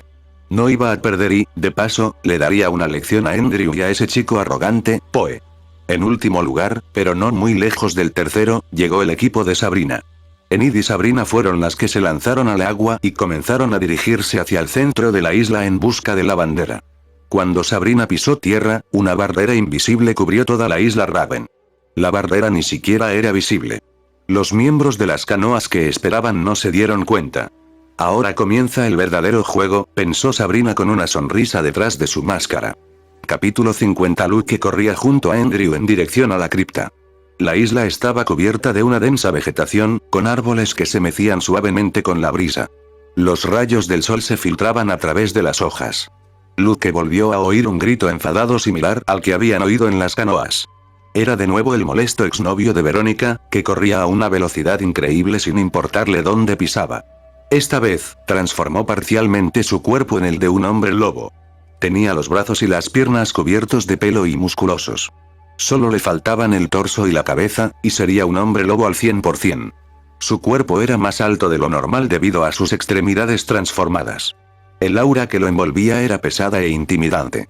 No iba a perder y, de paso, le daría una lección a Andrew y a ese chico arrogante, Poe. En último lugar, pero no muy lejos del tercero, llegó el equipo de Sabrina. Enid y Sabrina fueron las que se lanzaron al agua y comenzaron a dirigirse hacia el centro de la isla en busca de la bandera. Cuando Sabrina pisó tierra, una barrera invisible cubrió toda la isla Raven. La barrera ni siquiera era visible. Los miembros de las canoas que esperaban no se dieron cuenta. Ahora comienza el verdadero juego, pensó Sabrina con una sonrisa detrás de su máscara. Capítulo 50. Luke corría junto a Andrew en dirección a la cripta. La isla estaba cubierta de una densa vegetación, con árboles que se mecían suavemente con la brisa. Los rayos del sol se filtraban a través de las hojas. Luke volvió a oír un grito enfadado similar al que habían oído en las canoas. Era de nuevo el molesto exnovio de Verónica, que corría a una velocidad increíble sin importarle dónde pisaba. Esta vez, transformó parcialmente su cuerpo en el de un hombre lobo. Tenía los brazos y las piernas cubiertos de pelo y musculosos. Solo le faltaban el torso y la cabeza, y sería un hombre lobo al 100%. Su cuerpo era más alto de lo normal debido a sus extremidades transformadas. El aura que lo envolvía era pesada e intimidante.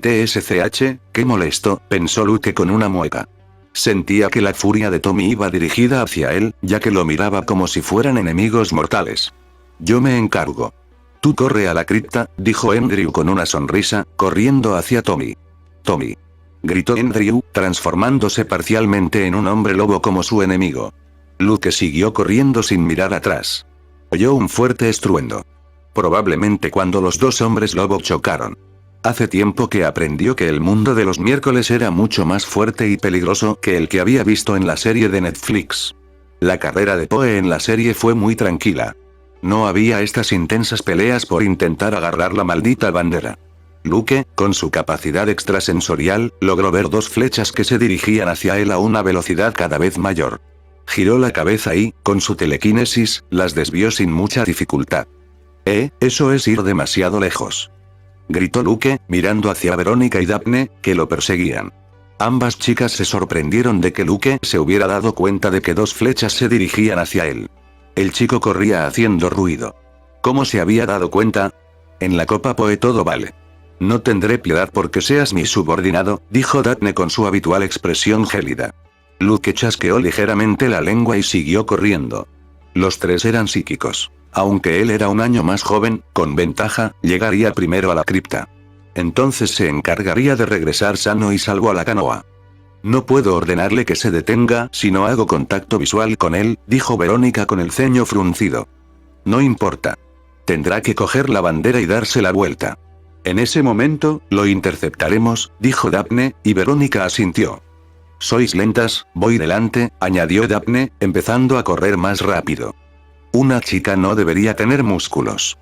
TSCH, qué molesto, pensó Luke con una mueca. Sentía que la furia de Tommy iba dirigida hacia él, ya que lo miraba como si fueran enemigos mortales. Yo me encargo. Tú corre a la cripta, dijo Andrew con una sonrisa, corriendo hacia Tommy. Tommy. Gritó Andrew, transformándose parcialmente en un hombre lobo como su enemigo. Luke siguió corriendo sin mirar atrás. Oyó un fuerte estruendo. Probablemente cuando los dos hombres lobo chocaron. Hace tiempo que aprendió que el mundo de los miércoles era mucho más fuerte y peligroso que el que había visto en la serie de Netflix. La carrera de Poe en la serie fue muy tranquila. No había estas intensas peleas por intentar agarrar la maldita bandera. Luke, con su capacidad extrasensorial, logró ver dos flechas que se dirigían hacia él a una velocidad cada vez mayor. Giró la cabeza y, con su telequinesis, las desvió sin mucha dificultad. Eso es ir demasiado lejos. Gritó Luke, mirando hacia Verónica y Daphne, que lo perseguían. Ambas chicas se sorprendieron de que Luke se hubiera dado cuenta de que 2 flechas se dirigían hacia él. El chico corría haciendo ruido. ¿Cómo se había dado cuenta? En la Copa Poe todo vale. No tendré piedad porque seas mi subordinado, dijo Daphne con su habitual expresión gélida. Luke chasqueó ligeramente la lengua y siguió corriendo. Los 3 eran psíquicos. Aunque él era un año más joven, con ventaja, llegaría primero a la cripta. Entonces se encargaría de regresar sano y salvo a la canoa. No puedo ordenarle que se detenga si no hago contacto visual con él, dijo Verónica con el ceño fruncido. No importa. Tendrá que coger la bandera y darse la vuelta. En ese momento, lo interceptaremos, dijo Daphne, y Verónica asintió. Sois lentas, voy delante, añadió Daphne, empezando a correr más rápido. Una chica no debería tener músculos.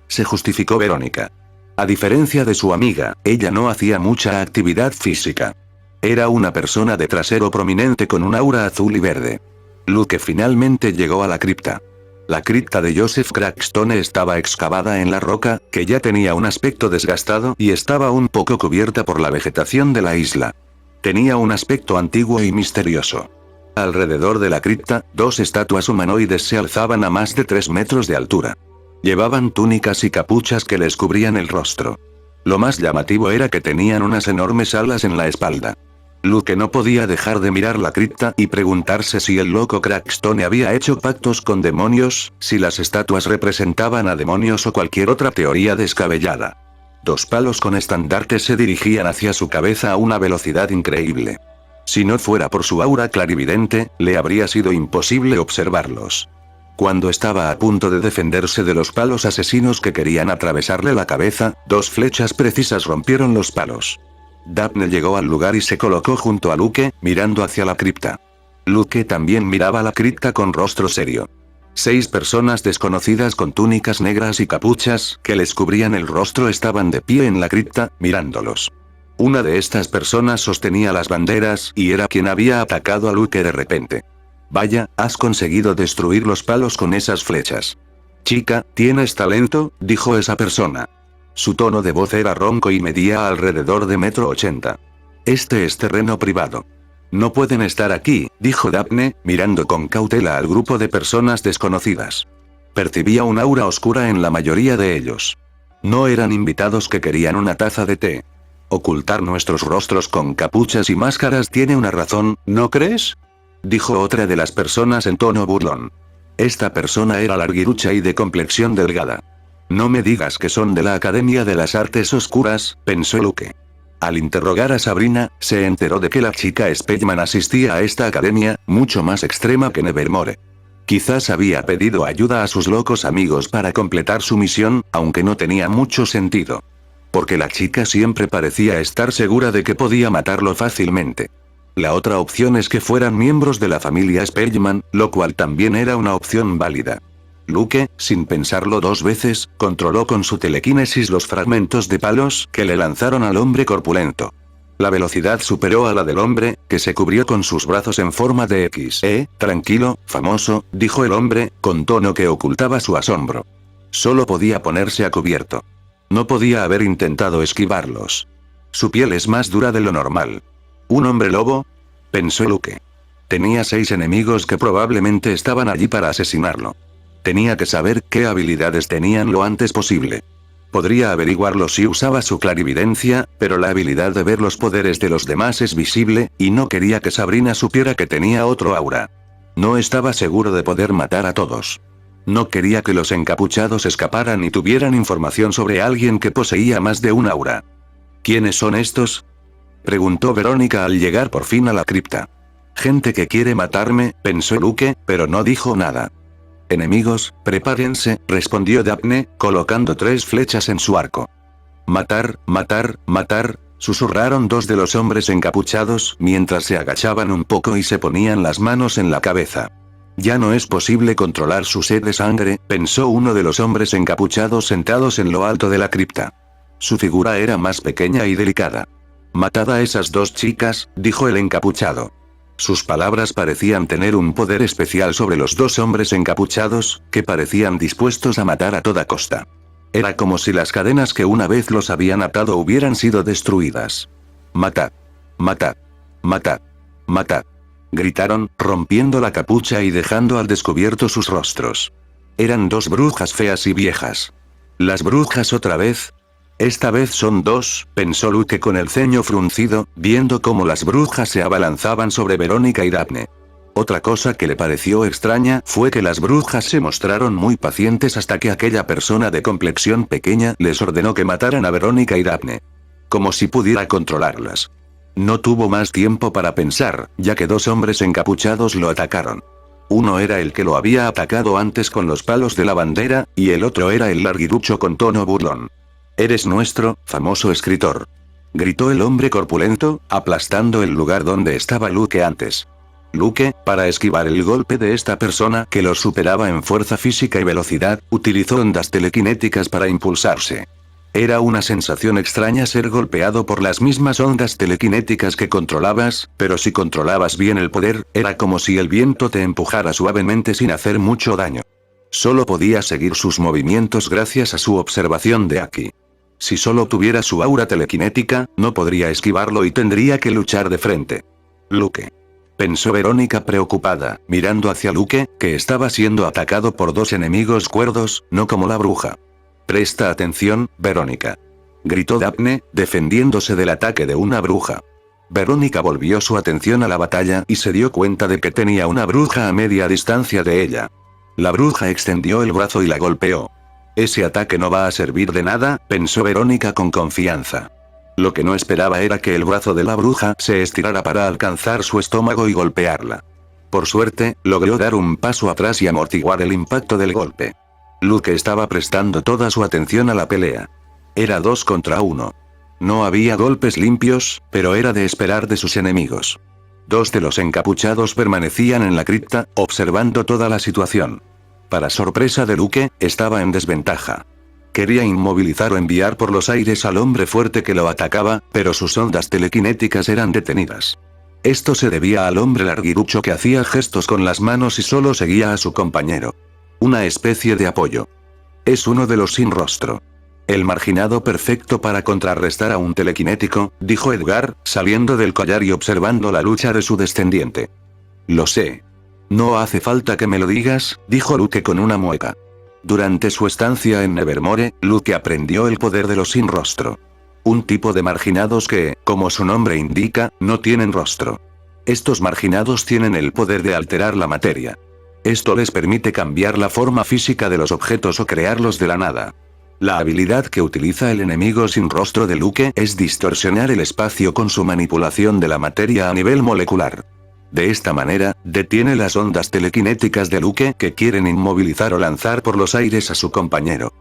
Se justificó Verónica. A diferencia de su amiga, ella no hacía mucha actividad física. Era una persona de trasero prominente con un aura azul y verde. Luke finalmente llegó a la cripta. La cripta de Joseph Crackstone estaba excavada en la roca, que ya tenía un aspecto desgastado y estaba un poco cubierta por la vegetación de la isla. Tenía un aspecto antiguo y misterioso. Alrededor de la cripta, 2 estatuas humanoides se alzaban a más de 3 metros de altura. Llevaban túnicas y capuchas que les cubrían el rostro. Lo más llamativo era que tenían unas enormes alas en la espalda. Luke no podía dejar de mirar la cripta y preguntarse si el loco Crackstone había hecho pactos con demonios, si las estatuas representaban a demonios o cualquier otra teoría descabellada. 2 palos con estandartes se dirigían hacia su cabeza a una velocidad increíble. Si no fuera por su aura clarividente, le habría sido imposible observarlos. Cuando estaba a punto de defenderse de los palos asesinos que querían atravesarle la cabeza, 2 flechas precisas rompieron los palos. Daphne llegó al lugar y se colocó junto a Luke, mirando hacia la cripta. Luke también miraba la cripta con rostro serio. 6 personas desconocidas con túnicas negras y capuchas que les cubrían el rostro estaban de pie en la cripta, mirándolos. Una de estas personas sostenía las banderas y era quien había atacado a Luke de repente. Vaya, has conseguido destruir los palos con esas flechas. Chica, ¿tienes talento?, dijo esa persona. Su tono de voz era ronco y medía alrededor de 1,80 m. Este es terreno privado. No pueden estar aquí, dijo Daphne, mirando con cautela al grupo de personas desconocidas. Percibía un aura oscura en la mayoría de ellos. No eran invitados que querían una taza de té. Ocultar nuestros rostros con capuchas y máscaras tiene una razón, ¿no crees?, dijo otra de las personas en tono burlón. Esta persona era larguirucha y de complexión delgada. No me digas que son de la Academia de las Artes Oscuras, pensó Luke. Al interrogar a Sabrina, se enteró de que la chica Spellman asistía a esta academia, mucho más extrema que Nevermore. Quizás había pedido ayuda a sus locos amigos para completar su misión, aunque no tenía mucho sentido. Porque la chica siempre parecía estar segura de que podía matarlo fácilmente. La otra opción es que fueran miembros de la familia Spellman, lo cual también era una opción válida. Luke, sin pensarlo 2 veces, controló con su telequinesis los fragmentos de palos que le lanzaron al hombre corpulento. La velocidad superó a la del hombre, que se cubrió con sus brazos en forma de X. Tranquilo, famoso, dijo el hombre, con tono que ocultaba su asombro. Solo podía ponerse a cubierto. No podía haber intentado esquivarlos. Su piel es más dura de lo normal. ¿Un hombre lobo?, pensó Luke. Tenía 6 enemigos que probablemente estaban allí para asesinarlo. Tenía que saber qué habilidades tenían lo antes posible. Podría averiguarlo si usaba su clarividencia, pero la habilidad de ver los poderes de los demás es visible, y no quería que Sabrina supiera que tenía otro aura. No estaba seguro de poder matar a todos. No quería que los encapuchados escaparan y tuvieran información sobre alguien que poseía más de un aura. ¿Quiénes son estos?, preguntó Verónica al llegar por fin a la cripta. Gente que quiere matarme, pensó Luke, pero no dijo nada. Enemigos, prepárense, respondió Daphne, colocando 3 flechas en su arco. Matar, matar, matar, susurraron 2 de los hombres encapuchados mientras se agachaban un poco y se ponían las manos en la cabeza. Ya no es posible controlar su sed de sangre, pensó uno de los hombres encapuchados sentados en lo alto de la cripta. Su figura era más pequeña y delicada. Matad a esas 2 chicas, dijo el encapuchado. Sus palabras parecían tener un poder especial sobre los 2 hombres encapuchados, que parecían dispuestos a matar a toda costa. Era como si las cadenas que una vez los habían atado hubieran sido destruidas. Matad. Matad. Matad. Matad. Gritaron, rompiendo la capucha y dejando al descubierto sus rostros. Eran dos brujas feas y viejas. ¿Las brujas otra vez? Esta vez son dos, pensó Luke con el ceño fruncido, viendo cómo las brujas se abalanzaban sobre Verónica y Daphne. Otra cosa que le pareció extraña fue que las brujas se mostraron muy pacientes hasta que aquella persona de complexión pequeña les ordenó que mataran a Verónica y Daphne. Como si pudiera controlarlas. No tuvo más tiempo para pensar, ya que dos hombres encapuchados lo atacaron. Uno era el que lo había atacado antes con los palos de la bandera, y el otro era el larguirucho con tono burlón. «Eres nuestro, famoso escritor», gritó el hombre corpulento, aplastando el lugar donde estaba Luke antes. Luke, para esquivar el golpe de esta persona que lo superaba en fuerza física y velocidad, utilizó ondas telequinéticas para impulsarse. Era una sensación extraña ser golpeado por las mismas ondas telequinéticas que controlabas, pero si controlabas bien el poder, era como si el viento te empujara suavemente sin hacer mucho daño. Solo podía seguir sus movimientos gracias a su observación de aquí. Si solo tuviera su aura telequinética, no podría esquivarlo y tendría que luchar de frente. Luke. Pensó Verónica preocupada, mirando hacia Luke, que estaba siendo atacado por dos enemigos cuerdos, no como la bruja. «Presta atención, Verónica», gritó Daphne, defendiéndose del ataque de una bruja. Verónica volvió su atención a la batalla y se dio cuenta de que tenía una bruja a media distancia de ella. La bruja extendió el brazo y la golpeó. «Ese ataque no va a servir de nada», pensó Verónica con confianza. Lo que no esperaba era que el brazo de la bruja se estirara para alcanzar su estómago y golpearla. Por suerte, logró dar un paso atrás y amortiguar el impacto del golpe. Luke estaba prestando toda su atención a la pelea. Era 2 contra 1. No había golpes limpios, pero era de esperar de sus enemigos. Dos de los encapuchados permanecían en la cripta, observando toda la situación. Para sorpresa de Luke, estaba en desventaja. Quería inmovilizar o enviar por los aires al hombre fuerte que lo atacaba, pero sus ondas telequinéticas eran detenidas. Esto se debía al hombre larguirucho que hacía gestos con las manos y solo seguía a su compañero. Una especie de apoyo. Es uno de los sin rostro. El marginado perfecto para contrarrestar a un telequinético, dijo Edgar, saliendo del collar y observando la lucha de su descendiente. Lo sé. No hace falta que me lo digas, dijo Luke con una mueca. Durante su estancia en Nevermore, Luke aprendió el poder de los sin rostro. Un tipo de marginados que, como su nombre indica, no tienen rostro. Estos marginados tienen el poder de alterar la materia. Esto les permite cambiar la forma física de los objetos o crearlos de la nada. La habilidad que utiliza el enemigo sin rostro de Luke es distorsionar el espacio con su manipulación de la materia a nivel molecular. De esta manera, detiene las ondas telequinéticas de Luke que quieren inmovilizar o lanzar por los aires a su compañero.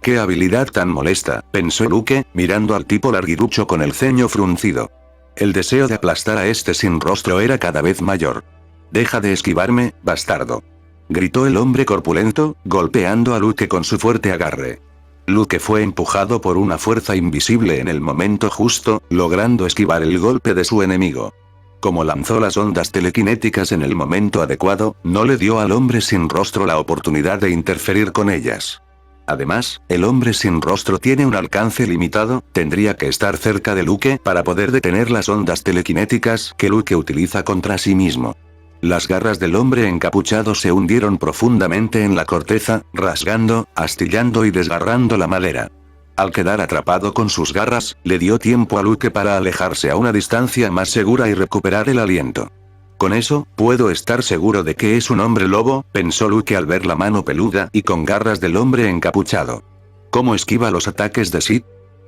«Qué habilidad tan molesta», pensó Luke, mirando al tipo larguirucho con el ceño fruncido. El deseo de aplastar a este sin rostro era cada vez mayor. «Deja de esquivarme, bastardo», gritó el hombre corpulento, golpeando a Luke con su fuerte agarre. Luke fue empujado por una fuerza invisible en el momento justo, logrando esquivar el golpe de su enemigo. Como lanzó las ondas telequinéticas en el momento adecuado, no le dio al hombre sin rostro la oportunidad de interferir con ellas. Además, el hombre sin rostro tiene un alcance limitado, tendría que estar cerca de Luke para poder detener las ondas telequinéticas que Luke utiliza contra sí mismo. Las garras del hombre encapuchado se hundieron profundamente en la corteza, rasgando, astillando y desgarrando la madera. Al quedar atrapado con sus garras, le dio tiempo a Luke para alejarse a una distancia más segura y recuperar el aliento. Con eso, puedo estar seguro de que es un hombre lobo, pensó Luke al ver la mano peluda y con garras del hombre encapuchado. ¿Cómo esquiva los ataques de Sid?,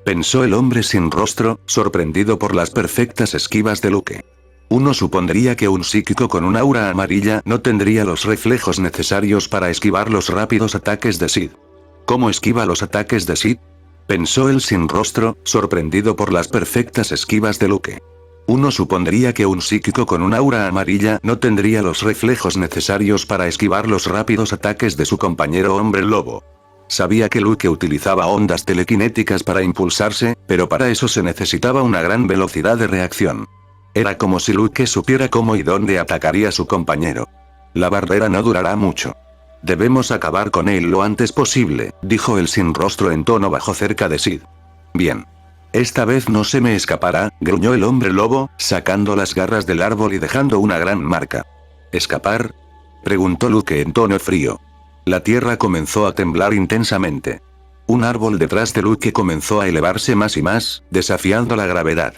pensó el hombre sin rostro, sorprendido por las perfectas esquivas de Luke. Uno supondría que un psíquico con un aura amarilla no tendría los reflejos necesarios para esquivar los rápidos ataques de Sid. ¿Cómo esquiva los ataques de Sid?, pensó el sin rostro, sorprendido por las perfectas esquivas de Luke. Uno supondría que un psíquico con un aura amarilla no tendría los reflejos necesarios para esquivar los rápidos ataques de su compañero hombre lobo. Sabía que Luke utilizaba ondas telequinéticas para impulsarse, pero para eso se necesitaba una gran velocidad de reacción. Era como si Luke supiera cómo y dónde atacaría a su compañero. La barrera no durará mucho. Debemos acabar con él lo antes posible, dijo el sin rostro en tono bajo cerca de Sid. Bien. Esta vez no se me escapará, gruñó el hombre lobo, sacando las garras del árbol y dejando una gran marca. ¿Escapar?, preguntó Luke en tono frío. La tierra comenzó a temblar intensamente. Un árbol detrás de Luke comenzó a elevarse más y más, desafiando la gravedad.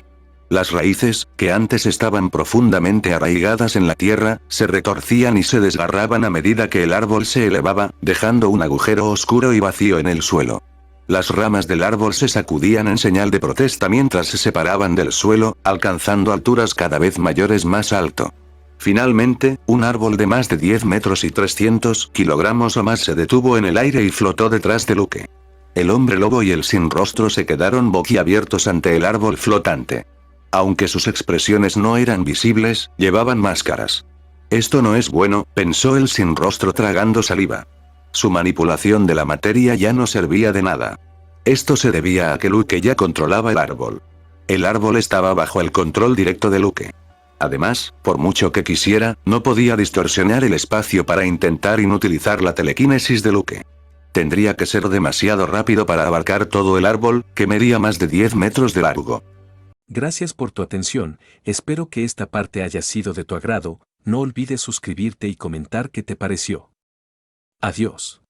Las raíces, que antes estaban profundamente arraigadas en la tierra, se retorcían y se desgarraban a medida que el árbol se elevaba, dejando un agujero oscuro y vacío en el suelo. Las ramas del árbol se sacudían en señal de protesta mientras se separaban del suelo, alcanzando alturas cada vez mayores más alto. Finalmente, un árbol de más de 10 metros y 300 kilogramos o más se detuvo en el aire y flotó detrás de Luke. El hombre lobo y el sin rostro se quedaron boquiabiertos ante el árbol flotante. Aunque sus expresiones no eran visibles, llevaban máscaras. Esto no es bueno, pensó el sin rostro tragando saliva. Su manipulación de la materia ya no servía de nada. Esto se debía a que Luke ya controlaba el árbol. El árbol estaba bajo el control directo de Luke. Además, por mucho que quisiera, no podía distorsionar el espacio para intentar inutilizar la telequinesis de Luke. Tendría que ser demasiado rápido para abarcar todo el árbol, que medía más de 10 metros de largo. Gracias por tu atención, espero que esta parte haya sido de tu agrado, no olvides suscribirte y comentar qué te pareció. Adiós.